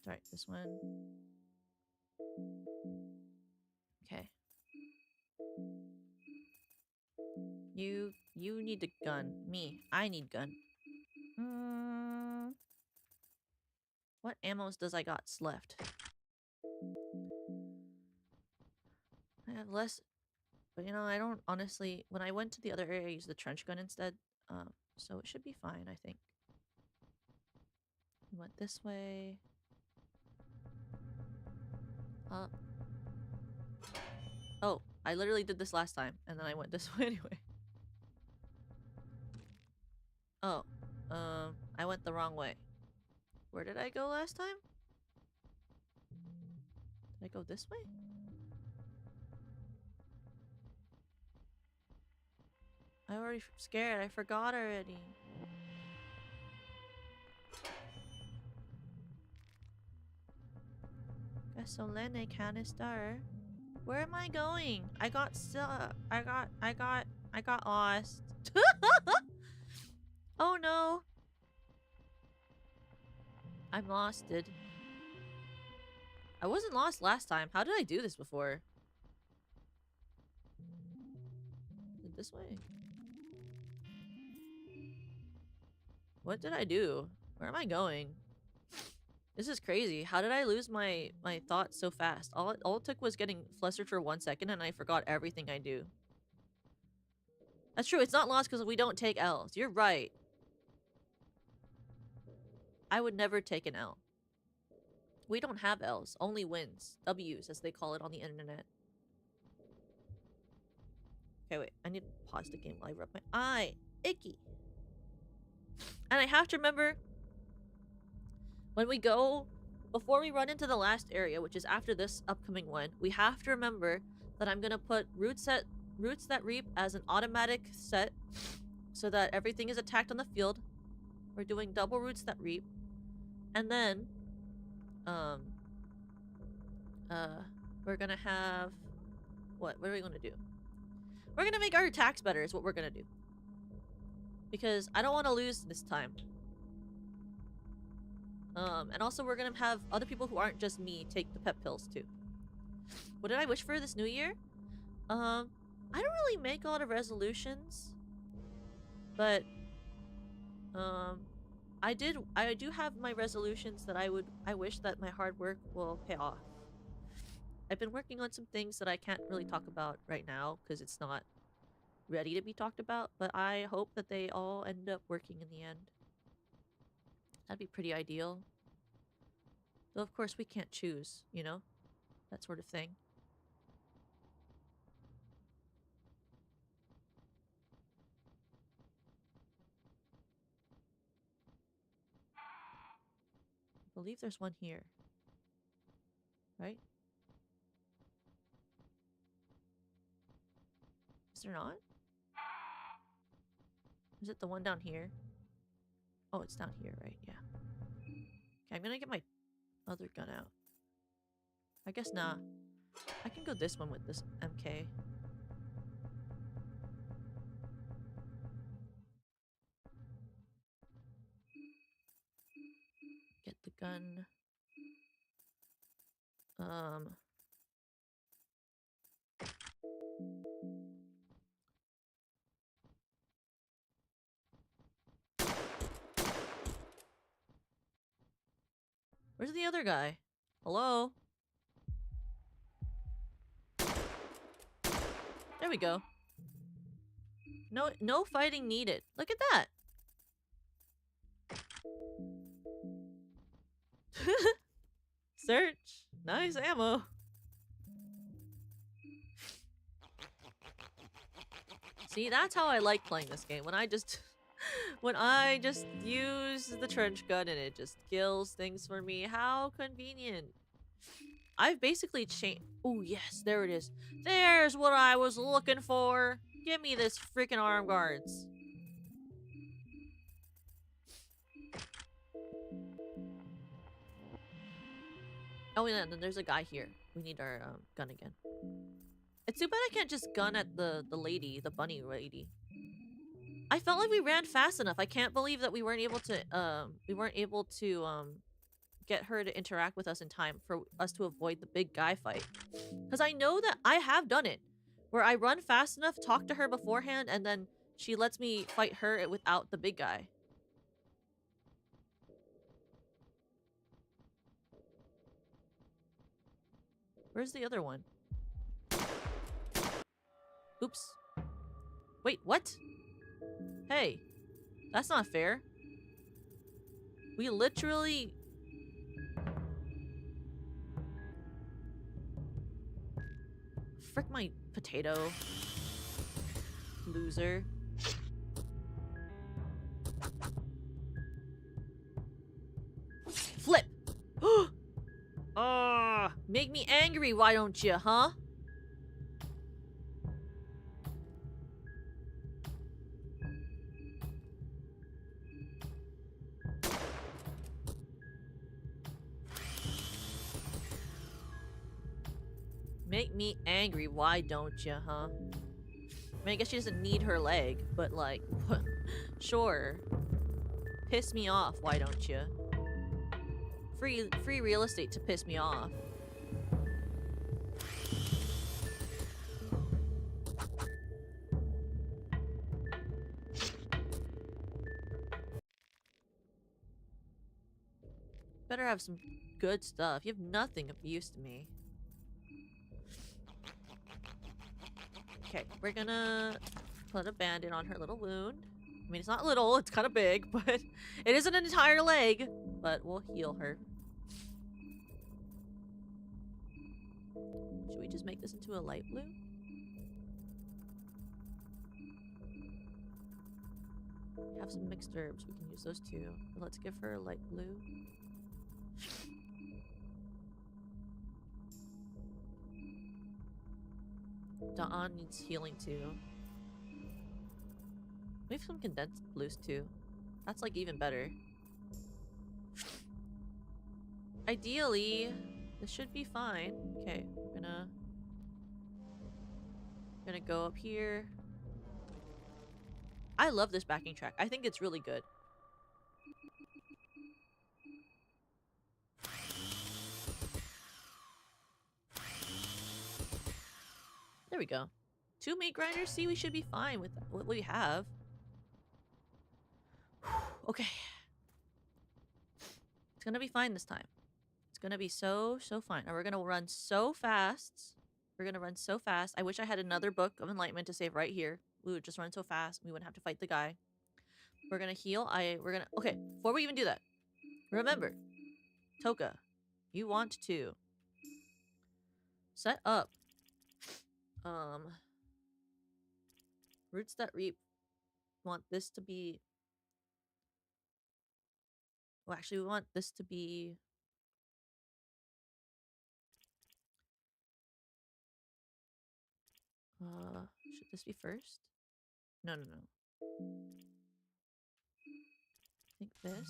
Sorry, this one. Okay. You need a gun. Me, I need gun. What ammos does I got left? I have less, but you know, I don't honestly. When I went to the other area, I used the trench gun instead. So it should be fine, I think. We went this way. Up. Oh, I literally did this last time, and then I went this way anyway. Oh, I went the wrong way. Where did I go last time? Did I go this way? I'm already scared. I forgot already. Gasolene canister. Where am I going? I got lost. Oh no. I'm losted. I wasn't lost last time. How did I do this before? This way. What did I do? Where am I going? This is crazy. How did I lose my thoughts so fast? All it took was getting flustered for 1 second and I forgot everything I do. That's true. It's not lost because we don't take L's. You're right. I would never take an L. We don't have L's. Only wins. W's, as they call it on the internet. Okay, wait. I need to pause the game while I rub my eye. Icky. And I have to remember, when we go, before we run into the last area, which is after this upcoming one, we have to remember that I'm gonna put Roots That Reap as an automatic set so that everything is attacked on the field. We're doing double Roots That Reap. And then, um, we're gonna have... What are we gonna do? We're gonna make our attacks better is what we're gonna do. Because I don't want to lose this time. And also we're gonna have other people who aren't just me take the pep pills too. What did I wish for this new year? I don't really make a lot of resolutions. But, I do have my resolutions that I wish that my hard work will pay off. I've been working on some things that I can't really talk about right now because it's not ready to be talked about, but I hope that they all end up working in the end. That'd be pretty ideal. Though of course we can't choose, you know? That sort of thing. I believe there's one here. Right? Is there not? Is it the one down here? Oh, it's down here, right? Yeah. Okay, I'm gonna get my other gun out. I guess not. I can go this one with this MK. Get the gun. Where's the other guy? Hello? There we go. No fighting needed. Look at that. Search. Nice ammo. See, that's how I like playing this game. When I just use the trench gun and it just kills things for me. How convenient. I've basically changed. Oh, yes, there it is. There's what I was looking for. Give me this freaking arm guards. Oh, yeah, and then there's a guy here. We need our gun again. It's too bad I can't just gun at the lady, the bunny lady. I felt like we ran fast enough. I can't believe that we weren't able to get her to interact with us in time for us to avoid the big guy fight. Because I know that I have done it. Where I run fast enough, talk to her beforehand, and then she lets me fight her without the big guy. Where's the other one? Oops. Wait, what? Hey, that's not fair. We literally... Frick my potato. Loser. Flip! Make me angry, why don't you, huh? Make me angry, why don't you, huh? I mean, I guess she doesn't need her leg, but like, sure. Piss me off, why don't you? Free real estate to piss me off. Better have some good stuff. You have nothing of use to me. Okay, we're gonna put a band-aid on her little wound. I mean, it's not little, it's kind of big, but it isn't an entire leg. But we'll heal her. Should we just make this into a light blue? We have some mixed herbs. We can use those too. But let's give her a light blue. Dawn needs healing too. We have some condensed blues too. That's like even better. Okay, we're gonna put a band-aid on her little wound. We can use those too. But let's give her a light blue. Dawn needs healing too. We have some condensed blues too. That's like even better. We have some condensed blues too. That's like even better. We have some condensed blues too. That's like even better. ideally, this should be fine. Okay, we're gonna go up here. I love this backing track. I think it's really good. There we go. 2 meat grinders. See, we should be fine with what we have. Okay. It's gonna be fine this time. It's gonna be so fine. And we're gonna run so fast. We're gonna run so fast. I wish I had another book of enlightenment to save right here. We would just run so fast. We wouldn't have to fight the guy. We're gonna heal. Okay, before we even do that, remember, Toka, you want to set up roots that reap. Want this to be, well, actually we want this to be should this be first? No. I think this.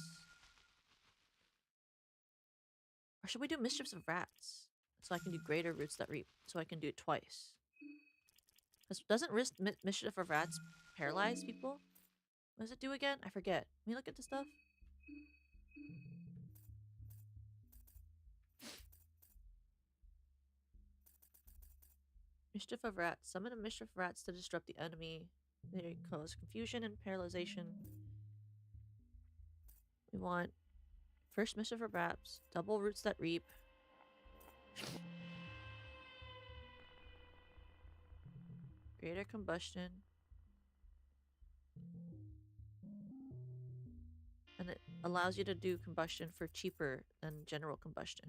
Or should we do mischiefs of rats? So I can do greater roots that reap. So I can do it twice. Doesn't mischief of rats paralyze people? What does it do again? I forget. Let me look at the stuff. Mischief of rats. Summon a mischief of rats to disrupt the enemy. They cause confusion and paralyzation. We want first mischief of rats. Double roots that reap. Greater combustion. And it allows you to do combustion for cheaper than general combustion.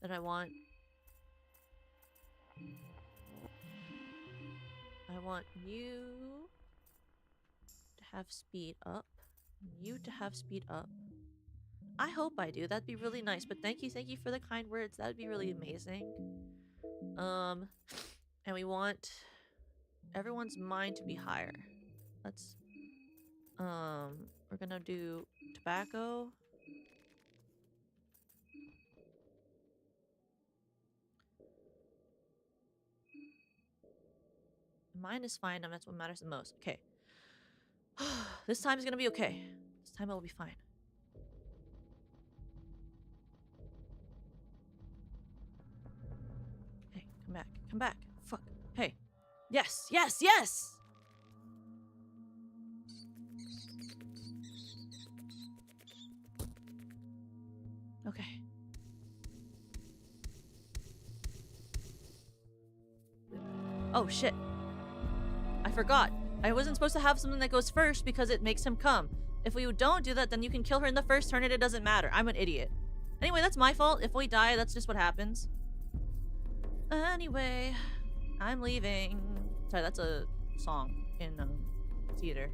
Then I want you to have speed up. You to have speed up. I hope I do. That'd be really nice. But thank you for the kind words. That'd be really amazing. And we want everyone's mind to be higher. Let's we're gonna do tobacco. Mine is fine, and that's what matters the most. Okay. This time is gonna be okay. This time it'll be fine. Hey, come back. Come back. Fuck. Hey. Yes! Yes! Yes! Okay. Oh, shit. I forgot. I wasn't supposed to have something that goes first because it makes him come. If we don't do that, then you can kill her in the first turn and it doesn't matter. I'm an idiot. Anyway, that's my fault. If we die, that's just what happens. Anyway, I'm leaving. Sorry, that's a song in theater.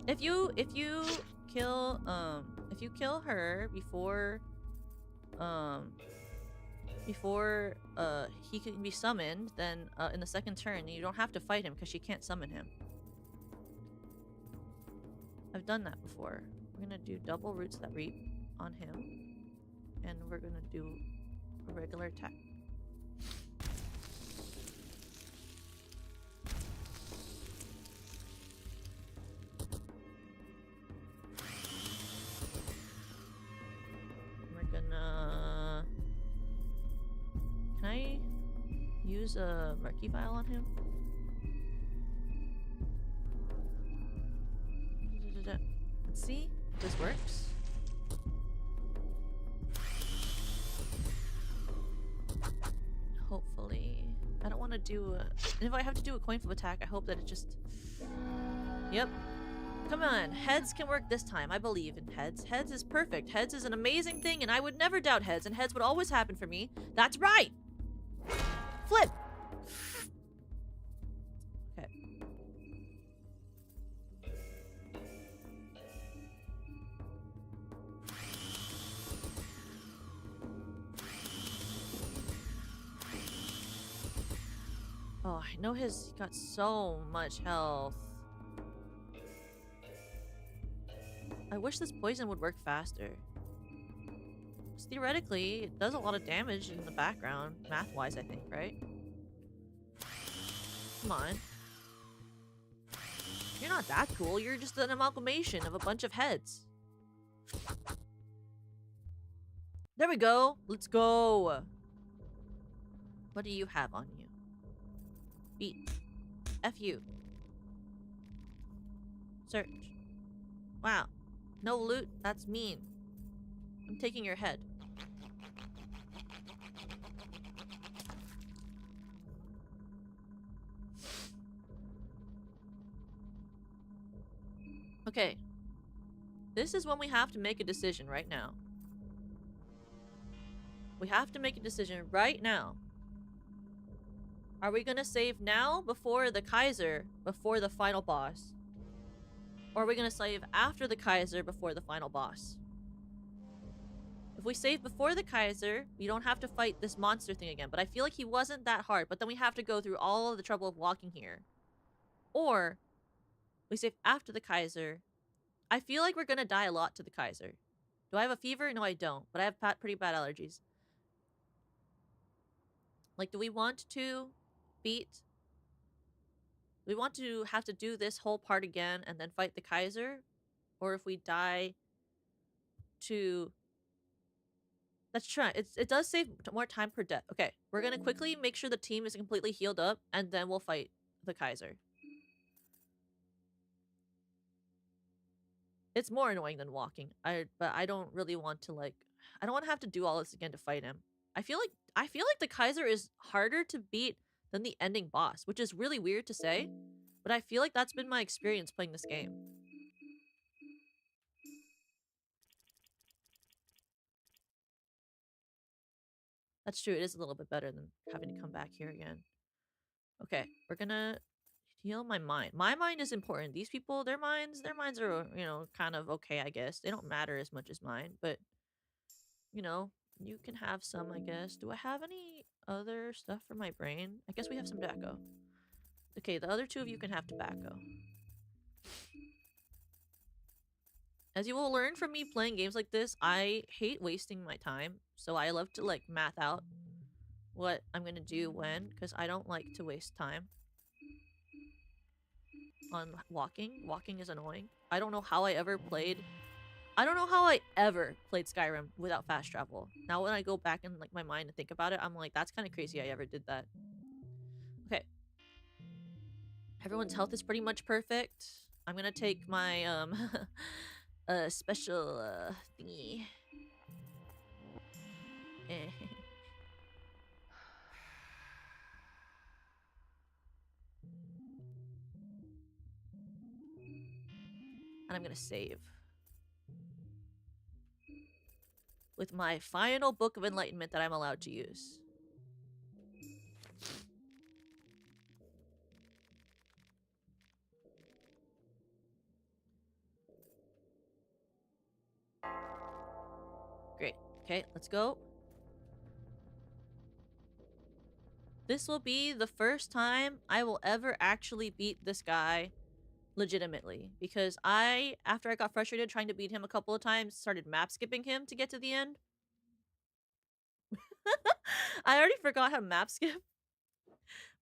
If you kill her before he can be summoned, then in the second turn you don't have to fight him because she can't summon him. I've done that before. We're gonna do double roots that reap on him, and we're gonna do a regular attack. Can I use a Murky Vial on him? Let's see if this works. Hopefully. I don't want to do a... And if I have to do a coin flip attack, I hope that it just... Yep. Come on, heads can work this time. I believe in heads. Heads is perfect. Heads is an amazing thing, and I would never doubt heads, and heads would always happen for me. That's right! Flip! Okay. Oh, I know he got so much health. I wish this poison would work faster. Theoretically, it does a lot of damage in the background, math-wise, I think, right? Come on. You're not that cool, you're just an amalgamation of a bunch of heads. There we go! Let's go! What do you have on you? Beat. F you. Search. Wow. No loot? That's mean. I'm taking your head. Okay. This is when we have to make a decision right now. We have to make a decision right now. Are we gonna save now before the Kaiser, before the final boss? Or are we gonna save after the Kaiser before the final boss? If we save before the Kaiser, we don't have to fight this monster thing again. But I feel like he wasn't that hard. But then we have to go through all of the trouble of walking here. Or we save after the Kaiser. I feel like we're gonna die a lot to the Kaiser. Do I have a fever? No, I don't. But I have pretty bad allergies. Like, do we want to beat... Do we want to have to do this whole part again and then fight the Kaiser? Or if we die to... That's true. It does save more time per death. Okay, we're gonna quickly make sure the team is completely healed up, and then we'll fight the Kaiser. It's more annoying than walking. But I don't really want to, like... I don't want to have to do all this again to fight him. I feel like the Kaiser is harder to beat than the ending boss, which is really weird to say, but I feel like that's been my experience playing this game. That's true, it is a little bit better than having to come back here again. Okay, we're gonna heal my mind. My mind is important. These people, their minds are, you know, kind of okay, I guess. They don't matter as much as mine, but, you know, you can have some, I guess. Do I have any other stuff for my brain? I guess we have some tobacco. Okay, the other two of you can have tobacco. As you will learn from me playing games like this, I hate wasting my time. So I love to, like, math out what I'm gonna do when, because I don't like to waste time on walking. Walking is annoying. I don't know how I ever played Skyrim without fast travel. Now when I go back in, like, my mind and think about it, I'm like, that's kind of crazy I ever did that. Okay. Everyone's health is pretty much perfect. I'm gonna take my, special, thingy. And I'm gonna save. With my final book of enlightenment that I'm allowed to use. Great. Okay, let's go. This will be the first time I will ever actually beat this guy legitimately. Because after I got frustrated trying to beat him a couple of times, started map skipping him to get to the end. I already forgot how to map skip.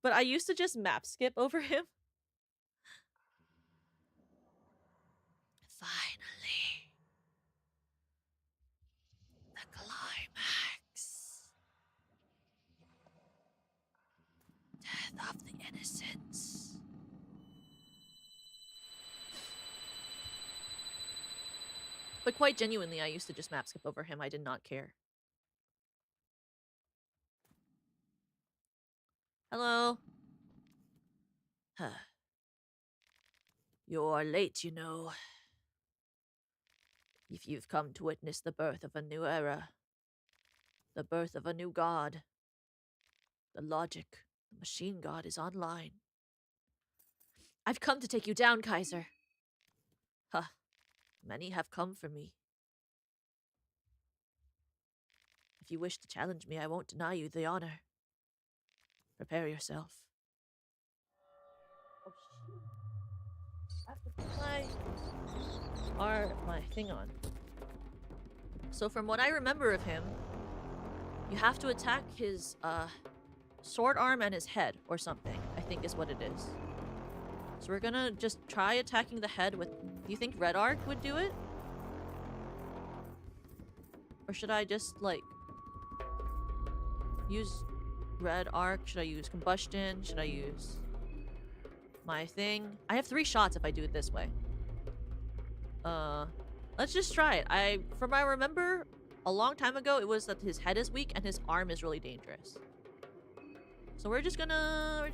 But I used to just map skip over him. Finally. The climax. Death of the innocents. But quite genuinely, I used to just map skip over him. I did not care. Hello? Huh. You're late, you know. If you've come to witness the birth of a new era, the birth of a new god, the logic, the machine god is online. I've come to take you down, Kaiser. Huh. Many have come for me. If you wish to challenge me, I won't deny you the honor. Prepare yourself. I have to put my thing on. So from what I remember of him, you have to attack his sword arm and his head or something, I think is what it is. So we're gonna just try attacking the head with... Do you think red arc would do it? Or should I just, like, use red arc? Should I use combustion? Should I use my thing? I have 3 shots if I do it this way. Let's just try it. From what I remember, a long time ago, it was that his head is weak and his arm is really dangerous. So we're just gonna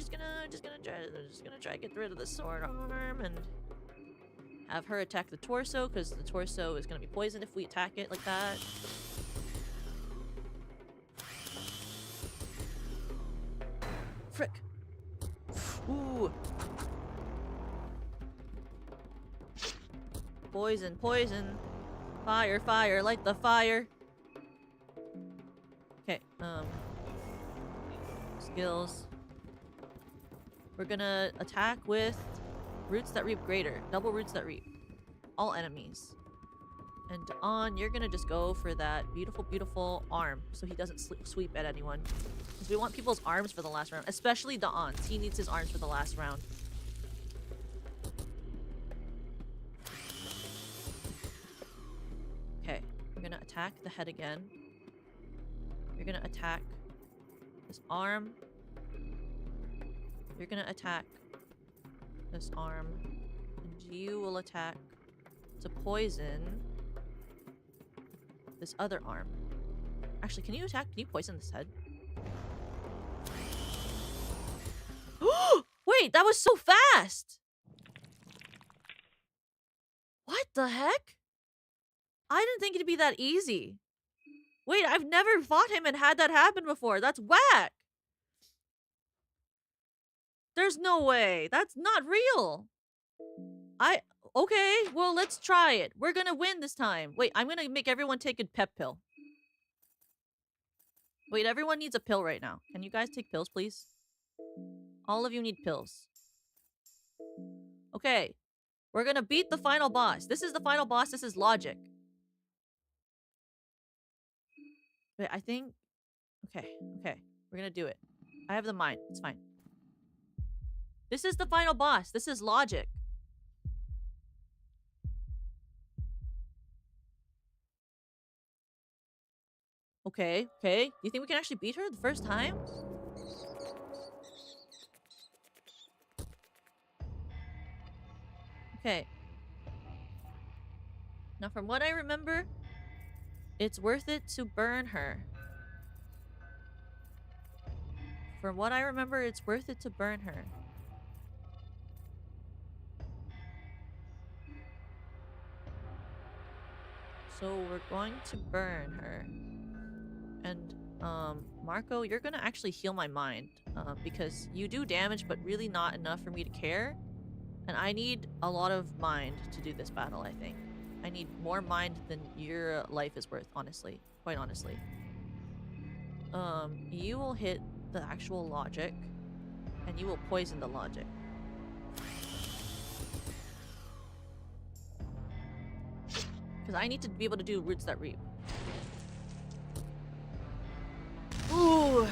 try to get rid of the sword arm and have her attack the torso, because the torso is gonna be poisoned if we attack it like that. Frick. Ooh. Poison, poison. Fire, fire, light the fire. Okay, skills. We're gonna attack with roots that reap greater. Double roots that reap. All enemies. And on, you're gonna just go for that beautiful, beautiful arm so he doesn't sweep at anyone. Because we want people's arms for the last round. Especially Da'an's. He needs his arms for the last round. Okay, we're gonna attack the head again. You're gonna attack this arm. You're gonna attack this arm. And you will attack to poison this other arm. Actually, can you poison this head? Wait, that was so fast! What the heck? I didn't think it'd be that easy. Wait, I've never fought him and had that happen before. That's whack! There's no way. That's not real. Okay, well, let's try it. We're gonna win this time. Wait, I'm gonna make everyone take a pep pill. Wait, everyone needs a pill right now. Can you guys take pills, please? All of you need pills. Okay. We're gonna beat the final boss. This is the final boss. This is logic. Wait, I think... Okay. We're gonna do it. I have the mind. It's fine. This is the final boss. This is logic. Okay. Do you think we can actually beat her the first time? Okay. Now, from what I remember, it's worth it to burn her. From what I remember, it's worth it to burn her. So we're going to burn her. And, Marco, you're gonna actually heal my mind. Because you do damage, but really not enough for me to care. And I need a lot of mind to do this battle, I think. I need more mind than your life is worth, honestly. Quite honestly. You will hit the actual logic. And you will poison the logic. Because I need to be able to do roots that reap. Ooh.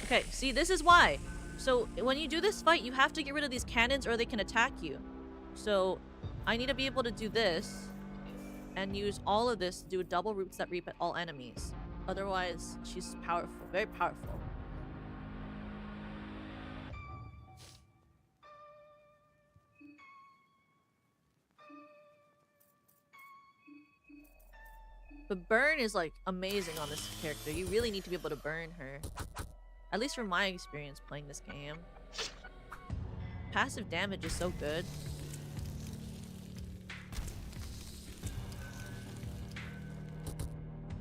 Okay, see, this is why. So, when you do this fight, you have to get rid of these cannons or they can attack you. So, I need to be able to do this and use all of this to do double roots that reap at all enemies. Otherwise, she's powerful. Very powerful. But burn is, like, amazing on this character. You really need to be able to burn her. At least from my experience playing this game. Passive damage is so good.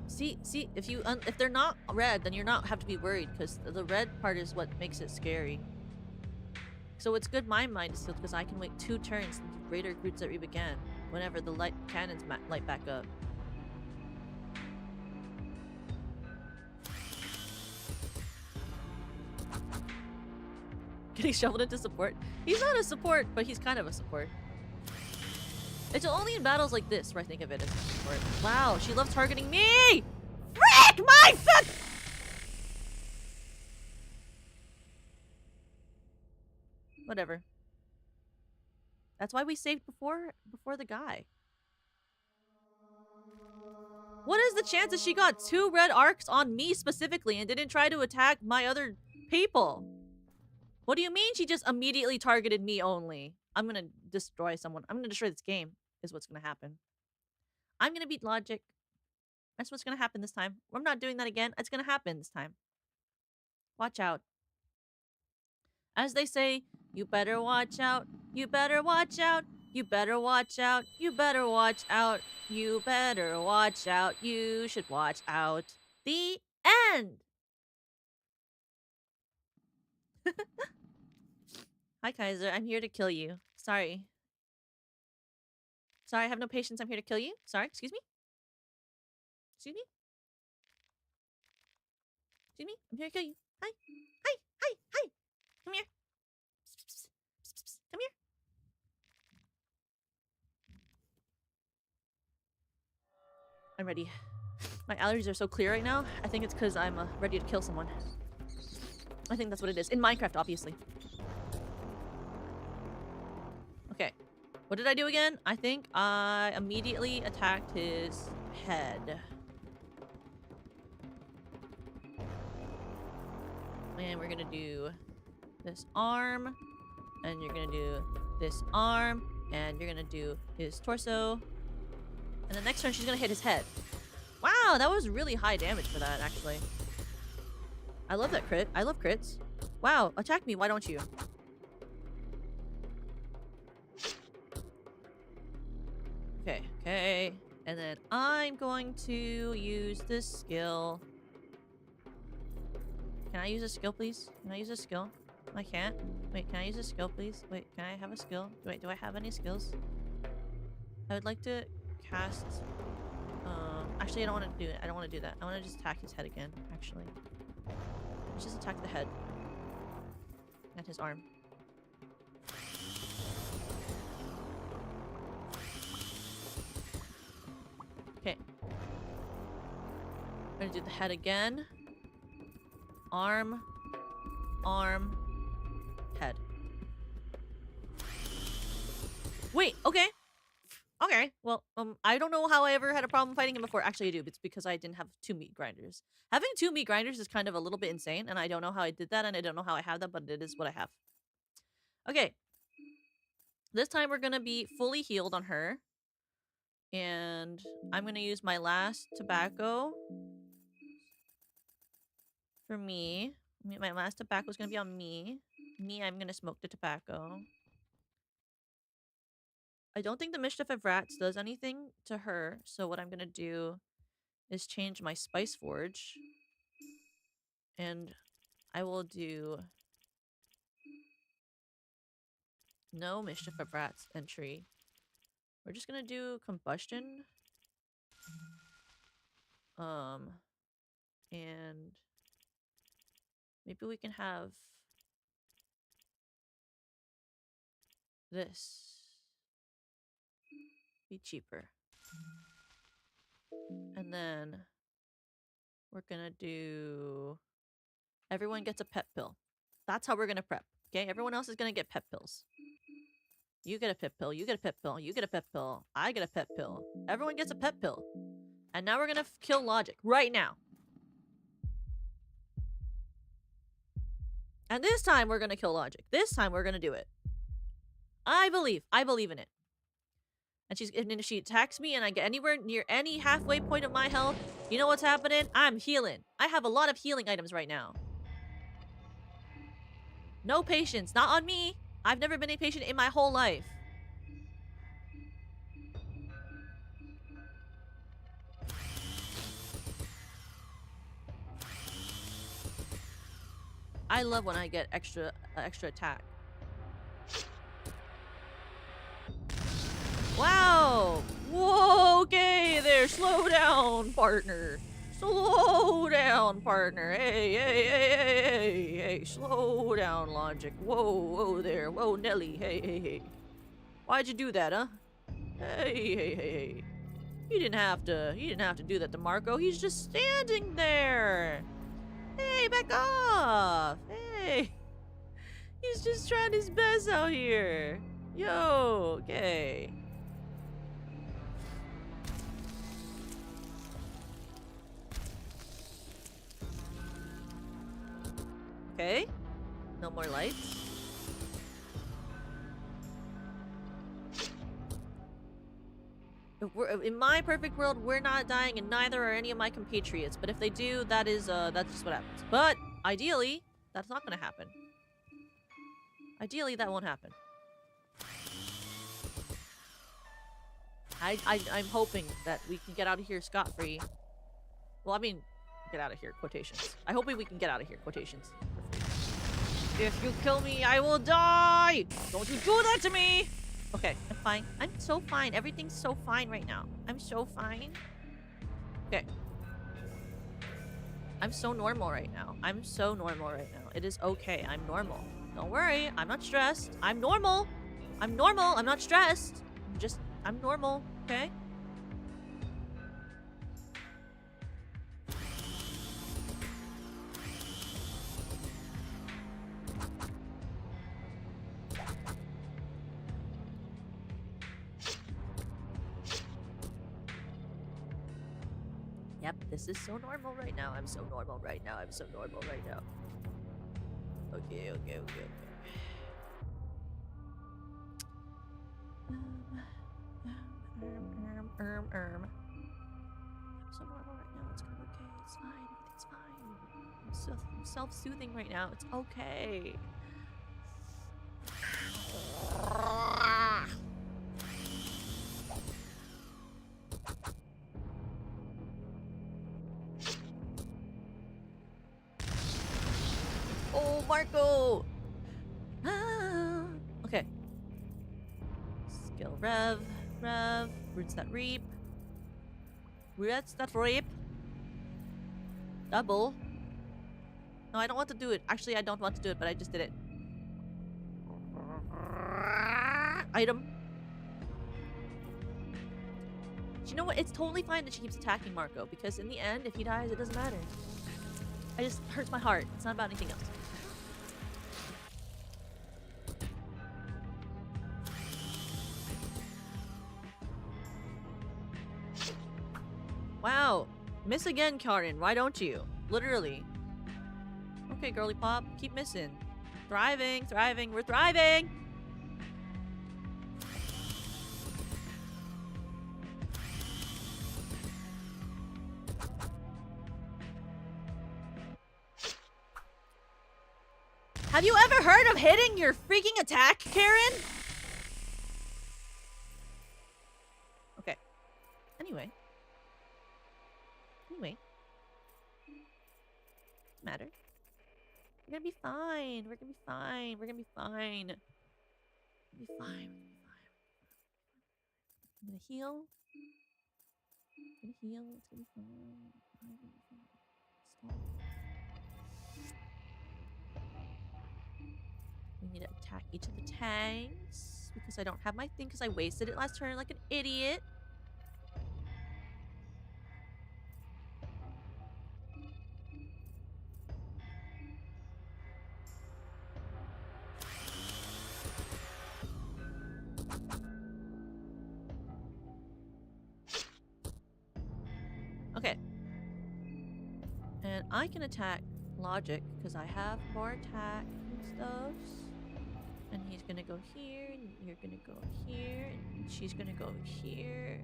See, if they're not red, then you're not have to be worried, because the red part is what makes it scary. So it's good my mind is sealed because I can wait 2 turns and do greater roots that reap again whenever the light cannons light back up. Get getting shoveled into support. He's not a support, but he's kind of a support. It's only in battles like this where I think of it as a support. Wow, she loves targeting me! Frick my foot! Whatever. That's why we saved before the guy. What is the chance that she got 2 red arcs on me specifically and didn't try to attack my other people? What do you mean she just immediately targeted me only? I'm gonna destroy someone. I'm gonna destroy this game, is what's gonna happen. I'm gonna beat logic. That's what's gonna happen this time. I'm not doing that again. It's gonna happen this time. Watch out. As they say, you better watch out. You better watch out. You better watch out. You better watch out. You better watch out. You should watch out. The end! Hi, Kaiser. I'm here to kill you. Sorry. Sorry, I have no patience. I'm here to kill you. Sorry, excuse me? Excuse me? Excuse me? I'm here to kill you. Hi. Hi. Hi. Hi. Come here. Come here. I'm ready. My allergies are so clear right now. I think it's because I'm ready to kill someone. I think that's what it is. In Minecraft, obviously. Okay. What did I do again? I think I immediately attacked his head. And we're gonna do this arm. And you're gonna do this arm. And you're gonna do his torso. And the next turn, she's gonna hit his head. Wow, that was really high damage for that, actually. I love that crit. I love crits. Wow, attack me, why don't you? Okay, okay. And then I'm going to use this skill. Can I use a skill, please? Can I use a skill? I can't. Wait, can I use a skill, please? Wait, can I have a skill? Wait, do I have any skills? I would like to cast... actually, I don't want to do it. I don't want to do that. I want to just attack his head again, actually. Let's just attack the head. And his arm. Okay. I'm gonna do the head again. Arm. Arm. Head. Wait, okay. Okay, well, I don't know how I ever had a problem fighting him before. Actually, I do. It's because I didn't have 2 meat grinders. Having 2 meat grinders is kind of a little bit insane, and I don't know how I did that, and I don't know how I have that, but it is what I have. Okay. This time we're gonna be fully healed on her. And I'm gonna use my last tobacco for me. My last tobacco is gonna be on me. I'm gonna smoke the tobacco. I don't think the Mischief of Rats does anything to her, so what I'm gonna do is change my Spice Forge. And I will do no Mischief of Rats entry. We're just gonna do Combustion. And maybe we can have this be cheaper. And then we're gonna do... Everyone gets a pet pill. That's how we're gonna prep. Okay, everyone else is gonna get pet pills. You get a pet pill, you get a pet pill, you get a pet pill, I get a pet pill. Everyone gets a pet pill. And now we're gonna kill Logic. Right now. And this time we're gonna kill Logic. This time we're gonna do it. I believe in it. And if she attacks me and I get anywhere near any halfway point of my health, you know what's happening? I'm healing. I have a lot of healing items right now. No patience. Not on me. I've never been impatient in my whole life. I love when I get extra attack. Wow! Whoa, okay there. Slow down, partner. Slow down, partner. Hey. Slow down, Logic. Whoa there. Whoa, Nelly. Hey. Why'd you do that, huh? Hey. You didn't have to do that to Marco. He's just standing there. Hey, back off. Hey. He's just trying his best out here. Yo, okay. Okay. No more lights. In my perfect world, we're not dying, and neither are any of my compatriots. But if they do, that's just what happens. But ideally, that's not gonna happen. Ideally, that won't happen. I'm hoping that we can get out of here scot-free. Well, I mean, get out of here, quotations. I hope we can get out of here, quotations. If you kill me, I will die! Don't you do that to me! Okay, I'm fine. I'm so fine. Everything's so fine right now. I'm so fine. Okay. I'm so normal right now. I'm so normal right now. It is okay. I'm normal. Don't worry. I'm not stressed. I'm normal. I'm normal. I'm not stressed. I'm normal. Okay? Yep, this is so normal right now. I'm so normal right now. I'm so normal right now. Okay. I'm so normal right now. It's going okay. It's fine. Everything's fine. I'm self-soothing right now. It's okay. Oh, Marco! Okay. Skill rev. Roots that reap. Double. No, I don't want to do it. Actually, I don't want to do it, but I just did it. Item. Do you know what? It's totally fine that she keeps attacking Marco, because in the end, if he dies, it doesn't matter. It just hurts my heart. It's not about anything else. Wow. Miss again, Karen. Why don't you? Literally. Okay, girly pop. Keep missing. Thriving. We're thriving! Have you ever heard of hitting your freaking attack, Karen? Okay. Anyway. Matter. We're gonna be fine. We're gonna be fine. I'm gonna heal. It's gonna be fine. Stop. We need to attack each of the tanks because I don't have my thing because I wasted it last turn like an idiot. Okay. And I can attack Logic because I have more attack and stuff. And he's gonna go here, and you're gonna go here, and she's gonna go here.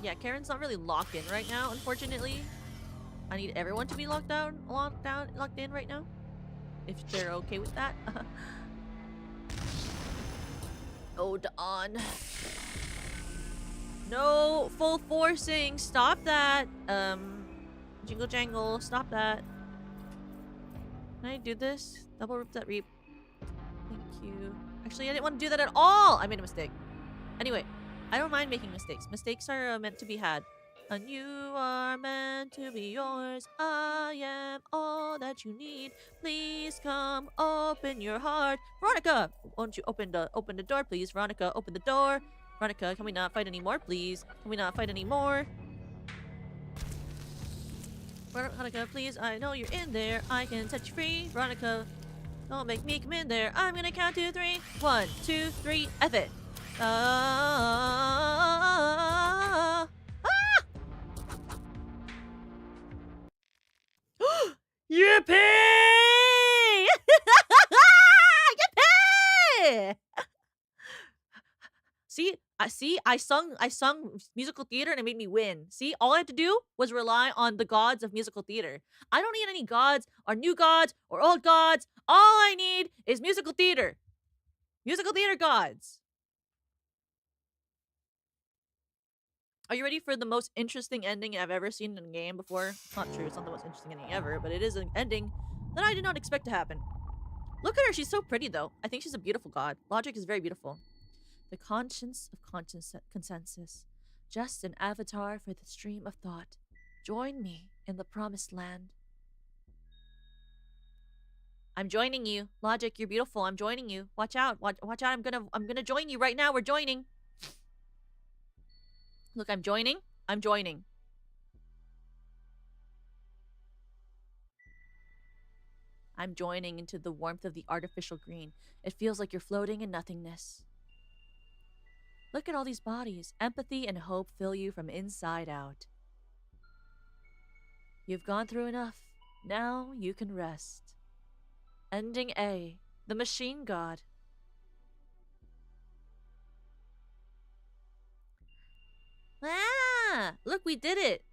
Yeah, Karen's not really locked in right now, unfortunately. I need everyone to be locked in right now. If they're okay with that. Oh, Dawn. No, full forcing. Stop that. Jingle jangle. Stop that. Can I do this? Double rip that reap. Thank you. Actually, I didn't want to do that at all. I made a mistake. Anyway, I don't mind making mistakes. Mistakes are meant to be had. And you are meant to be yours. I am all that you need. Please come open your heart. Veronica, won't you open the door, please? Veronica, open the door. Veronica, can we not fight anymore, please? Can we not fight anymore? Veronica, please, I know you're in there. I can set you free. Veronica, don't make me come in there. I'm gonna count to 3. 1, 2, 3, F it. Yippee! Yippee! See, I sung musical theater and it made me win. See, all I had to do was rely on the gods of musical theater. I don't need any gods or new gods or old gods. All I need is musical theater. Musical theater gods. Are you ready for the most interesting ending I've ever seen in a game before? It's not true, it's not the most interesting ending ever, but it is an ending that I did not expect to happen. Look at her, she's so pretty though. I think she's a beautiful god. Logic is very beautiful. The conscience of consensus. Just an avatar for the stream of thought. Join me in the promised land. I'm joining you. Logic, you're beautiful. I'm joining you. Watch out. Watch out. I'm gonna join you right now. We're joining. Look, I'm joining. I'm joining. I'm joining into the warmth of the artificial green. It feels like you're floating in nothingness. Look at all these bodies. Empathy and hope fill you from inside out. You've gone through enough. Now you can rest. Ending A. The Machine God. Ah! Look, we did it!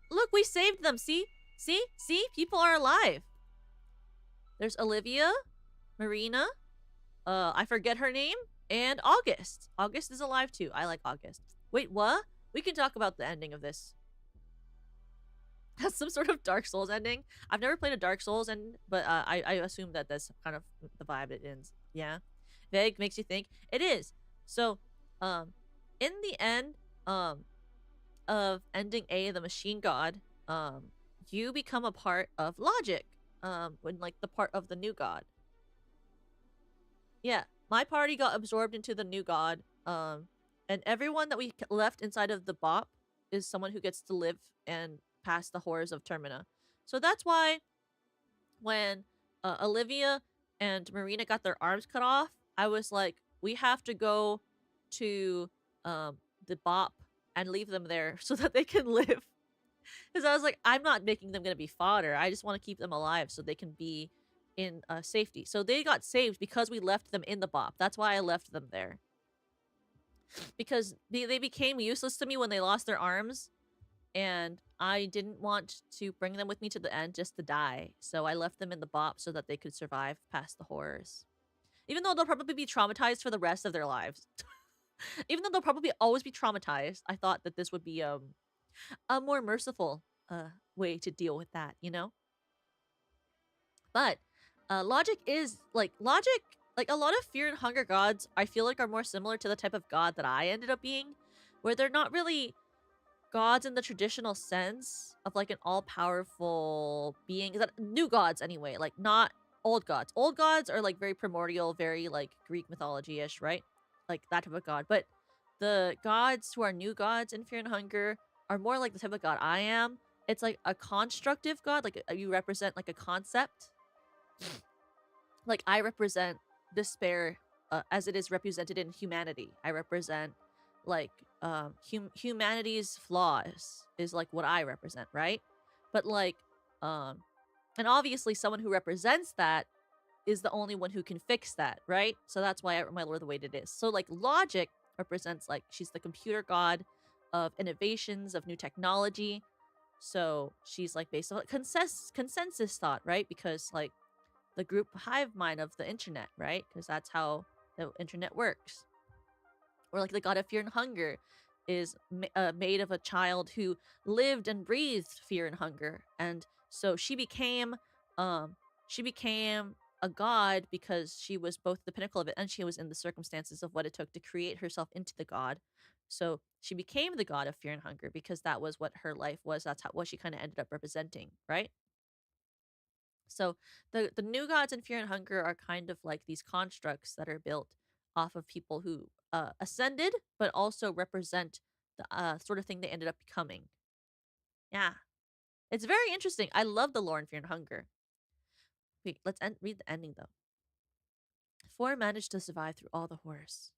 Look, we saved them, see? See? See? People are alive. There's Olivia, Marina, I forget her name, and August. August is alive too. I like August. Wait, what? We can talk about the ending of this. That's some sort of Dark Souls ending. I've never played a Dark Souls but I assume that that's kind of the vibe it ends. Yeah. Vague makes you think. It is. So, in the end, of ending A, the Machine God, you become a part of Logic, when like the part of the new god. Yeah, my party got absorbed into the new god, and everyone that we left inside of the bop is someone who gets to live and pass the horrors of Termina. So that's why when Olivia and Marina got their arms cut off, I was like, we have to go to the bop and leave them there so that they can live. Because I was like, I'm not making them gonna be fodder. I just want to keep them alive so they can be in safety. So they got saved because we left them in the bop. That's why I left them there. Because they became useless to me when they lost their arms. And I didn't want to bring them with me to the end just to die. So I left them in the bop so that they could survive past the horrors. Even though they'll probably be traumatized for the rest of their lives. Even though they'll probably always be traumatized, I thought that this would be a more merciful way to deal with that, you know? But Logic is like a lot of Fear and Hunger gods I feel like are more similar to the type of god that I ended up being, where they're not really gods in the traditional sense of like an all-powerful being. Is that new gods anyway, like not old gods. Old gods are like very primordial, very like Greek mythology-ish, right? Like that type of god. But the gods who are new gods in Fear and Hunger are more like the type of god I am. It's like a constructive god, like you represent like a concept. Like I represent despair as it is represented in humanity. I represent like humanity's flaws is like what I represent, right? But like and obviously someone who represents that is the only one who can fix that, right? So that's why my lore the way it is. So like Logic represents like she's the computer god of innovations, of new technology. So she's like based on consensus thought, right? Because like the group hive mind of the internet, right? Because that's how the internet works. Or like the god of Fear and Hunger is made of a child who lived and breathed fear and hunger, and so she became a god because she was both the pinnacle of it and she was in the circumstances of what it took to create herself into the god. So she became the god of fear and hunger because that was what her life was. That's what she kind of ended up representing, right? So the new gods in fear and hunger are kind of like these constructs that are built off of people who ascended, but also represent the sort of thing they ended up becoming. Yeah, it's very interesting. I love the lore in fear and hunger. Wait, let's read the ending though. Four managed to survive through all the horrors.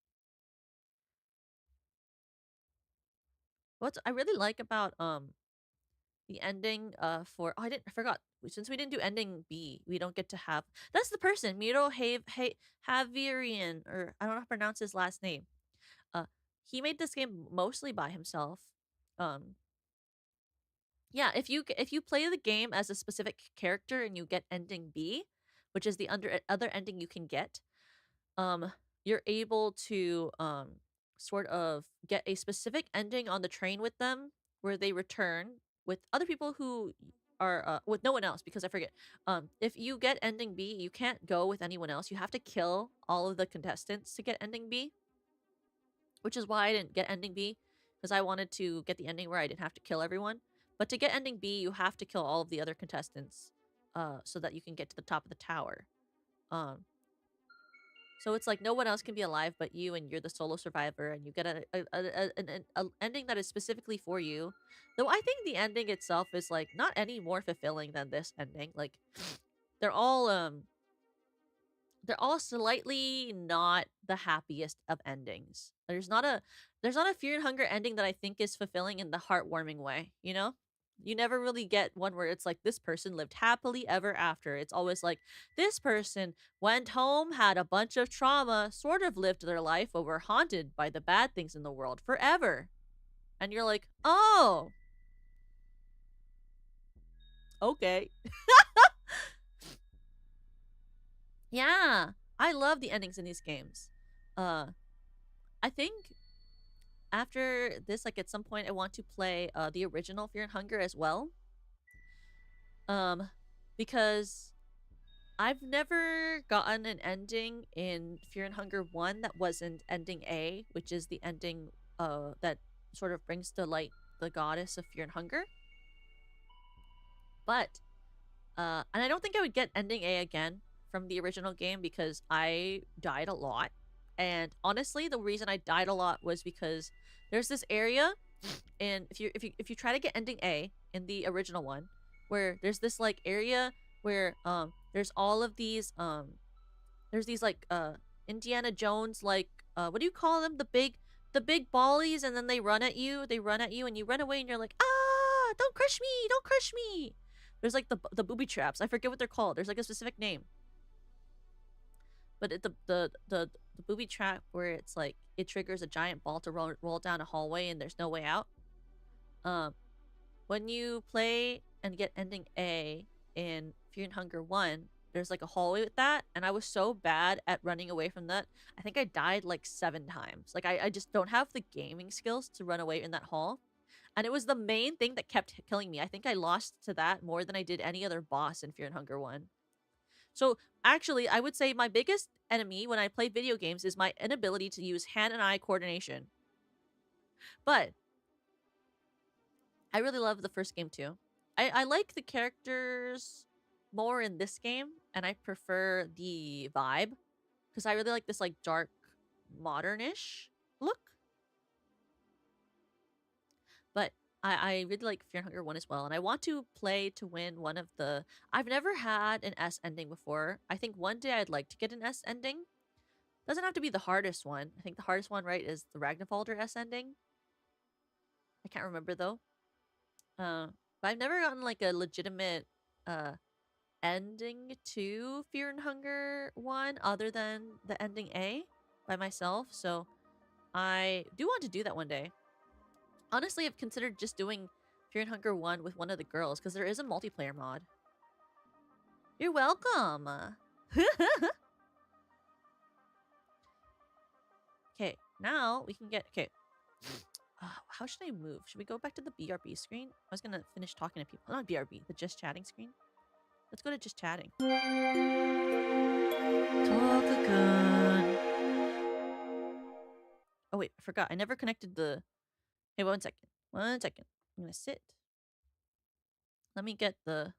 What I really like about the ending for I forgot, since we didn't do ending B, we don't get to have that's the person Miro Havirian, or I don't know how to pronounce his last name. Uh, he made this game mostly by himself. Um, yeah, if you play the game as a specific character and you get ending B, which is the other ending you can get, um you're able to sort of get a specific ending on the train with them where they return with other people who are with no one else, because I forget, if you get ending B you can't go with anyone else. You have to kill all of the contestants to get ending B, which is why I didn't get ending B, because I wanted to get the ending where I didn't have to kill everyone. But to get ending B you have to kill all of the other contestants so that you can get to the top of the tower. So it's like no one else can be alive but you, and you're the solo survivor, and you get an ending that is specifically for you. Though I think the ending itself is like not any more fulfilling than this ending. Like they're all they're all slightly not the happiest of endings. There's not a fear and hunger ending that I think is fulfilling in the heartwarming way, you know? You never really get one where it's like this person lived happily ever after. It's always like this person went home, had a bunch of trauma, sort of lived their life, but were haunted by the bad things in the world forever. And you're like, "Oh, okay." Yeah. I love the endings in these games. Uh I think after this, like at some point I want to play the original Fear and Hunger as well. Um because I've never gotten an ending in Fear and Hunger 1 that wasn't ending A, which is the ending that sort of brings to light the goddess of Fear and Hunger. But and I don't think I would get ending A again from the original game because I died a lot. And honestly, the reason I died a lot was because there's this area, and if you try to get ending A in the original one, where there's this like area where there's all of these there's these like Indiana Jones, like what do you call them, the big ballies, and then they run at you and you run away and you're like, ah, don't crush me, don't crush me. There's like the booby traps. I forget what they're called. There's like a specific name, but the booby trap where it's like it triggers a giant ball to roll down a hallway and there's no way out. um when you play and get ending A in Fear and Hunger 1, there's like a hallway with that, and I was so bad at running away from that. I think I died like 7 times. Like I just don't have the gaming skills to run away in that hall. And it was the main thing that kept killing me. I think I lost to that more than I did any other boss in Fear and Hunger 1. So actually, I would say my biggest enemy when I play video games is my inability to use hand and eye coordination. But I really love the first game too. I like the characters more in this game, and I prefer the vibe because I really like this like dark, modernish look. But I really like Fear and Hunger 1 as well, and I want to play to win one of the. I've never had an S ending before. I think one day I'd like to get an S ending. Doesn't have to be the hardest one. I think the hardest one, right, is the Ragnarvalder S ending. I can't remember though. Uh, but I've never gotten like a legitimate uh ending to Fear and Hunger 1 other than the ending A by myself. So I do want to do that one day. Honestly, I've considered just doing Fear and Hunger 1 with one of the girls because there is a multiplayer mod. You're welcome. Okay, now we can get. Okay. How should I move? Should we go back to the BRB screen? I was gonna finish talking to people. Not BRB, the just chatting screen. Let's go to just chatting. Tokagun. Oh wait, I forgot. I never connected the. Hey, 1 second. 1 second. I'm gonna sit. Let me get the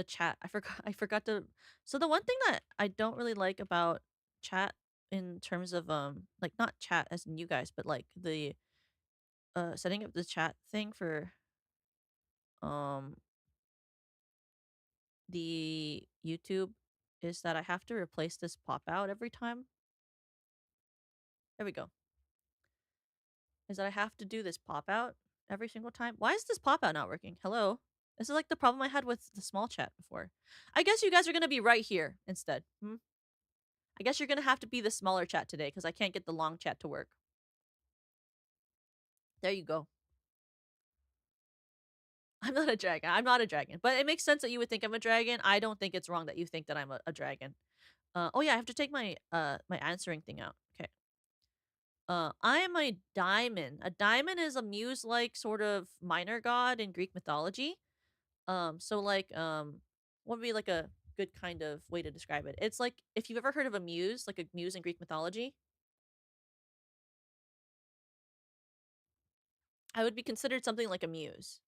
chat. I forgot. I forgot to. So the one thing that I don't really like about chat in terms of like not chat as in you guys, but like the setting up the chat thing for um the YouTube is that I have to replace this pop out every time. There we go. Is that I have to do this pop out every single time. Why is this pop out not working? Hello? This is like the problem I had with the small chat before. I guess you guys are gonna be right here instead. I guess you're gonna have to be the smaller chat today because I can't get the long chat to work. There you go. I'm not a dragon. I'm not a dragon. But it makes sense that you would think I'm a dragon. I don't think it's wrong that you think that I'm a dragon. Oh yeah, I have to take my my answering thing out. Okay. I am a daimon. A daimon is a muse-like sort of minor god in Greek mythology. So like what would be like a good kind of way to describe it? It's like if you've ever heard of a muse, like a muse in Greek mythology, I would be considered something like a muse.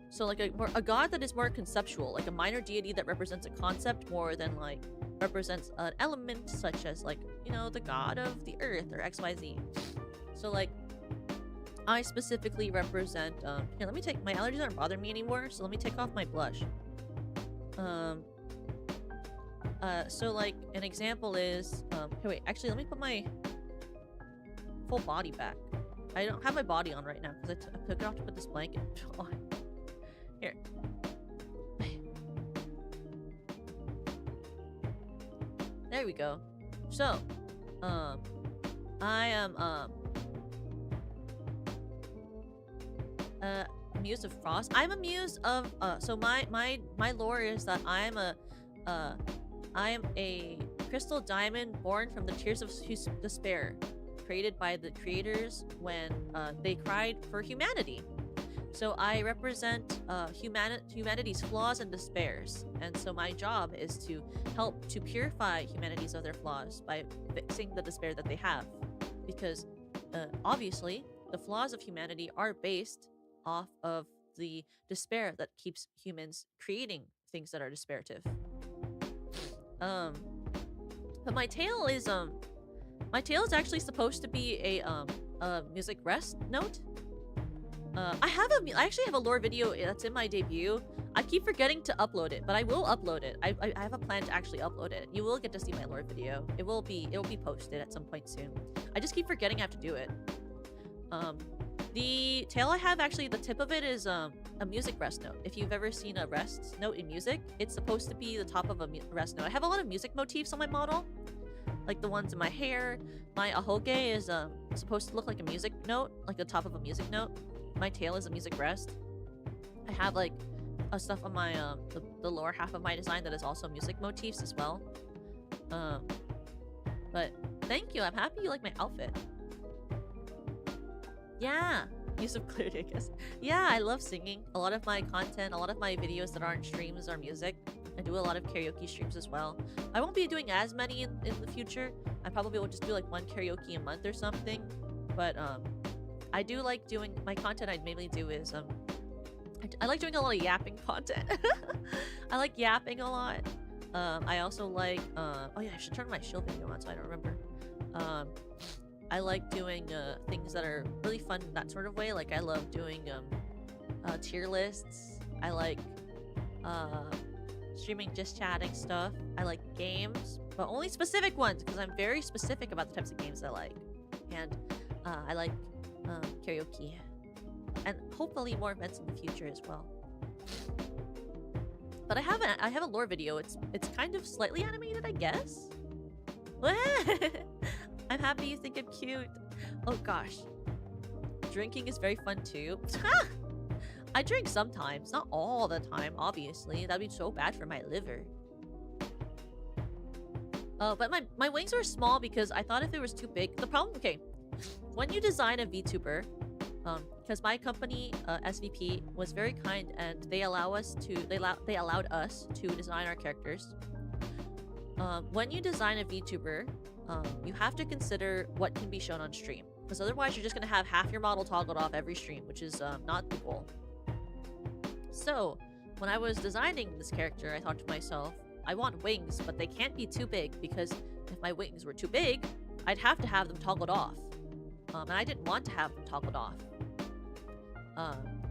So like a god that is more conceptual, like a minor deity that represents a concept more than like represents an element such as like, you know, the god of the earth or XYZ. So like I specifically represent here, let me take my allergies aren't bothering me anymore, so let me take off my blush. So like an example is hey wait, actually let me put my full body back. I don't have my body on right now because I took it off to put this blanket on. Here. There we go. So, I am muse of frost. I'm a muse of so my lore is that I am a crystal diamond born from the tears of despair, created by the creators when they cried for humanity. So I represent humanity's flaws and despairs, and so my job is to help to purify humanity's of their flaws by fixing the despair that they have, because obviously the flaws of humanity are based off of the despair that keeps humans creating things that are desperative. But my tail is actually supposed to be a music rest note. I actually have a lore video that's in my debut. I keep forgetting to upload it, but I will upload it. I have a plan to actually upload it. You will get to see my lore video. It will be posted at some point soon. I just keep forgetting I have to do it. The tail I have, actually, the tip of it is a music rest note. If you've ever seen a rest note in music, it's supposed to be the top of a rest note. I have a lot of music motifs on my model, like the ones in my hair. My ahoge is supposed to look like a music note, like the top of a music note. My tail is a music rest. I have like stuff on my the lower half of my design that is also music motifs as well. But thank you. I'm happy you like my outfit. Yeah, use of clarity, I guess. Yeah, I love singing. A lot of my content, a lot of my videos that aren't streams are music. I do a lot of karaoke streams as well. I won't be doing as many in the future. I probably will just do like one karaoke a month or something. But I do like doing my content. I mainly do is I like doing a lot of yapping content. I like yapping a lot. I also like oh yeah, I should turn my shield video on so I don't remember. I like doing things that are really fun in that sort of way. Like I love doing tier lists. I like streaming just chatting stuff. I like games, but only specific ones because I'm very specific about the types of games I like. And I like karaoke, and hopefully more events in the future as well. But I have a lore video. It's kind of slightly animated, I guess. I'm happy you think I'm cute. Oh gosh, drinking is very fun too. I drink sometimes, not all the time. Obviously, that'd be so bad for my liver. But my wings were small because I thought if it was too big, the problem. Okay, when you design a VTuber, Because my company, SVP, was very kind and they allowed us to design our characters. When you design a VTuber, you have to consider what can be shown on stream, because otherwise you're just gonna have half your model toggled off every stream, which is not the goal. So when I was designing this character, I thought to myself, I want wings, but they can't be too big, because if my wings were too big, I'd have to have them toggled off. And I didn't want to have them toggled off.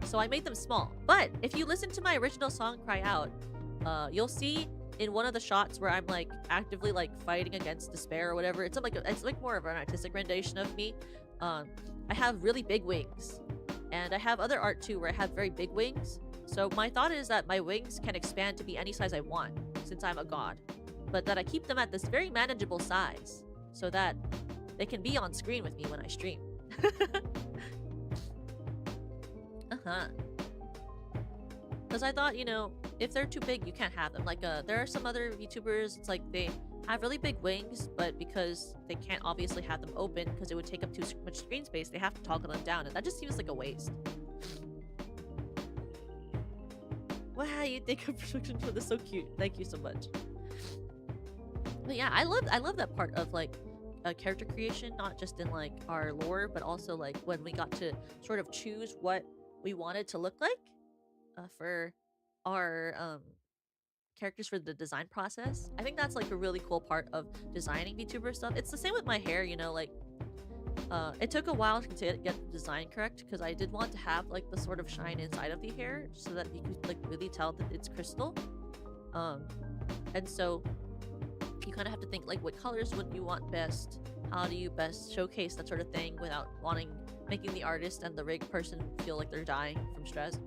So I made them small. But if you listen to my original song, Cry Out, you'll see in one of the shots where I'm like actively like fighting against despair or whatever, it's like more of an artistic rendition of me. I have really big wings. And I have other art too where I have very big wings. So my thought is that my wings can expand to be any size I want, since I'm a god. But that I keep them at this very manageable size, so that they can be on screen with me when I stream. Because I thought, you know, if they're too big, you can't have them. Like, there are some other VTubers, it's like they have really big wings, but because they can't obviously have them open because it would take up too much screen space, they have to toggle them down, and that just seems like a waste. Wow, you think of production for this, so cute. Thank you so much. But yeah, I love that part of like character creation, not just in like our lore, but also like when we got to sort of choose what we wanted to look like for our characters for the design process. I think that's like a really cool part of designing VTuber stuff. It's the same with my hair, you know, like it took a while to get the design correct, because I did want to have like the sort of shine inside of the hair so that you could like really tell that it's crystal. And so you kind of have to think like, what colors would you want best? How do you best showcase that sort of thing without making the artist and the rig person feel like they're dying from stress?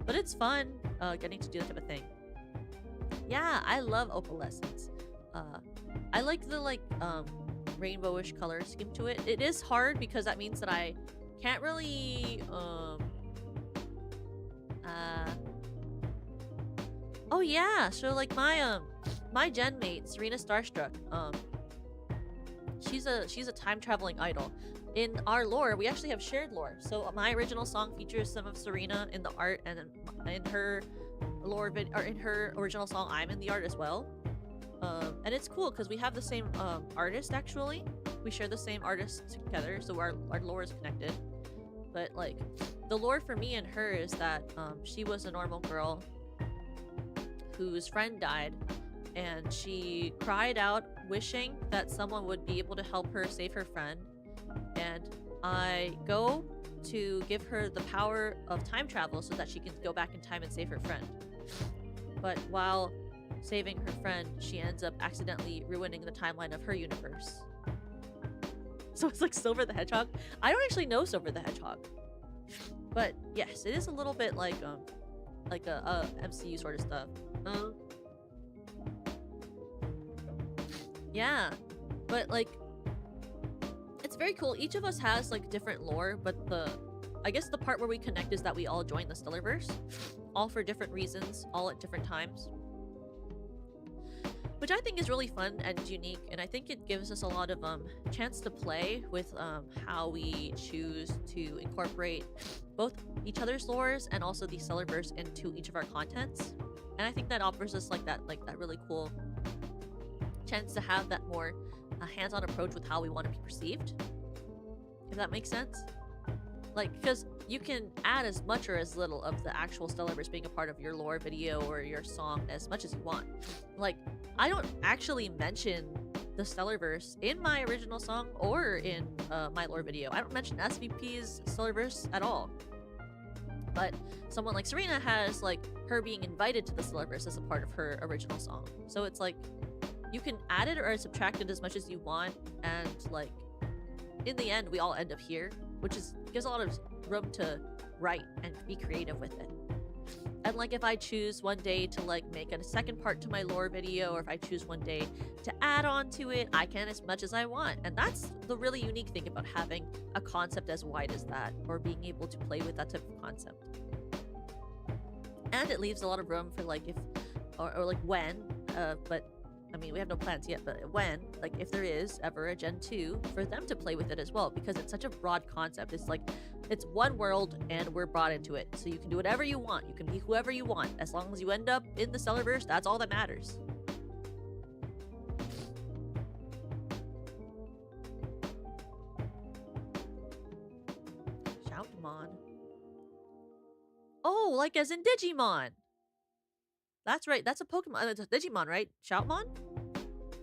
But it's fun getting to do that type of thing. Yeah, I love opalescence. I like the like rainbowish color scheme to it. It is hard because that means that I can't really oh yeah, so like my gen mate, Serena Starstruck, she's a time traveling idol. In our lore, we actually have shared lore. So my original song features some of Serena in the art, and in her lore or in her original song, I'm in the art as well. And it's cool because we have the same artist. Actually, we share the same artist together, so our lore is connected. But like, the lore for me and her is that she was a normal girl whose friend died, and she cried out wishing that someone would be able to help her save her friend. And I go to give her the power of time travel so that she can go back in time and save her friend. But while saving her friend, she ends up accidentally ruining the timeline of her universe. So it's like Silver the Hedgehog. I don't actually know Silver the Hedgehog, but yes, it is a little bit like a MCU sort of stuff. Yeah, but like, it's very cool. Each of us has like different lore, but I guess the part where we connect is that we all join the Stellarverse, all for different reasons, all at different times, which I think is really fun and unique. And I think it gives us a lot of chance to play with how we choose to incorporate both each other's lores and also the Stellarverse into each of our contents. And I think that offers us like that really cool chance to have that more hands-on approach with how we want to be perceived, if that makes sense. Like, because you can add as much or as little of the actual Stellarverse being a part of your lore video or your song as much as you want. Like, I don't actually mention the Stellarverse in my original song or in my lore video. I don't mention SVP's Stellarverse at all. But someone like Serena has like her being invited to the Stellarverse as a part of her original song. So it's like, you can add it or subtract it as much as you want, and like, in the end, we all end up here, which gives a lot of room to write and be creative with it. And like, if I choose one day to like make a second part to my lore video, or if I choose one day to add on to it, I can as much as I want. And that's the really unique thing about having a concept as wide as that, or being able to play with that type of concept. And it leaves a lot of room for like, if or like when, but I mean, we have no plans yet, but when, like, if there is ever a Gen 2, for them to play with it as well, because it's such a broad concept. It's like, it's one world, and we're brought into it. So you can do whatever you want. You can be whoever you want. As long as you end up in the Stellarverse, that's all that matters. Shoutmon. Oh, like as in Digimon. That's right. That's a Pokemon. It's a Digimon, right? Shoutmon?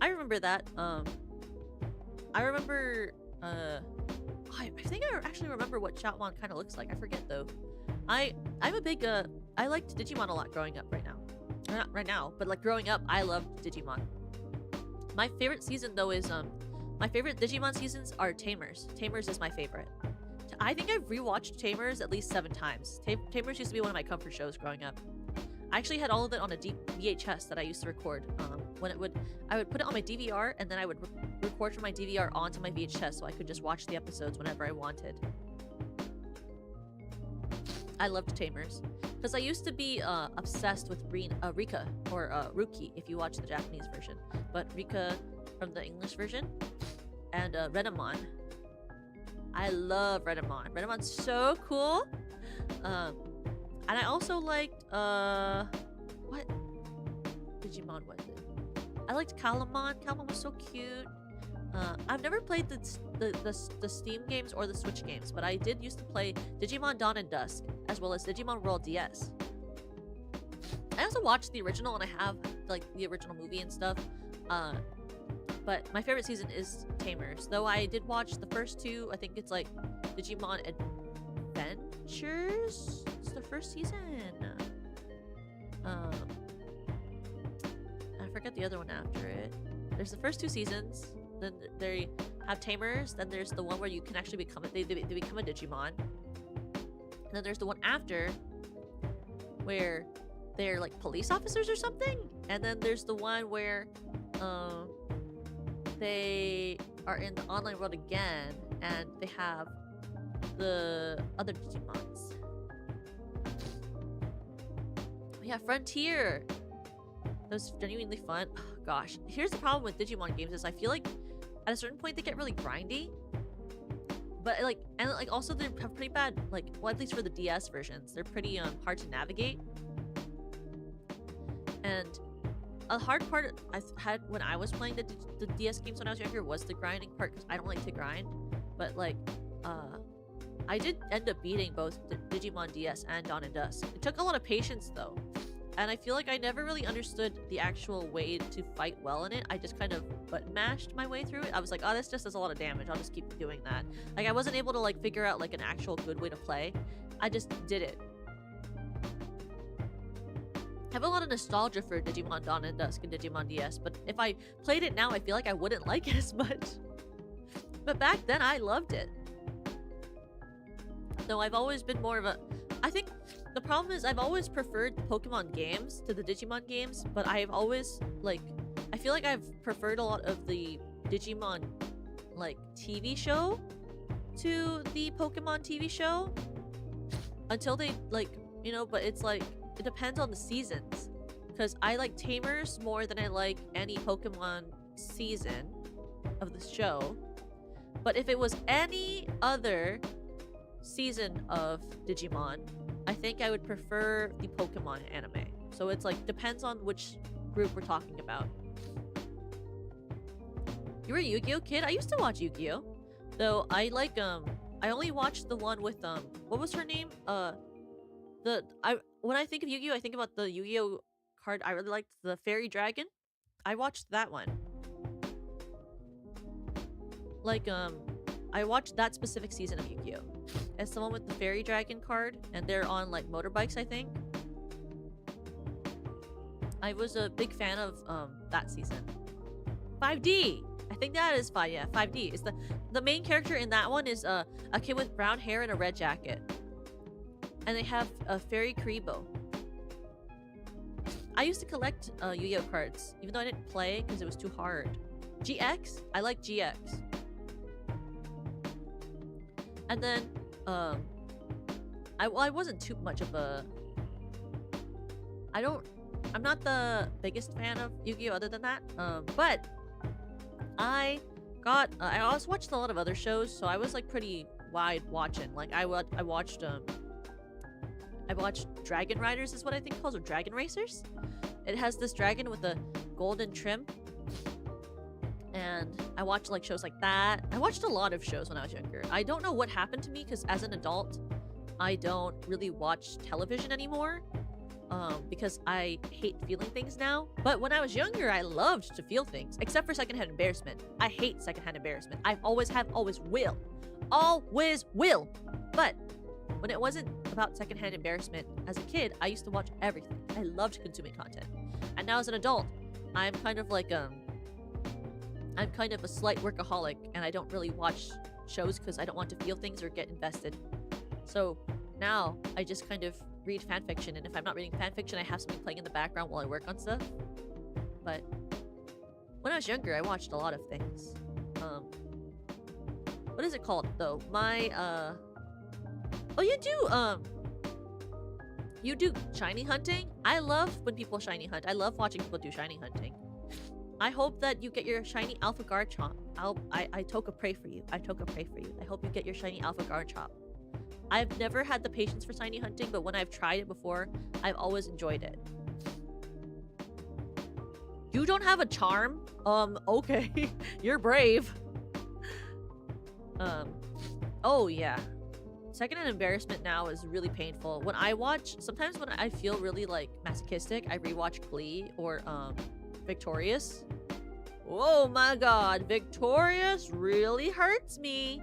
I remember that. I remember, I think I actually remember what Shoutmon kind of looks like. I forget though. I'm a big, I liked Digimon a lot growing up right now. Not right now, but like growing up, I loved Digimon. My favorite season though is, my favorite Digimon seasons are Tamers. Tamers is my favorite. I think I've rewatched Tamers at least 7 times. Tamers used to be one of my comfort shows growing up. I actually had all of it on a VHS that I used to record. When I would put it on my DVR, and then I would record from my DVR onto my VHS, so I could just watch the episodes whenever I wanted. I loved Tamers because I used to be obsessed with Rika, or Ruki if you watch the Japanese version, but Rika from the English version, and Renamon. I love Renamon. Renamon's so cool. And I also liked, what Digimon was it? I liked Calamon. Calamon was so cute. I've never played the Steam games or the Switch games, but I did used to play Digimon Dawn and Dusk, as well as Digimon World DS. I also watched the original, and I have, like, the original movie and stuff. But my favorite season is Tamers, though I did watch the first 2. I think it's, like, Digimon Adventures? It's the first season. I forget the other one after it. There's the first 2 seasons. Then they have Tamers. Then there's the one where you can actually become they become a Digimon. And then there's the one after where they're like police officers or something. And then there's the one where they are in the online world again, and they have the other Digimons. Yeah, Frontier. That was genuinely fun. Oh, gosh, here's the problem with Digimon games is I feel like at a certain point they get really grindy. But like, and like also they have pretty bad, like, well, at least for the DS versions, they're pretty hard to navigate. And a hard part I had when I was playing the DS games when I was younger was the grinding part, because I don't like to grind. But like, I did end up beating both the Digimon DS and Dawn and Dusk. It took a lot of patience though, and I feel like I never really understood the actual way to fight well in it. I just kind of button mashed my way through it. I was like, oh, this just does a lot of damage. I'll just keep doing that. Like, I wasn't able to like figure out like an actual good way to play. I just did it. I have a lot of nostalgia for Digimon Dawn and Dusk and Digimon DS, but if I played it now, I feel like I wouldn't like it as much. But back then, I loved it. Though I've always been more of a... I think the problem is I've always preferred the Pokemon games to the Digimon games, but I've always, like... I feel like I've preferred a lot of the Digimon, like, TV show to the Pokemon TV show. Until they, like, you know, but it's like... It depends on the seasons. Because I like Tamers more than I like any Pokemon season of the show. But if it was any other season of Digimon, I think I would prefer the Pokemon anime. So it's like, depends on which group we're talking about. You were a Yu-Gi-Oh kid? I used to watch Yu-Gi-Oh! Though I like, I only watched the one with, what was her name? When I think of Yu-Gi-Oh! I think about the Yu-Gi-Oh! Card. I really liked the Fairy Dragon. I watched that one. Like, I watched that specific season of Yu-Gi-Oh! It's the one with the Fairy Dragon card, and they're on, like, motorbikes, I think. I was a big fan of, that season. 5D! I think that is 5D. Is the main character in that one is, a kid with brown hair and a red jacket. And they have a Fairy Kuribo. I used to collect, Yu-Gi-Oh! Cards, even though I didn't play, because it was too hard. GX? I like GX. And then, I wasn't too much of a... I don't I'm not the biggest fan of Yu-Gi-Oh other than that. But I also watched a lot of other shows, so I was like pretty wide watching. Like I watched Dragon Riders is what I think it calls, or Dragon Racers. It has this dragon with a golden trim. And I watched like shows like that. I watched a lot of shows when I was younger. I don't know what happened to me because as an adult, I don't really watch television anymore. Because I hate feeling things now. But when I was younger, I loved to feel things. Except for secondhand embarrassment. I hate secondhand embarrassment. I always have, always will. Always will. But when it wasn't about secondhand embarrassment, as a kid, I used to watch everything. I loved consuming content. And now as an adult, I'm kind of like I'm kind of a slight workaholic, and I don't really watch shows because I don't want to feel things or get invested. So now I just kind of read fanfiction, and if I'm not reading fanfiction, I have something playing in the background while I work on stuff. But when I was younger, I watched a lot of things. What is it called though? Oh, you do shiny hunting? I love when people shiny hunt. I love watching people do shiny hunting. I hope that you get your shiny Alpha Garchomp. I Toka pray for you. I Toka pray for you. I hope you get your shiny Alpha Garchomp. I've never had the patience for shiny hunting, but when I've tried it before, I've always enjoyed it. You don't have a charm? Okay. You're brave. Oh yeah. Secondhand embarrassment now is really painful. When I watch, sometimes when I feel really like masochistic, I rewatch Glee or Victorious. Oh my god, Victorious really hurts me.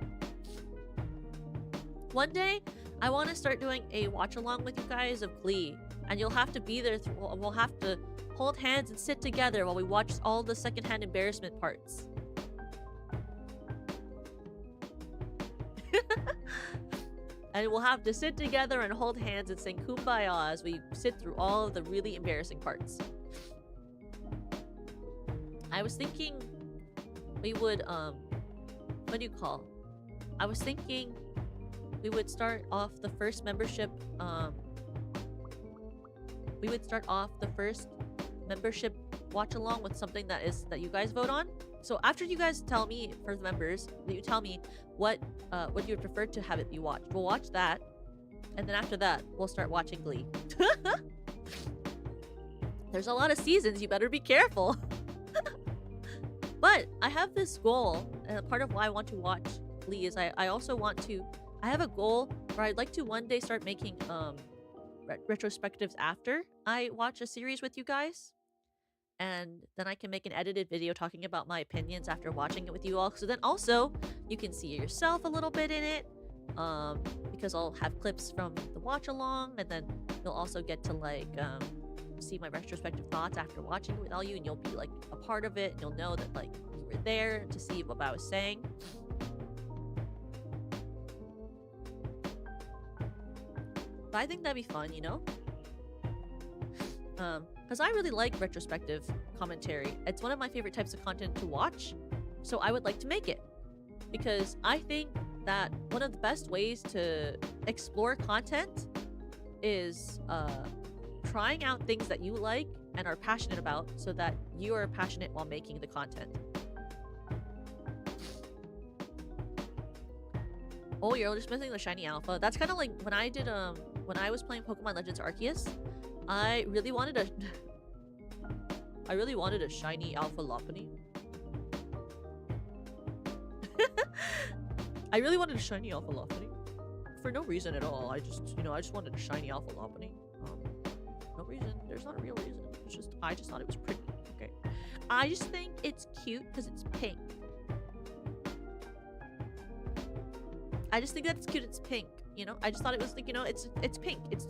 One day, I want to start doing a watch along with you guys of Glee, and you'll have to be there. We'll have to hold hands and sit together while we watch all the secondhand embarrassment parts. And we'll have to sit together and hold hands and sing Kumbaya as we sit through all of the really embarrassing parts. I was thinking we would, what do you call? I was thinking we would start off the first membership, watch along with something that you guys vote on. So after you guys tell me, for the members, that you tell me what you would prefer to have it be watched. We'll watch that, and then after that, we'll start watching Glee. There's a lot of seasons, you better be careful. But I have this goal, and part of why I want to watch Glee is I also want to, I have a goal where I'd like to one day start making retrospectives after I watch a series with you guys. And then I can make an edited video talking about my opinions after watching it with you all. So then also, you can see yourself a little bit in it. Because I'll have clips from the watch along. And then you'll also get to like see my retrospective thoughts after watching it with all you. And you'll be like a part of it. And you'll know that like you were there to see what I was saying. But I think that'd be fun, you know? Because I really like retrospective commentary. It's one of my favorite types of content to watch, so I would like to make it. Because I think that one of the best ways to explore content is trying out things that you like and are passionate about so that you are passionate while making the content. Oh, you're just missing the shiny alpha. That's kind of like when I did when I was playing Pokemon Legends Arceus. I really wanted a shiny alpha Lopunny. I really wanted a shiny alpha Lopunny. For no reason at all. I just wanted a shiny alpha Lopunny. No reason. There's not a real reason. It's just, I just thought it was pretty. Okay. I just think it's cute because it's pink. I just think that it's cute. It's pink. You know, I just thought it was like, you know, it's pink. It's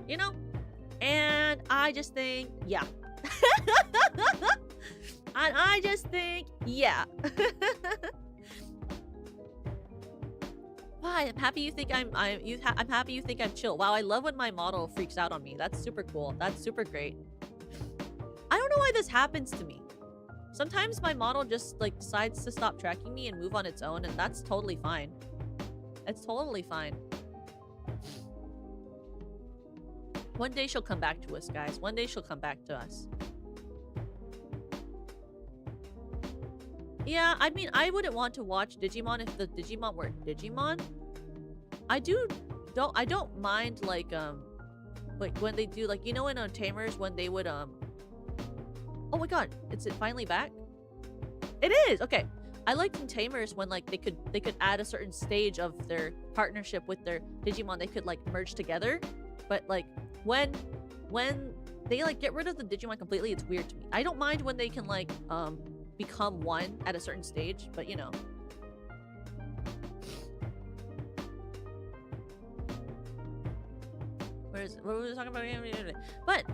you know, and I just think, yeah. And I just think, yeah. Why? I'm happy you think I'm happy you think I'm chill. Wow, I love when my model freaks out on me. That's super cool. That's super great. I don't know why this happens to me. Sometimes my model just like decides to stop tracking me and move on its own, and that's totally fine. It's totally fine. One day she'll come back to us, guys. One day she'll come back to us. Yeah, I mean, I wouldn't want to watch Digimon if the Digimon were Digimon. I don't mind, like when they do, like, you know, in Tamers, when they would, oh my god, is it finally back? It is! Okay. I liked in Tamers when, like, they could add a certain stage of their partnership with their Digimon. They could, like, merge together. But, like, when they, like, get rid of the Digimon completely, it's weird to me. I don't mind when they can, like, become one at a certain stage, but, you know. What were we talking about? But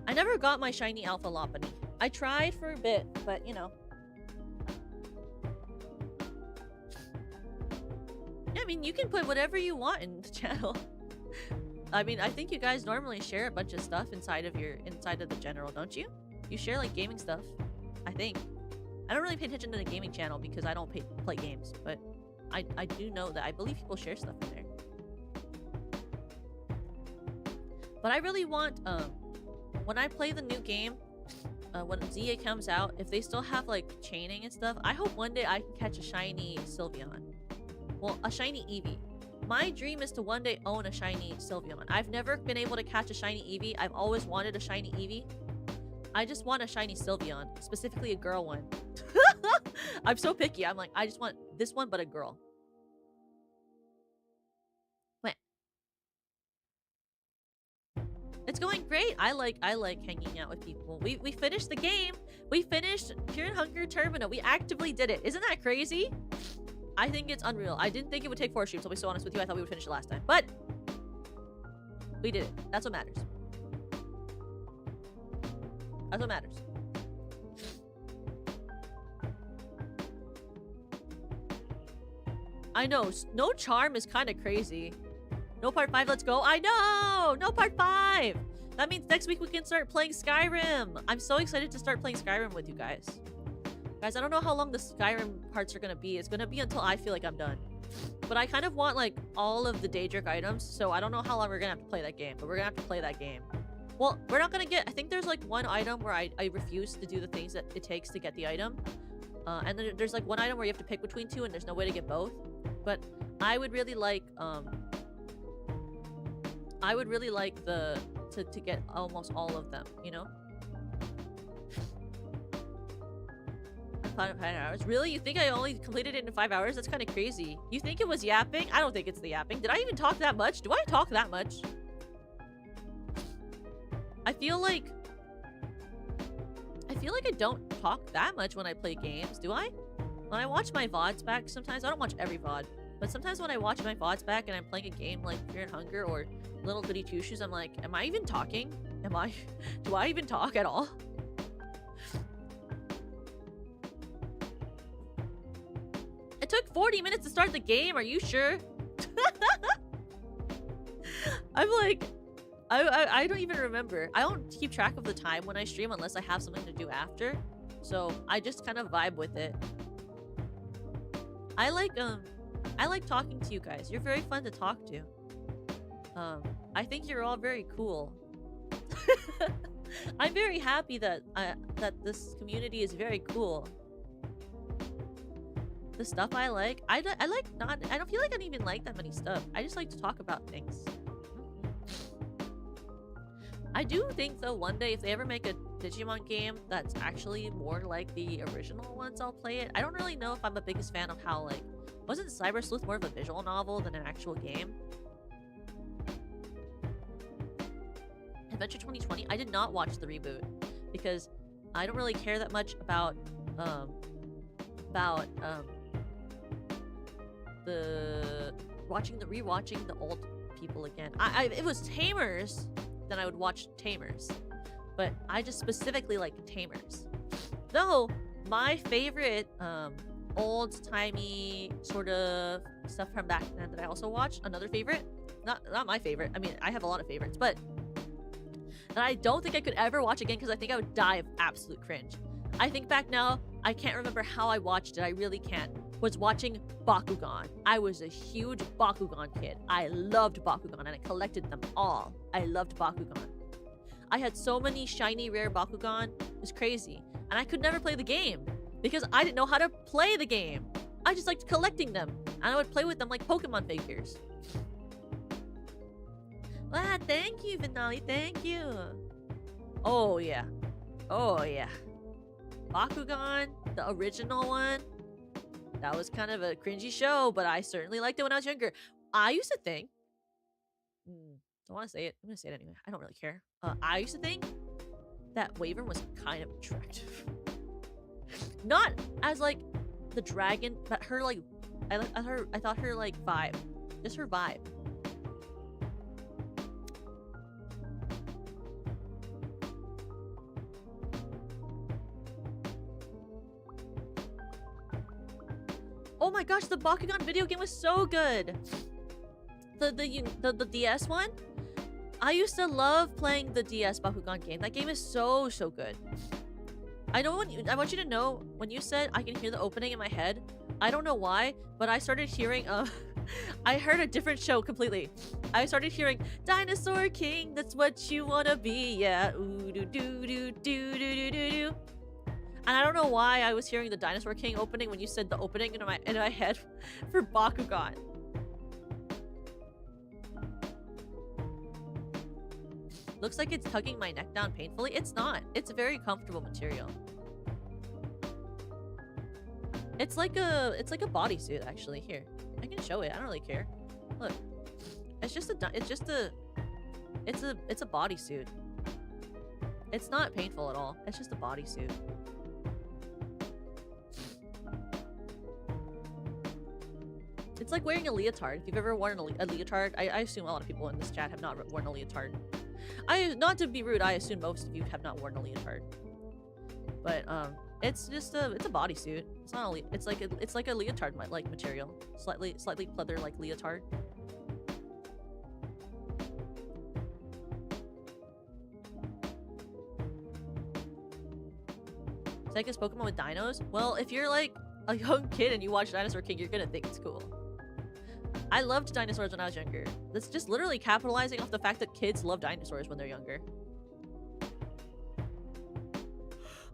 I never got my shiny Alpha Lopunny. I tried for a bit, but, you know. Yeah, I mean, you can put whatever you want in the channel. I mean, I think you guys normally share a bunch of stuff inside of the general, don't you? You share, like, gaming stuff, I think. I don't really pay attention to the gaming channel because I don't play games, but I do know that I believe people share stuff in there. But I really want, when I play the new game, when ZA comes out, if they still have, like, chaining and stuff, I hope one day I can catch a shiny Sylveon. Well, a shiny Eevee. My dream is to one day own a shiny Sylveon. I've never been able to catch a shiny Eevee. I've always wanted a shiny Eevee. I just want a shiny Sylveon, specifically a girl one. I'm so picky. I'm like, I just want this one, but a girl. What? It's going great. I like hanging out with people. We finished the game. We finished Pure Hunger Termina. We actively did it. Isn't that crazy? I think it's unreal. I didn't think it would take 4 streams, I'll be so honest with you. I thought we would finish it last time. But we did it. That's what matters. That's what matters. I know. No charm is kind of crazy. No part 5, let's go. I know! No part 5! That means next week we can start playing Skyrim. I'm so excited to start playing Skyrim with you guys. Guys, I don't know how long the Skyrim parts are gonna be. It's gonna be until I feel like I'm done. But I kind of want, like, all of the Daedric items, so I don't know how long we're gonna have to play that game. But we're gonna have to play that game. Well, we're not gonna get... I think there's, like, one item where I refuse to do the things that it takes to get the item. And then there's, like, one item where you have to pick between 2 and there's no way to get both. But I would really like, I would really like to get almost all of them, you know? 5 hours? Really? You think I only completed it in 5 hours? That's kind of crazy. You think it was yapping? I don't think it's the yapping. Did I even talk that much? Do I talk that much? I feel like I don't talk that much when I play games, do I? When I watch my VODs back, sometimes I don't watch every VOD, but sometimes when I watch my VODs back and I'm playing a game like Fear and Hunger or Little Goody Two Shoes, I'm like, am I even talking? Do I even talk at all? It took 40 minutes to start the game, are you sure? I'm like, I don't even remember. I don't keep track of the time when I stream unless I have something to do after. So I just kind of vibe with it. I like talking to you guys. You're very fun to talk to. I think you're all very cool. I'm very happy that this community is very cool. The stuff I like, I don't feel like I don't even like that many stuff. I just like to talk about things. I do think, though, one day if they ever make a Digimon game that's actually more like the original ones, I'll play it. I don't really know if I'm the biggest fan of how, like, wasn't Cyber Sleuth more of a visual novel than an actual game? Adventure 2020, I did not watch the reboot because I don't really care that much about rewatching the old people again. It was Tamers, then I would watch Tamers, but I just specifically like Tamers. Though my favorite old-timey sort of stuff from back then that I also watched, another favorite, not my favorite, I mean I have a lot of favorites, but that I don't think I could ever watch again because I think I would die of absolute cringe. I think back now, I can't remember how I watched it. I really can't. was watching Bakugan. I was a huge Bakugan kid. I loved Bakugan and I collected them all. I loved Bakugan. I had so many shiny rare Bakugan. It was crazy. And I could never play the game because I didn't know how to play the game. I just liked collecting them. And I would play with them like Pokemon figures. Ah, thank you, Vinali. Thank you. Oh, yeah. Oh, yeah. Bakugan, the original one. That was kind of a cringy show, but I certainly liked it when I was younger. I used to think... I want to say it. I'm going to say it anyway. I don't really care. I used to think that Wyvern was kind of attractive. Not as, like, the dragon, but her, like... I thought her, like, vibe. Just her vibe. Oh my gosh, the Bakugan video game was so good. The DS one? I used to love playing the DS Bakugan game. That game is so good. I want you to know, when you said I can hear the opening in my head, I don't know why, but I started hearing I heard a different show completely. I started hearing Dinosaur King, that's what you wanna be, yeah. Ooh doo doo doo doo doo doo doo doo. And I don't know why I was hearing the Dinosaur King opening when you said the opening in my head for Bakugan. Looks like it's tugging my neck down painfully. It's not. It's a very comfortable material. It's like a bodysuit actually. Here, I can show it. I don't really care. Look, it's a bodysuit. It's not painful at all. It's just a bodysuit. It's like wearing a leotard. If you've ever worn a leotard, I assume a lot of people in this chat have not worn a leotard. Not to be rude, I assume most of you have not worn a leotard. But it's just it's a bodysuit. It's not a it's like a leotard like material, slightly pleather like leotard. Psychus Pokemon with dinos? Well, if you're like a young kid and you watch Dinosaur King, you're gonna think it's cool. I loved dinosaurs when I was younger. That's just literally capitalizing off the fact that kids love dinosaurs when they're younger.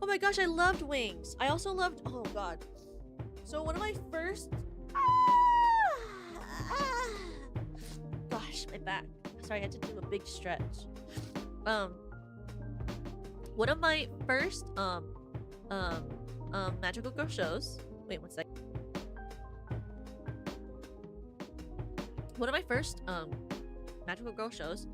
Oh my gosh, I loved Wings. I also loved... Oh god. So one of my first... Gosh, my back. Sorry, I had to do a big stretch. One of my first magical girl shows... Wait, one sec. One of my first magical girl shows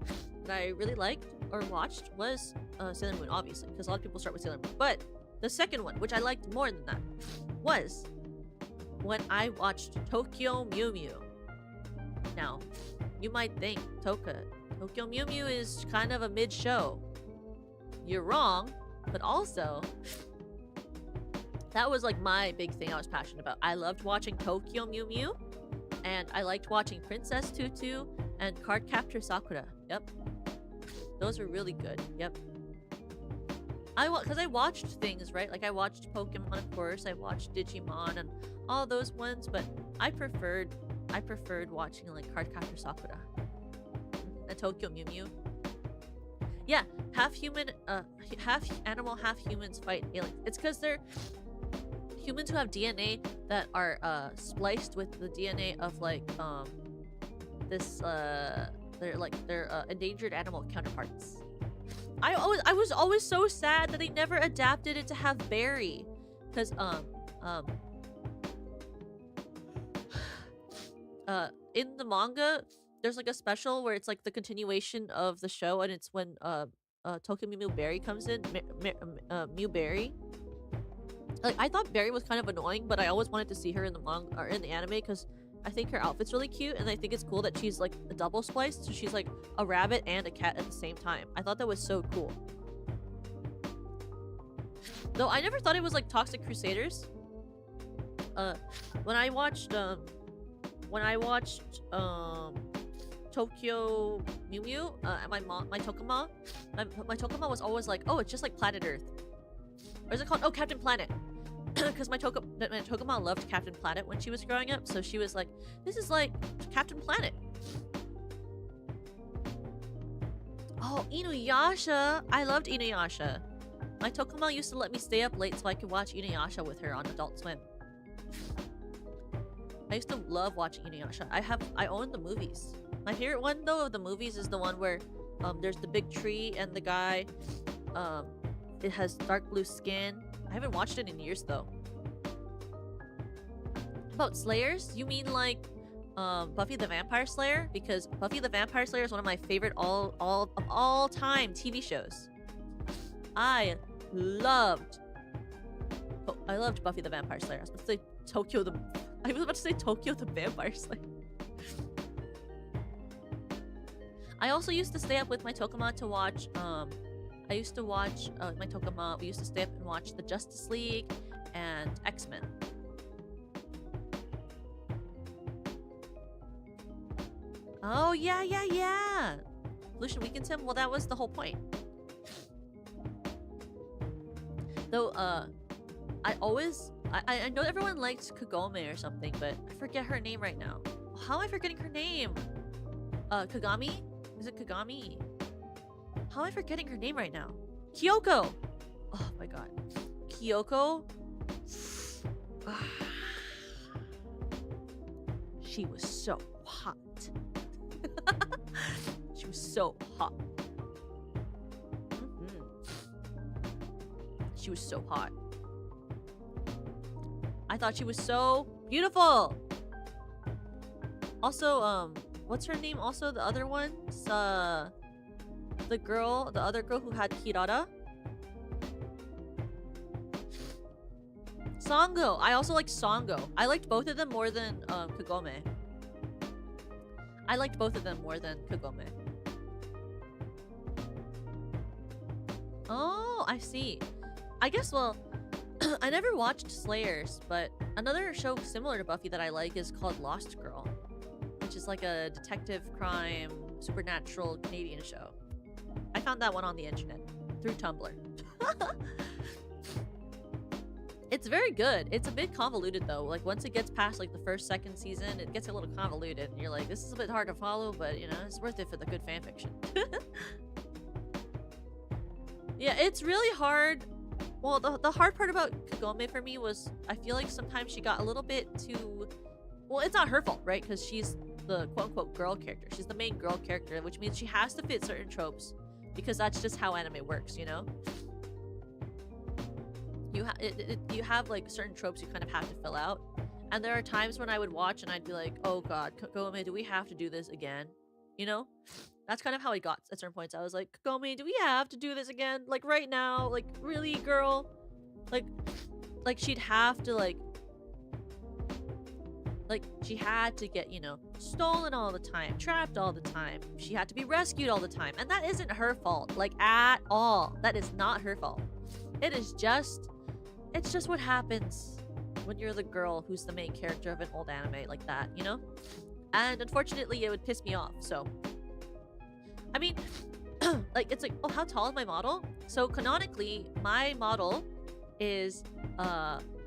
that I really liked or watched was Sailor Moon, obviously, because a lot of people start with Sailor Moon. But the second one, which I liked more than that, was when I watched Tokyo Mew Mew. Now, you might think, Tokyo Mew Mew is kind of a mid-show. You're wrong, but also, that was like my big thing I was passionate about. I loved watching Tokyo Mew Mew. And I liked watching Princess Tutu and Cardcaptor Sakura. Yep. Those were really good. Yep. Because I watched things, right? Like I watched Pokemon, of course. I watched Digimon and all those ones, but I preferred watching like Cardcaptor Sakura. And Tokyo Mew Mew. Yeah, half human, half animal, half humans fight aliens. It's because they're humans who have DNA that are spliced with the DNA of like they're endangered animal counterparts. I was always so sad that they never adapted it to have Barry, because in the manga there's like a special where it's like the continuation of the show, and it's when Tokyo Mew Mew Berry comes in, Mew Berry. Like, I thought Barry was kind of annoying, but I always wanted to see her in the manga or in the anime because I think her outfit's really cute, and I think it's cool that she's like a double spliced, so she's like a rabbit and a cat at the same time. I thought that was so cool. Though I never thought it was like Toxic Crusaders. When I watched Tokyo Mew Mew, my Tokuma was always like, oh, it's just like Planet Earth. Or is it called? Oh, Captain Planet. because my Tokemon loved Captain Planet when she was growing up, so she was like, this is like Captain Planet. Oh, Inuyasha! I loved Inuyasha. My Tokemon used to let me stay up late so I could watch Inuyasha with her on Adult Swim. I used to love watching Inuyasha. I own the movies. My favorite one though of the movies is the one where there's the big tree and the guy it has dark blue skin. I haven't watched it in years though. About Slayers? You mean like Buffy the Vampire Slayer? Because Buffy the Vampire Slayer is one of my favorite all time TV shows. I loved Buffy the Vampire Slayer. I was about to say Tokyo the Vampire Slayer. I also used to stay up with my Tokemon to watch I used to watch my Tokemon. We used to stay up and watch the Justice League and X-Men. Oh yeah. Pollution weakens him? Well, that was the whole point. Though I know everyone likes Kagome or something, but I forget her name right now. How am I forgetting her name? Kagami? Is it Kagami? How am I forgetting her name right now? Kyoko! Oh my god. Kyoko? She was so hot. She was so hot. She was so hot. I thought she was so beautiful. Also, what's her name? Also, the other one, the other girl who had Kirara. Sango. I also liked Sango. I liked both of them more than Kagome. I liked both of them more than Kagome. Oh, I see. I guess, well, I never watched Slayers, but another show similar to Buffy that I like is called Lost Girl, which is like a detective crime, supernatural Canadian show. I found that one on the internet through Tumblr. It's very good. It's a bit convoluted though. Like once it gets past like the first, second season, it gets a little convoluted and you're like, this is a bit hard to follow, but you know, it's worth it for the good fanfiction. Yeah, it's really hard. Well, the hard part about Kagome for me was I feel like sometimes she got a little bit too... Well, it's not her fault, right? Because she's the quote-unquote girl character. She's the main girl character, which means she has to fit certain tropes because that's just how anime works, you know? You have like certain tropes you kind of have to fill out. And there are times when I would watch and I'd be like, oh god, Kagome, do we have to do this again? You know? That's kind of how I got at certain points. I was like, Kagome, do we have to do this again? Like right now? Like really, girl? Like she'd have to like she had to get, you know, stolen all the time, trapped all the time. She had to be rescued all the time. And that isn't her fault, like at all. That is not her fault. It's just what happens when you're the girl who's the main character of an old anime like that, you know? And unfortunately, it would piss me off, so... I mean, like, it's like, oh, how tall is my model? So, canonically, my model is,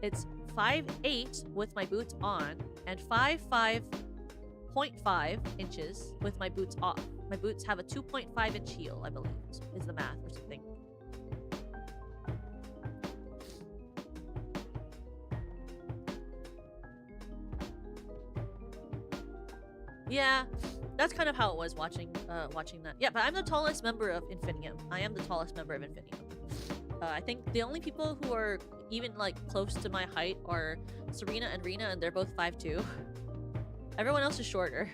it's 5'8" with my boots on, and 5'5.5" inches with my boots off. My boots have a 2.5 inch heel, I believe, is the math or something. Yeah, that's kind of how it was watching that. Yeah, but I'm the tallest member of Infinium. I am the tallest member of Infinium. I think the only people who are even like close to my height are Serena and Rena, and they're both 5'2". Everyone else is shorter.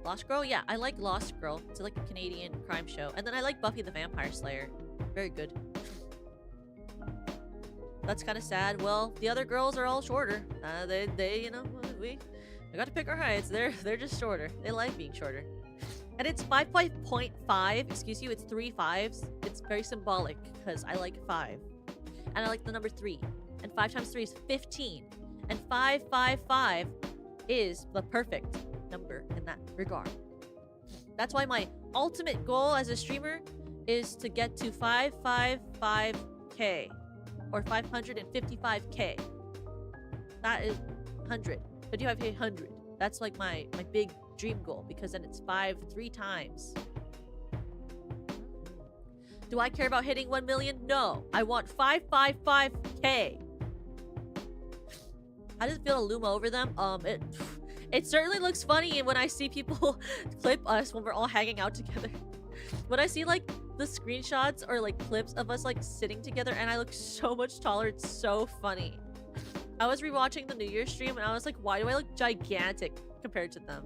Lost Girl? Yeah, I like Lost Girl. It's like a Canadian crime show. And then I like Buffy the Vampire Slayer. Very good. That's kind of sad. Well, the other girls are all shorter. They you know, we got to pick our heights. They're just shorter. They like being shorter. And it's 5.5. Excuse you, it's 3 5s. It's very symbolic because I like 5. And I like the number 3. And 5 times 3 is 15. And 555 is the perfect number in that regard. That's why my ultimate goal as a streamer is to get to 555k or 555k. That is 100. 55k 100. That's like my big dream goal, because then it's 3 times. Do I care about hitting 1 million? No. I want 555k. How does it feel to loom over them? It certainly looks funny when I see people clip us when we're all hanging out together. When I see like the screenshots or like clips of us like sitting together and I look so much taller, it's so funny. I was rewatching the New Year's stream and I was like, why do I look gigantic compared to them?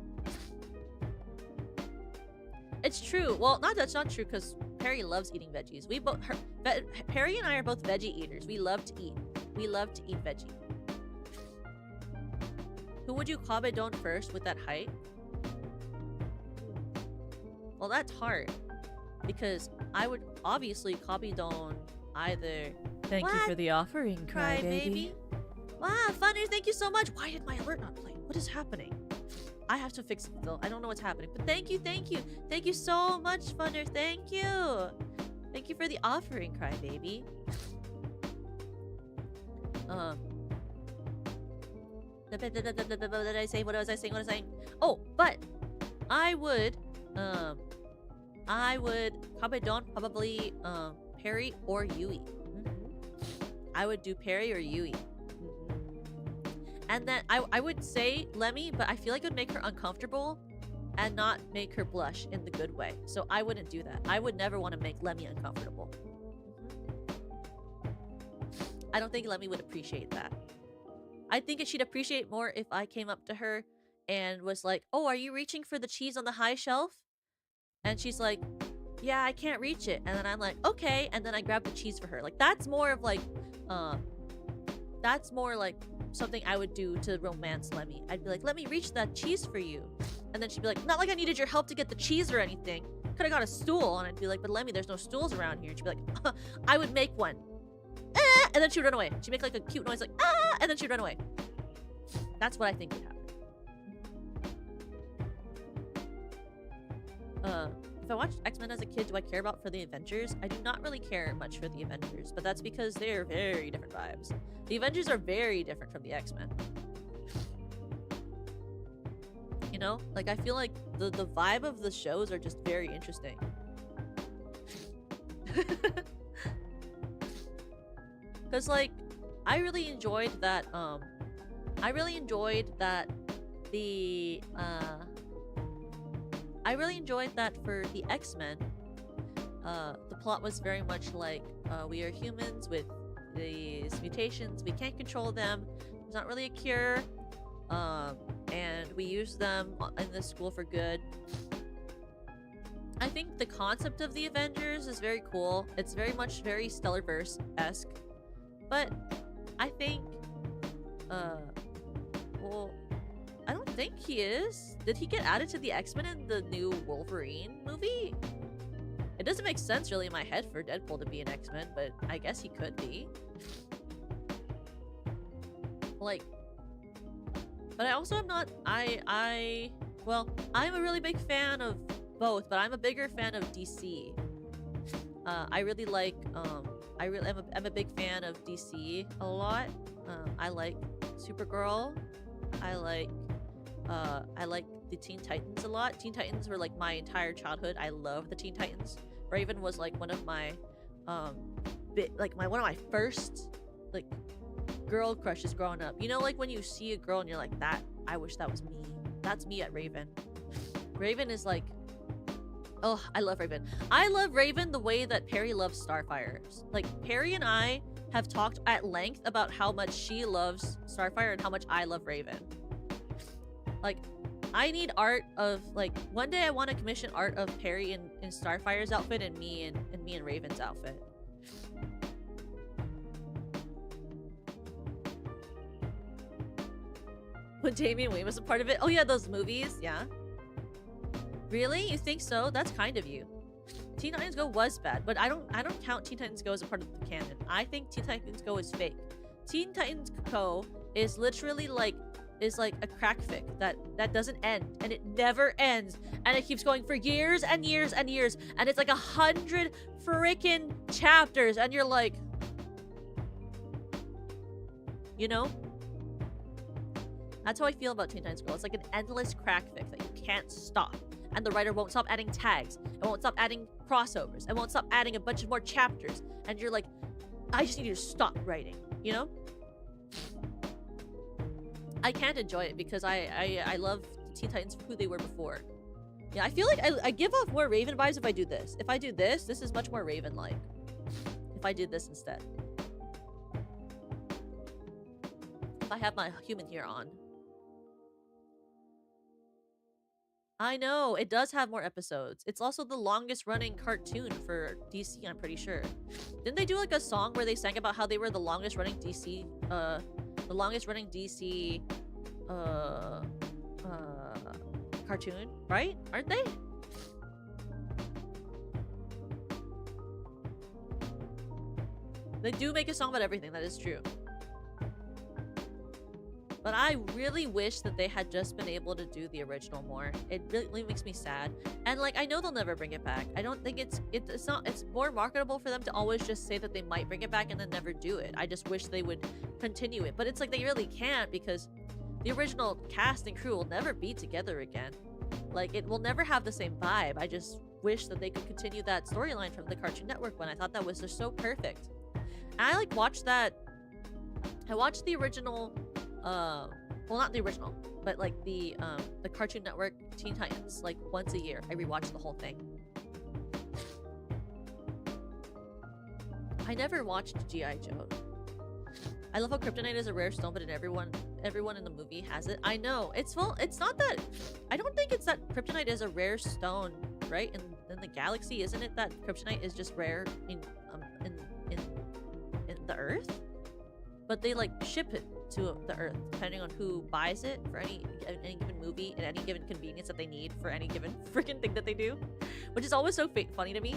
It's true. Well, that's not true, because Perry loves eating veggies. Perry and I are both veggie eaters. We love to eat. We love to eat veggie. Who would you Kabedon first with that height? Well, that's hard, because I would obviously Kabedon either. Thank you for the offering, Crybaby. Wow, Funner, thank you so much. Why did my alert not play? What is happening? I have to fix it though. I don't know what's happening. But thank you, thank you. Thank you so much, Funner. Thank you. Thank you for the offering, Crybaby. What did I say? What was I saying? What was I saying? Oh, but I would Kabedon probably Perry or Yui. I would do Perry or Yui. And then I would say Lemmy, but I feel like it would make her uncomfortable and not make her blush in the good way. So I wouldn't do that. I would never want to make Lemmy uncomfortable. I don't think Lemmy would appreciate that. I think she'd appreciate more if I came up to her and was like, oh, are you reaching for the cheese on the high shelf? And she's like, yeah, I can't reach it. And then I'm like, okay. And then I grab the cheese for her. Like, that's more of like, something I would do to romance Lemmy. I'd be like, let me reach that cheese for you. And then she'd be like, not like I needed your help to get the cheese or anything. Could have got a stool. And I'd be like, but Lemmy, there's no stools around here. And she'd be like, I would make one. And then she would run away. She'd make like a cute noise like, ah, and then she'd run away. That's what I think would happen. If I watched X-Men as a kid, do I care about for the Avengers? I do not really care much for the Avengers, but that's because they're very different vibes. The Avengers are very different from the X-Men. You know? Like, I feel like the vibe of the shows are just very interesting. Because, like, I really enjoyed that for the X-Men, the plot was very much like, we are humans with these mutations, we can't control them, there's not really a cure, and we use them in this school for good. I think the concept of the Avengers is very cool. It's very much very Stellarverse-esque. But I think, well, I don't think he is. Did he get added to the X-Men in the new Wolverine movie? It doesn't make sense really in my head for Deadpool to be an X-Men, but I guess he could be. Like, but I also am not, well, I'm a really big fan of both, but I'm a bigger fan of DC. I really like, I'm a big fan of DC a lot. I like Supergirl. I like the Teen Titans a lot. Teen Titans were like my entire childhood. I love the Teen Titans. Raven was like one of my, one of my first like girl crushes growing up. You know, like when you see a girl and you're like, I wish that was me. That's me at Raven. Raven is like, oh, I love Raven. I love Raven the way that Perry loves Starfire. Like, Perry and I have talked at length about how much she loves Starfire and how much I love Raven. Like, I need art of, like, one day I want to commission art of Perry in Starfire's outfit and me and Raven's outfit. When Damian Wayne was a part of it? Oh yeah, those movies, yeah. Really? You think so? That's kind of you. Teen Titans Go was bad, but I don't count Teen Titans Go as a part of the canon. I think Teen Titans Go is fake. Teen Titans Go is literally like is like a crack fic that doesn't end, and it never ends, and it keeps going for years and years and years, and it's like 100 freaking chapters, and you're like, you know? That's how I feel about Teen Titans Girl. It's like an endless crack fic that you can't stop. And the writer won't stop adding tags. It won't stop adding crossovers. It won't stop adding a bunch of more chapters. And you're like, I just need you to stop writing, you know? I can't enjoy it because I love Teen Titans for who they were before. Yeah, I feel like I give off more Raven vibes if I do this. If I do this, this is much more Raven-like. If I did this instead. If I have my human here on. I know, it does have more episodes. It's also the longest running cartoon for DC, I'm pretty sure. Didn't they do like a song where they sang about how they were the longest running DC, cartoon, right? Aren't they? They do make a song about everything, that is true. But I really wish that they had just been able to do the original more. It really makes me sad. And like, I know they'll never bring it back. I don't think it's more marketable for them to always just say that they might bring it back and then never do it. I just wish they would continue it. But it's like they really can't, because the original cast and crew will never be together again. Like, it will never have the same vibe. I just wish that they could continue that storyline from the Cartoon Network one. I thought that was just so perfect. And I like watched that. I watched the original, well, not the original, but like the Cartoon Network Teen Titans like once a year. I rewatched the whole thing. I never watched G.I. Joe. I love how kryptonite is a rare stone, but everyone in the movie has it. I know. It's not that. I don't think it's that kryptonite is a rare stone, right? In the galaxy, isn't it that kryptonite is just rare in the Earth? But they like ship it to the Earth depending on who buys it for any given movie and any given convenience that they need for any given freaking thing that they do, which is always so funny to me.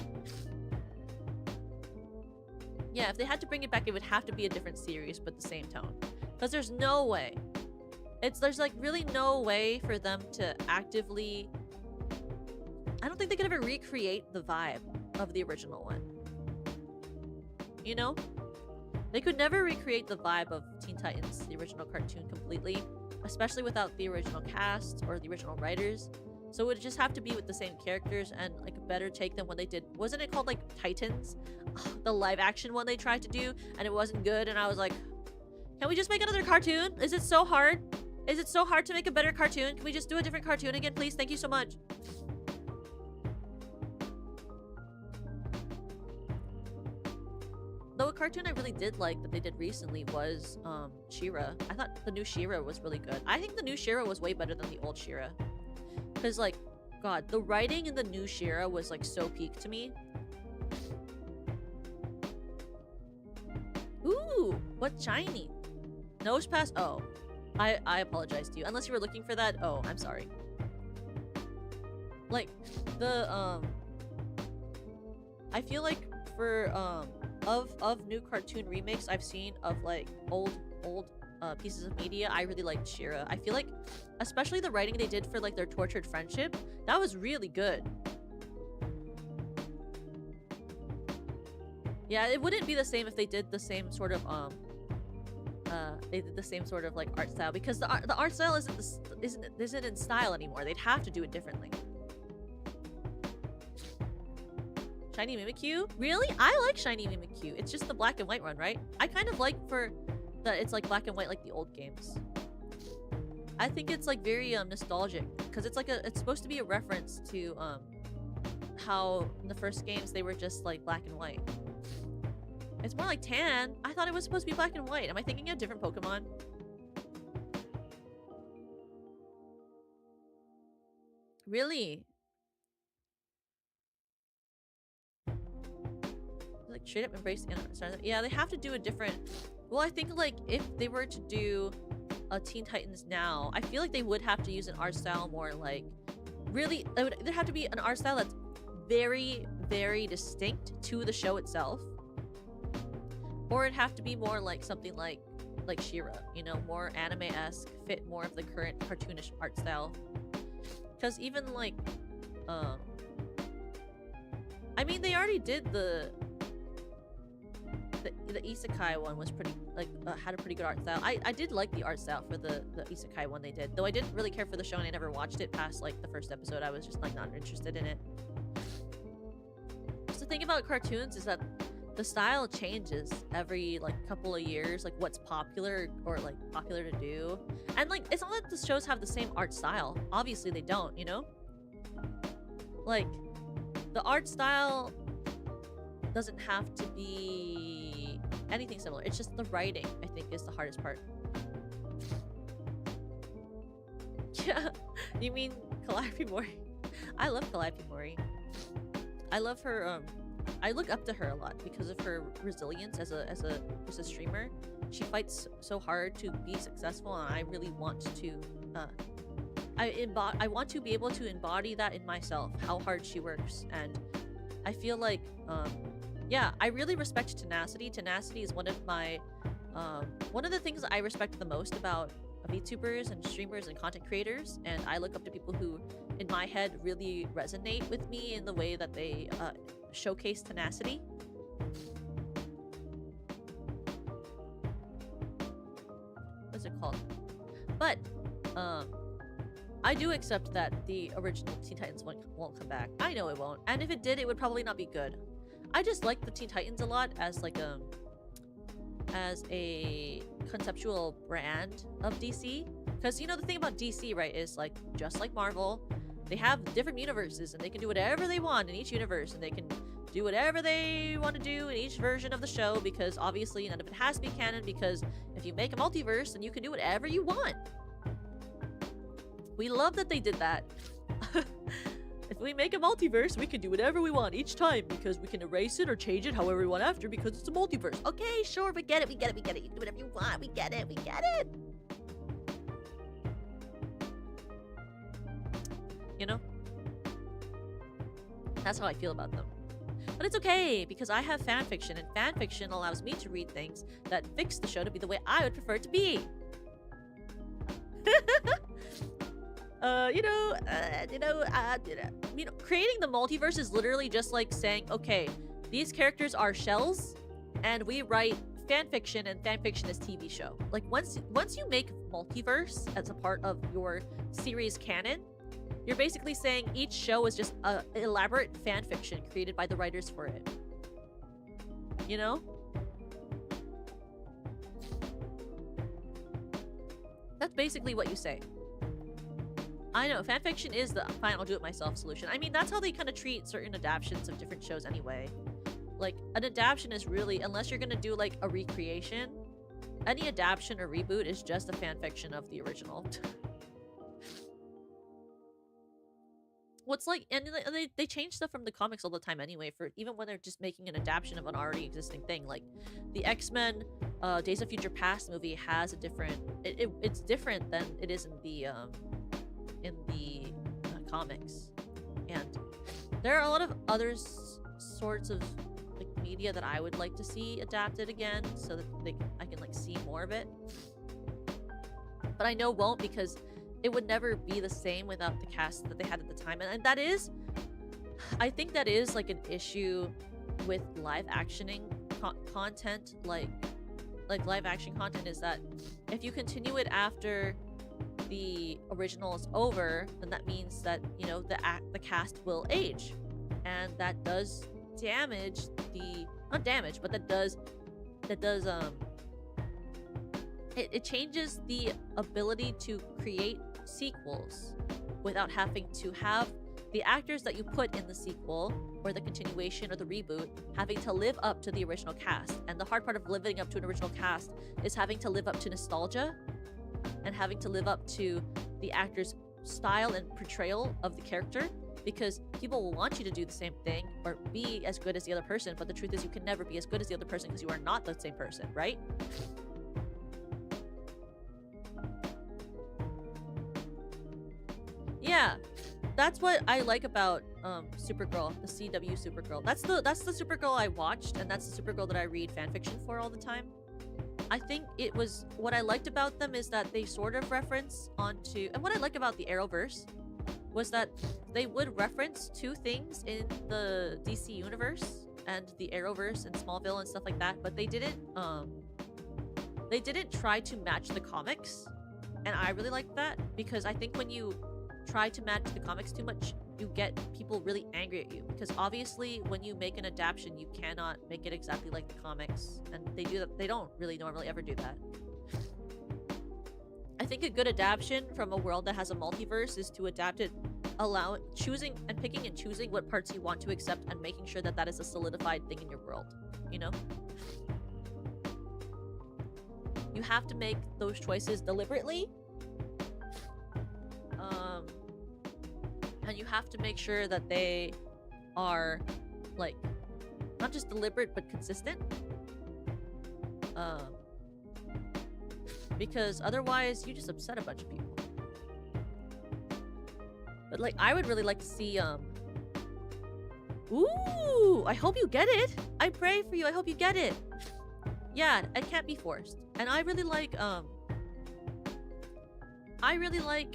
Yeah, if they had to bring it back, it would have to be a different series, but the same tone. Because there's no way. There's like really no way for them to actively... I don't think they could ever recreate the vibe of the original one. You know? They could never recreate the vibe of Teen Titans, the original cartoon, completely. Especially without the original cast or the original writers. So it would just have to be with the same characters and like a better take than when they did... Wasn't it called like Titans? The live action one they tried to do and it wasn't good, and I was like, can we just make another cartoon? Is it so hard? Is it so hard to make a better cartoon? Can we just do a different cartoon again, please? Thank you so much. Though a cartoon I really did like that they did recently was She-Ra. I thought the new She-Ra was really good. I think the new She-Ra was way better than the old She-Ra. Because like, God, the writing in the new She-Ra was like so peak to me. Ooh, what's shiny? Nose pass? Oh, I apologize to you. Unless you were looking for that. Oh, I'm sorry. Like, I feel like for, of new cartoon remakes I've seen of like old pieces of media, I really liked She-Ra. I feel like, especially the writing they did for like their tortured friendship, that was really good. Yeah, it wouldn't be the same if they did the same sort of like art style, because the art style isn't in style anymore. They'd have to do it differently. Shiny Mimikyu? Really? I like Shiny Mimikyu. It's just the black and white one, right? I kind of like that it's like black and white like the old games. I think it's like very nostalgic, because it's like it's supposed to be a reference to how in the first games they were just like black and white. It's more like tan. I thought it was supposed to be black and white. Am I thinking of a different Pokemon? Really? Like straight up embrace the yeah, they have to do a different... Well, I think like if they were to do a Teen Titans now, I feel like they would have to use an art style more like... Really, there would have to be an art style that's very, very distinct to the show itself. Or it'd have to be more like something like like She-Ra, you know, more anime-esque, fit more of the current cartoonish art style. Because even like, I mean, they already did the isekai one was pretty like had a pretty good art style. I did like the art style for the isekai one they did, though I didn't really care for the show and I never watched it past like the first episode. I was just like not interested in it. So the thing about cartoons is that the style changes every like couple of years, like what's popular or like popular to do. And like it's not that the shows have the same art style. Obviously they don't, you know? Like the art style doesn't have to be anything similar. It's just the writing, I think, is the hardest part. Yeah, you mean Calliope Mori? I love Calliope Mori. I love her. I look up to her a lot because of her resilience as a streamer. She fights so hard to be successful, and I really want to. I want to be able to embody that in myself. How hard she works, and I feel like, yeah, I really respect tenacity. Tenacity is one of my, one of the things I respect the most about VTubers and streamers and content creators, and I look up to people who, in my head, really resonate with me in the way that they showcase tenacity. What's it called? But, I do accept that the original Teen Titans won't come back. I know it won't, and if it did, it would probably not be good. I just like the Teen Titans a lot as like as a conceptual brand of DC, because you know the thing about DC, right, is like just like Marvel, they have different universes and they can do whatever they want in each universe, and they can do whatever they want to do in each version of the show, because obviously none of it has to be canon, because if you make a multiverse then you can do whatever you want. We love that they did that. If we make a multiverse, we can do whatever we want each time, because we can erase it or change it however we want after, because it's a multiverse. Okay, sure, we get it, we get it, we get it. You can do whatever you want, we get it, we get it. You know? That's how I feel about them. But it's okay, because I have fanfiction, and fanfiction allows me to read things that fix the show to be the way I would prefer it to be. Creating the multiverse is literally just like saying, okay, these characters are shells, and we write fanfiction, and fanfiction is TV show. Like once you make multiverse as a part of your series canon, you're basically saying each show is just a elaborate fanfiction created by the writers for it. You know? That's basically what you say. I know, fanfiction is the fine, I'll do it myself solution. I mean, that's how they kind of treat certain adaptations of different shows anyway. Like, an adaptation is really, unless you're gonna do like a recreation, any adaptation or reboot is just a fanfiction of the original. What's like, and they change stuff from the comics all the time anyway, for even when they're just making an adaptation of an already existing thing. Like, the X-Men Days of Future Past movie has a different, it's different than it is in the comics, and there are a lot of other sorts of like media that I would like to see adapted again, so that I can like see more of it, but I know won't, because it would never be the same without the cast that they had at the time, and that is, I think that is like an issue with live actioning content, like live action content, is that if you continue it after the original is over, then that means that, you know, the cast will age, and that does damage the, not damage, but that does it changes the ability to create sequels without having to have the actors that you put in the sequel or the continuation or the reboot having to live up to the original cast. And the hard part of living up to an original cast is having to live up to nostalgia and having to live up to the actor's style and portrayal of the character, because people will want you to do the same thing or be as good as the other person, but the truth is you can never be as good as the other person because you are not the same person, right? Yeah, that's what I like about Supergirl, the CW Supergirl. That's the Supergirl I watched, and that's the Supergirl that I read fanfiction for all the time. I think it was, what I liked about them is that they sort of reference onto, and what I like about the Arrowverse was that they would reference two things in the DC universe and the Arrowverse and Smallville and stuff like that, but they didn't try to match the comics. And I really like that, because I think when you try to match the comics too much, you get people really angry at you, because obviously when you make an adaptation, you cannot make it exactly like the comics, and they don't really normally ever do that. I think a good adaptation from a world that has a multiverse is to adapt it, choosing and picking and choosing what parts you want to accept and making sure that that is a solidified thing in your world, you know? You have to make those choices deliberately. And you have to make sure that they are, like, not just deliberate, but consistent. Because otherwise, you just upset a bunch of people. But, like, I would really like to see, Ooh! I hope you get it! I pray for you, I hope you get it! Yeah, it can't be forced. And I really like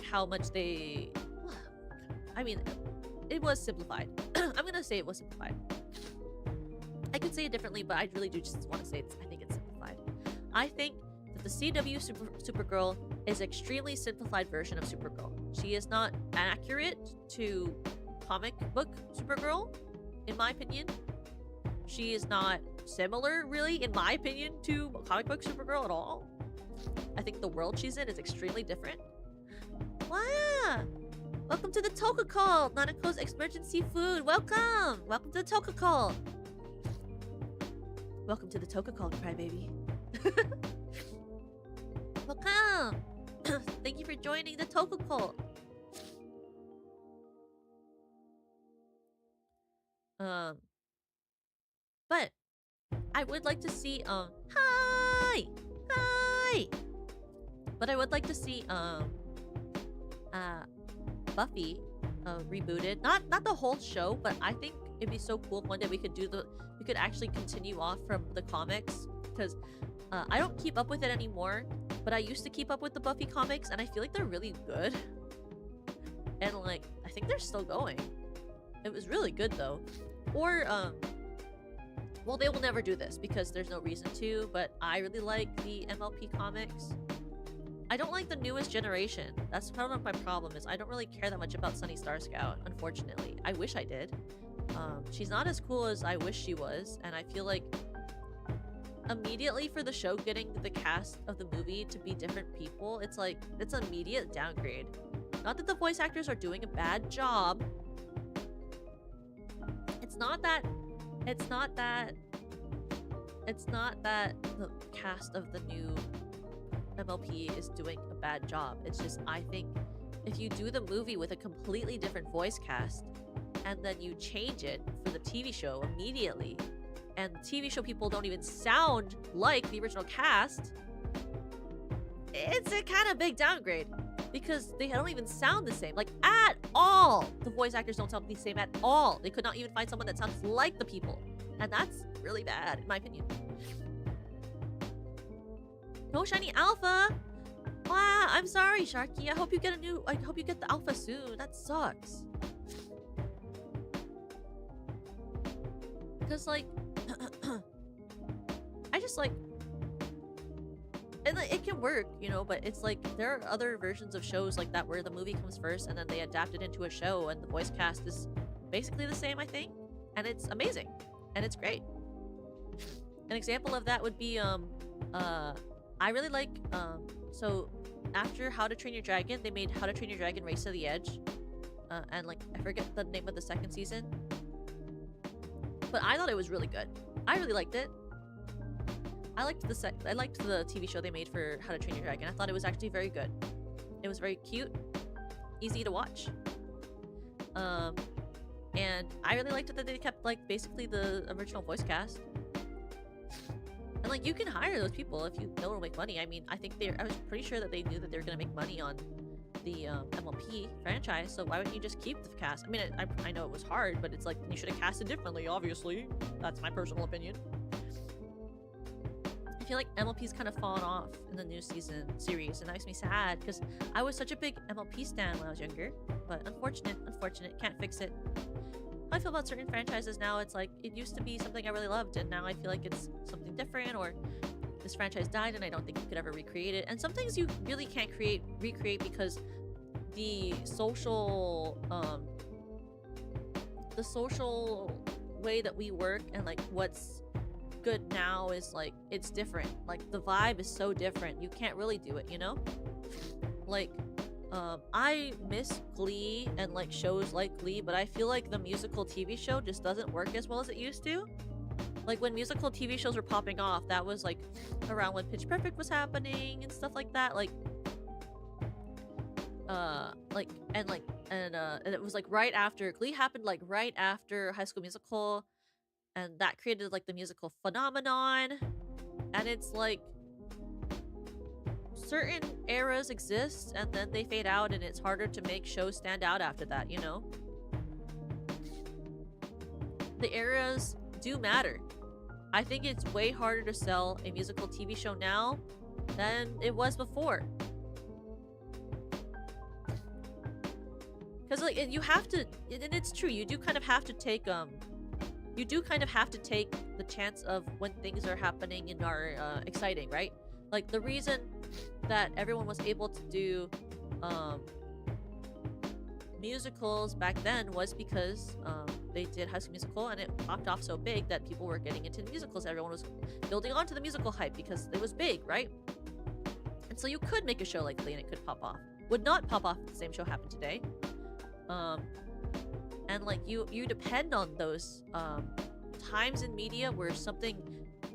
how much they... I mean, it was simplified. I'm gonna say it was simplified. I could say it differently, but I really do just want to say I think it's simplified. I think that the CW Supergirl is an extremely simplified version of Supergirl. She is not accurate to comic book Supergirl, in my opinion. She is not similar, really, in my opinion, to comic book Supergirl at all. I think the world she's in is extremely different. Wow! Welcome to the Toka Call! Nanako's emergency food! Welcome! Welcome to the Toka Call! Welcome to the Toka Call, Crybaby. Welcome! Thank you for joining the Toka Call! But I would like to see, hi! Hi! But I would like to see, Buffy, rebooted. Not the whole show, but I think it'd be so cool if one day we could actually continue off from the comics, because I don't keep up with it anymore, but I used to keep up with the Buffy comics, and I feel like they're really good. And, like, I think they're still going. It was really good, though. Or, well, they will never do this because there's no reason to, but I really like the MLP comics. I don't like the newest generation. That's part of my problem, is I don't really care that much about Sunny Star Scout, unfortunately. I wish I did. She's not as cool as I wish she was, and I feel like immediately for the show getting the cast of the movie to be different people, it's like, it's an immediate downgrade. Not that the voice actors are doing a bad job. It's not that the cast of the new MLP is doing a bad job. It's just, I think if you do the movie with a completely different voice cast and then you change it for the TV show immediately, and the TV show people don't even sound like the original cast, it's a kind of big downgrade, because they don't even sound the same, like, at all. The voice actors don't sound the same at all. They could not even find someone that sounds like the people, and that's really bad, in my opinion. No shiny alpha! Wow, I'm sorry, Sharky. I hope you get the alpha soon. That sucks. Because, like, I just, like, and like, it can work, you know, but it's like, there are other versions of shows like that where the movie comes first and then they adapt it into a show and the voice cast is basically the same, I think. And it's amazing. And it's great. An example of that would be, I really like, so after How to Train Your Dragon, they made How to Train Your Dragon Race to the Edge. And, like, I forget the name of the second season. But I thought it was really good. I really liked it. I liked the TV show they made for How to Train Your Dragon. I thought it was actually very good. It was very cute, easy to watch. And I really liked it that they kept, like, basically the original voice cast. And, like, you can hire those people if you know it'll make money. I mean, I was pretty sure that they knew that they were gonna make money on the MLP franchise, so why wouldn't you just keep the cast? I mean, I know it was hard, but it's like, you should have casted differently, obviously. That's my personal opinion. I feel like MLP's kind of fallen off in the new series, and that makes me sad because I was such a big MLP stan when I was younger. But unfortunate, can't fix it. How I feel about certain franchises now, it's like it used to be something I really loved, and now I feel like it's something different, or this franchise died and I don't think you could ever recreate it. And some things you really can't recreate because the social way that we work and like what's good now is like it's different. Like the vibe is so different. You can't really do it, you know? Like I miss Glee and like shows like Glee, but I feel like the musical TV show just doesn't work as well as it used to. Like when musical TV shows were popping off, that was like around when Pitch Perfect was happening and stuff like that. And it was like right after Glee happened, like right after High School Musical, and that created like the musical phenomenon. And it's like certain eras exist and then they fade out, and it's harder to make shows stand out after that, you know? The eras do matter. I think it's way harder to sell a musical TV show now than it was before. Because like you have to, and it's true, you do kind of have to take the chance of when things are happening and are exciting, right? Like the reason that everyone was able to do musicals back then was because they did High School Musical and it popped off so big that people were getting into musicals. Everyone was building onto the musical hype because it was big, right? And so you could make a show like Glee and it could pop off. Would not pop off if the same show happened today. And like you depend on those times in media where something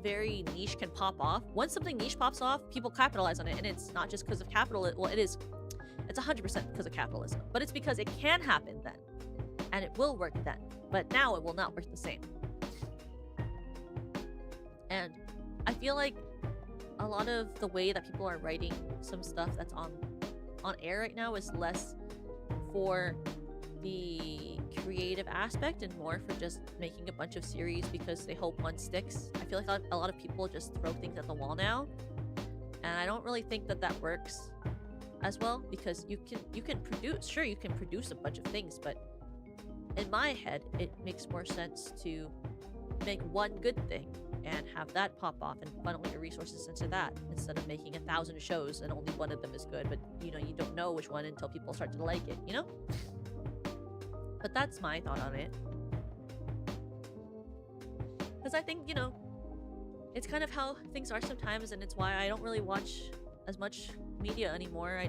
very niche can pop off. Once something niche pops off, people capitalize on it, and it's not just because of capitalism. Well, it's 100% because of capitalism, but it's because it can happen then, and it will work then. But now it will not work the same. And I feel like a lot of the way that people are writing some stuff that's on air right now is less for the creative aspect and more for just making a bunch of series because they hope one sticks. I feel like a lot of people just throw things at the wall now, and I don't really think that works as well, because you can produce a bunch of things, but in my head it makes more sense to make one good thing and have that pop off and funnel your resources into that instead of making 1,000 shows and only one of them is good, but you don't know which one until people start to like it, you know? But that's my thought on it. Because I think, it's kind of how things are sometimes, and it's why I don't really watch as much media anymore.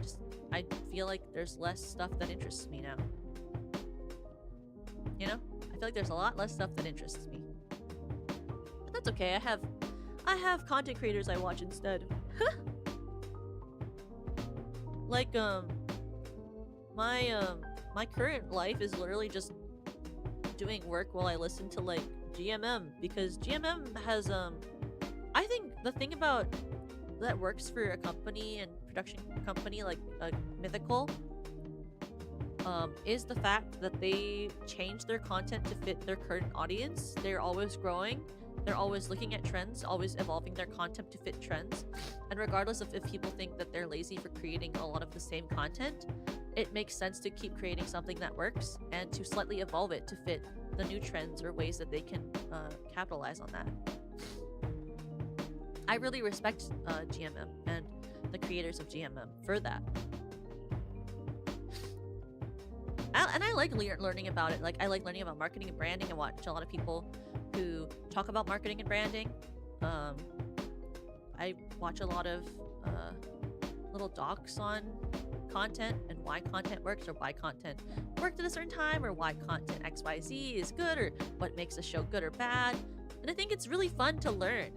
I feel like there's less stuff that interests me now. I feel like there's a lot less stuff that interests me. But that's okay. I have content creators I watch instead. Like my current life is literally just doing work while I listen to like GMM, because GMM has I think the thing about that works for a company and production company like Mythical is the fact that they change their content to fit their current audience. They're always growing, they're always looking at trends, always evolving their content to fit trends, and regardless of if people think that they're lazy for creating a lot of the same content, it makes sense to keep creating something that works and to slightly evolve it to fit the new trends or ways that they can capitalize on that. I really respect GMM and the creators of GMM for that. And I like learning about it. Like, I like learning about marketing and branding. I watch a lot of people who talk about marketing and branding. I watch a lot of little docs on content and why content works, or why content worked at a certain time, or why content XYZ is good, or what makes a show good or bad. And I think it's really fun to learn.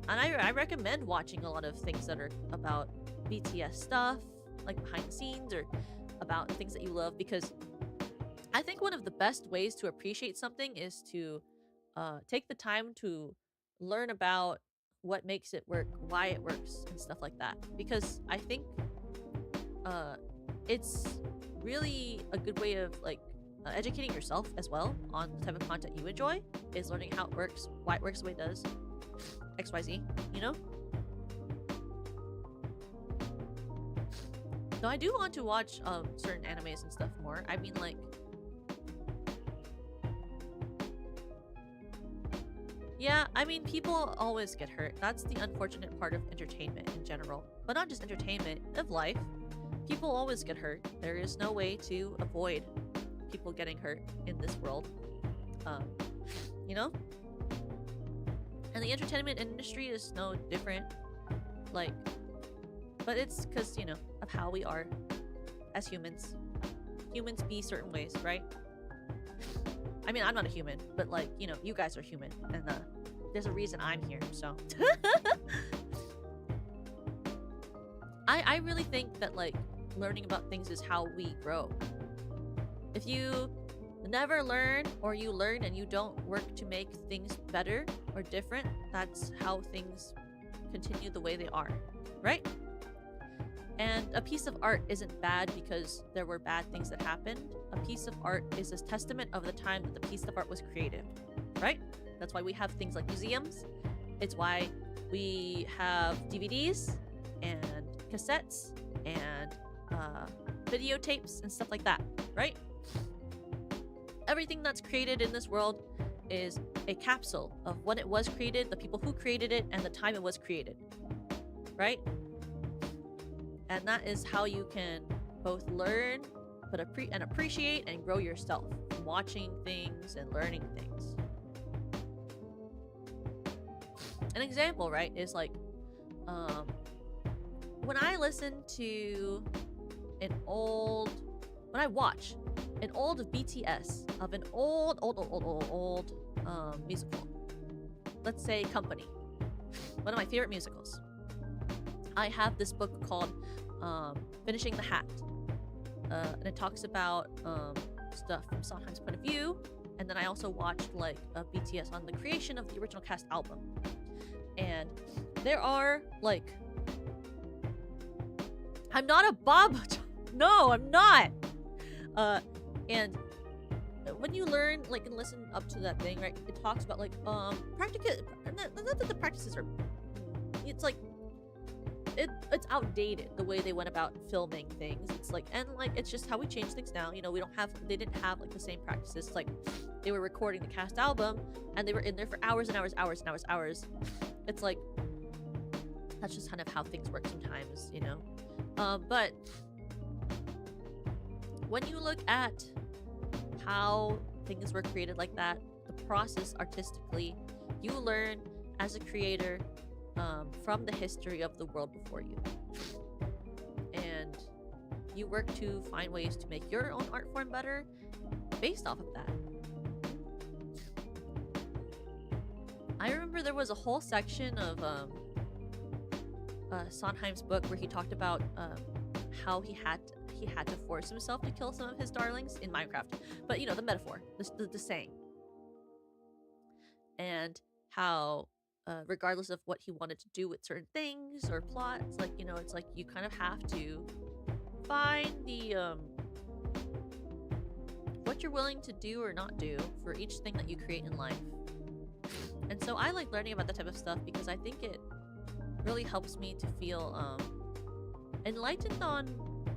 And I recommend watching a lot of things that are about BTS stuff, like behind the scenes, or about things that you love, because I think one of the best ways to appreciate something is to take the time to learn about what makes it work, why it works, and stuff like that. Because I think it's really a good way of like educating yourself as well on the type of content you enjoy, is learning how it works, why it works the way it does, XYZ, Though I do want to watch certain animes and stuff more. I mean, like, yeah, I mean, people always get hurt. That's the unfortunate part of entertainment in general. But not just entertainment, of life. People always get hurt. There is no way to avoid people getting hurt in this world. You know? And the entertainment industry is no different. Like, but it's because, you know, of how we are as humans. Humans be certain ways, right? I mean, I'm not a human, but like, you know, you guys are human, and there's a reason I'm here, so. I really think that, like, learning about things is how we grow. If you never learn, or you learn and you don't work to make things better or different, that's how things continue the way they are, right? And a piece of art isn't bad because there were bad things that happened. A piece of art is a testament of the time that the piece of art was created, right? That's why we have things like museums. It's why we have DVDs and cassettes and videotapes and stuff like that, right? Everything that's created in this world is a capsule of when it was created, the people who created it, and the time it was created, right? And that is how you can both learn but appreciate and grow yourself from watching things and learning things. An example, right, is like when I listen to when I watch an old BTS of an old musical, let's say Company, one of my favorite musicals. I have this book called Finishing the Hat, and it talks about stuff from Sondheim's point of view, and then I also watched like a BTS on the creation of the original cast album, and there are like, I'm not a Bob. No, I'm not. And when you learn, like, and listen up to that thing, right? It talks about like practical. Not that the practices are. It's like it's outdated the way they went about filming things. It's like, and like, it's just how we change things now. You know, they didn't have like the same practices. It's like they were recording the cast album and they were in there for hours and hours. It's like, that's just kind of how things work sometimes, you know. But when you look at how things were created like that, the process artistically, you learn as a creator from the history of the world before you. And you work to find ways to make your own art form better based off of that. I remember there was a whole section of Sondheim's book where he talked about how he had to force himself to kill some of his darlings in Minecraft. But, you know, the metaphor, the saying. And how regardless of what he wanted to do with certain things or plots, like, you know, it's like you kind of have to find the what you're willing to do or not do for each thing that you create in life. And so I like learning about that type of stuff because I think it really helps me to feel enlightened on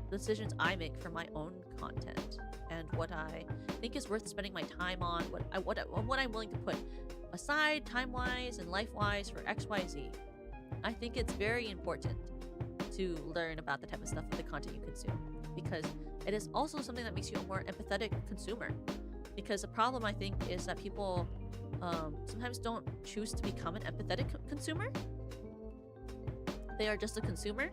the decisions I make for my own content and what I think is worth spending my time on, what I'm willing to put aside time-wise and life-wise for XYZ. I think it's very important to learn about the type of stuff with the content you consume, because it is also something that makes you a more empathetic consumer. Because the problem, I think, is that people sometimes don't choose to become an empathetic consumer. They are just a consumer,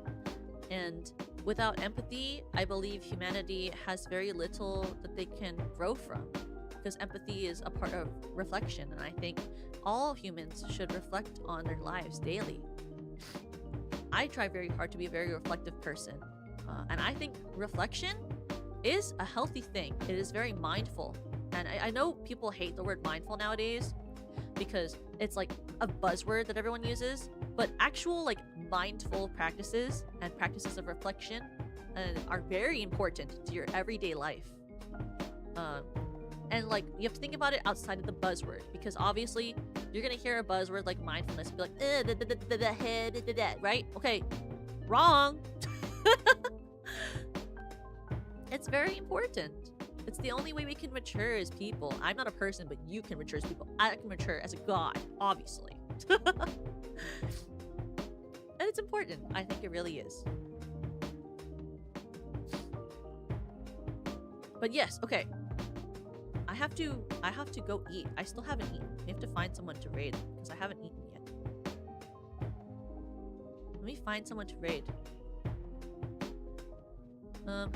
and without empathy, I believe humanity has very little that they can grow from, because empathy is a part of reflection, and I think all humans should reflect on their lives daily. I try very hard to be a very reflective person, and I think reflection is a healthy thing. It is very mindful, and I know people hate the word mindful nowadays because it's like a buzzword that everyone uses, but actual like mindful practices and practices of reflection are very important to your everyday life. And like, you have to think about it outside of the buzzword, because obviously you're gonna hear a buzzword like mindfulness and be like, right? Okay, wrong. It's very important. It's the only way we can mature as people. I'm not a person, but you can mature as people. I can mature as a god, obviously. And it's important. I think it really is. But yes, okay. I have to go eat. I still haven't eaten. We have to find someone to raid because I haven't eaten yet. Let me find someone to raid.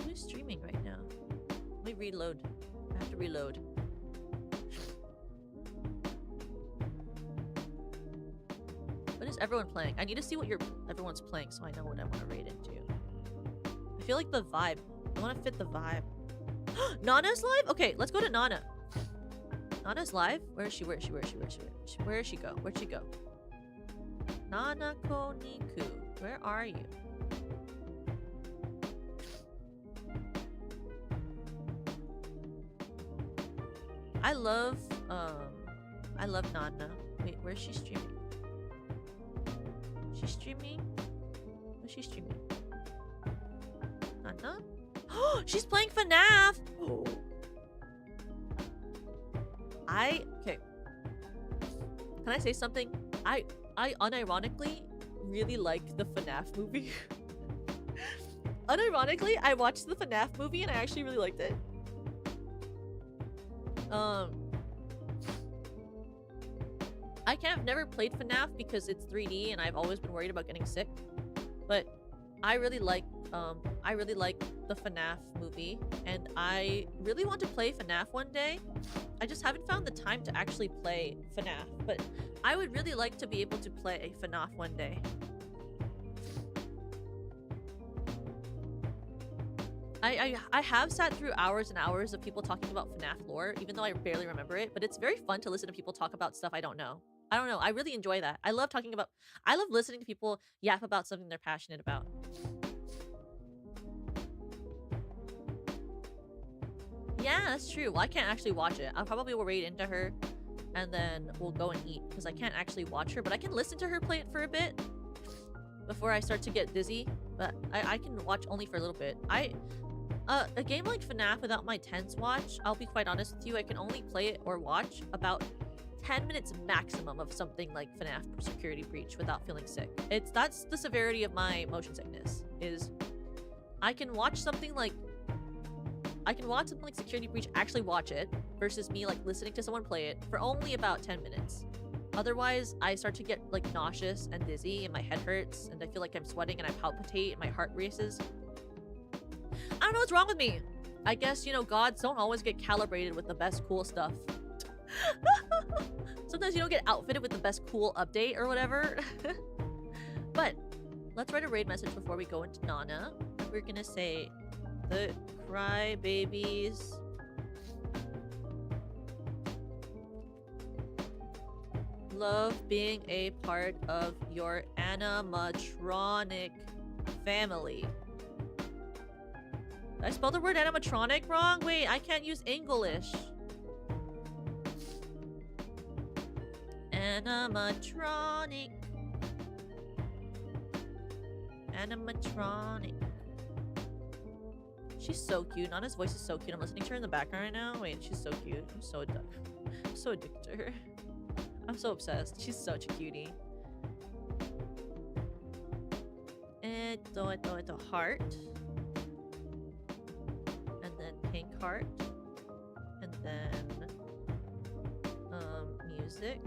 Who's streaming right now? Let me reload. I have to reload. What is everyone playing? I need to see what everyone's playing so I know what I want to raid into. I feel like the vibe. I want to fit the vibe. Nana's live? Okay, let's go to Nana. Nana's live? Where is she? Where is she? Where is she? Where is she? Where is she go? Where'd she go? Nana Koniku. Where are you? I love Nana. Wait, where's she streaming? She's streaming? What's she streaming? Nana? She's playing FNAF! Okay. Can I say something? I unironically really like the FNAF movie. Unironically, I watched the FNAF movie and I actually really liked it. I've never played FNAF because it's 3D and I've always been worried about getting sick. But I really like the FNAF movie and I really want to play FNAF one day. I just haven't found the time to actually play FNAF, but I would really like to be able to play FNAF one day. I have sat through hours and hours of people talking about FNAF lore, even though I barely remember it, but it's very fun to listen to people talk about stuff I don't know. I don't know, I really enjoy that. I love listening to people yap about something they're passionate about. Yeah, that's true. Well, I can't actually watch it. I probably will raid into her and then we'll go and eat because I can't actually watch her, but I can listen to her play it for a bit before I start to get dizzy. But I can watch only for a little bit. A game like FNAF without my tense watch, I'll be quite honest with you, I can only play it or watch about 10 minutes maximum of something like FNAF Security Breach without feeling sick. That's the severity of my motion sickness, is I can watch something like Security Breach, actually watch it, versus me like listening to someone play it for only about 10 minutes. Otherwise, I start to get like nauseous and dizzy and my head hurts and I feel like I'm sweating and I palpitate and my heart races. I don't know what's wrong with me. I guess, you know, gods don't always get calibrated with the best cool stuff. Sometimes you don't get outfitted with the best cool update or whatever. But let's write a raid message before we go into Nana. We're gonna say the Crybabies love being a part of your animatronic family. Did I spell the word animatronic wrong? Wait, I can't use English. Animatronic. Animatronic. She's so cute. Nana's voice is so cute. I'm listening to her in the background right now. Wait, she's so cute. I'm so addicted to her. I'm so obsessed. She's such a cutie. It's a heart. And then pink heart. And then music.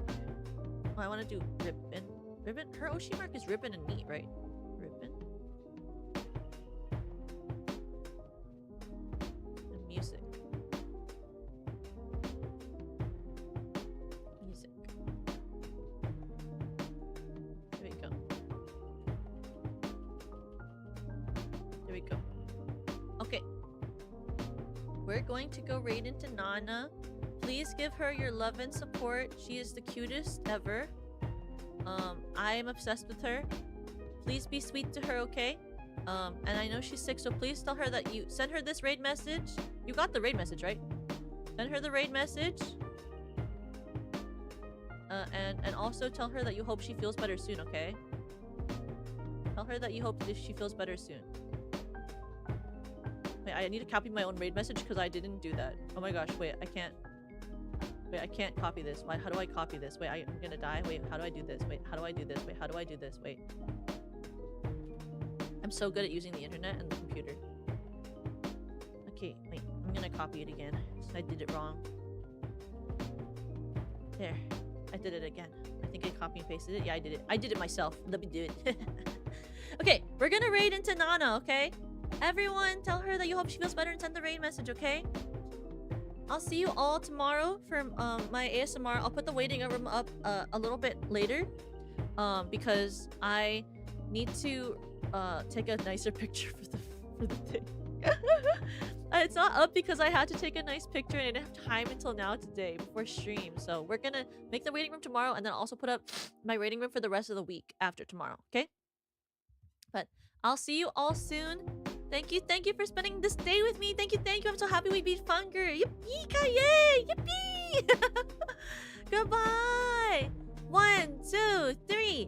Oh, I want to do ribbon. Ribbon? Her Oshi mark is ribbon and meat, right? Ribbon. And music. Music. There we go. There we go. Okay. We're going to go right into Nana. Please give her your love and support. She is the cutest ever. I am obsessed with her. Please be sweet to her, okay? And I know she's sick, so please tell her that you send her this raid message. You got the raid message, right? Send her the raid message. And also tell her that you hope she feels better soon, okay? Tell her that you hope she feels better soon. Wait, I need to copy my own raid message because I didn't do that. Oh my gosh, wait, I can't. Wait, I can't copy this. Why? How do I copy this? Wait, I'm gonna die. Wait, how do I do this? Wait, how do I do this? Wait, how do I do this? Wait. I'm so good at using the internet and the computer. Okay, wait, I'm gonna copy it again. I did it wrong. There, I did it again. I think I copy and pasted it. Yeah, I did it. I did it myself. Let me do it. Okay, we're gonna raid into Nana, okay? Everyone, tell her that you hope she feels better and send the raid message, okay? I'll see you all tomorrow for my ASMR. I'll put the waiting room up a little bit later, because I need to take a nicer picture for the thing. It's not up because I had to take a nice picture and I didn't have time until now today before stream. So we're gonna make the waiting room tomorrow and then also put up my waiting room for the rest of the week after tomorrow, okay? But I'll see you all soon. Thank you for spending this day with me. Thank you. I'm so happy we beat Funger. Yippee ki yippee! Goodbye. 1, 2, 3.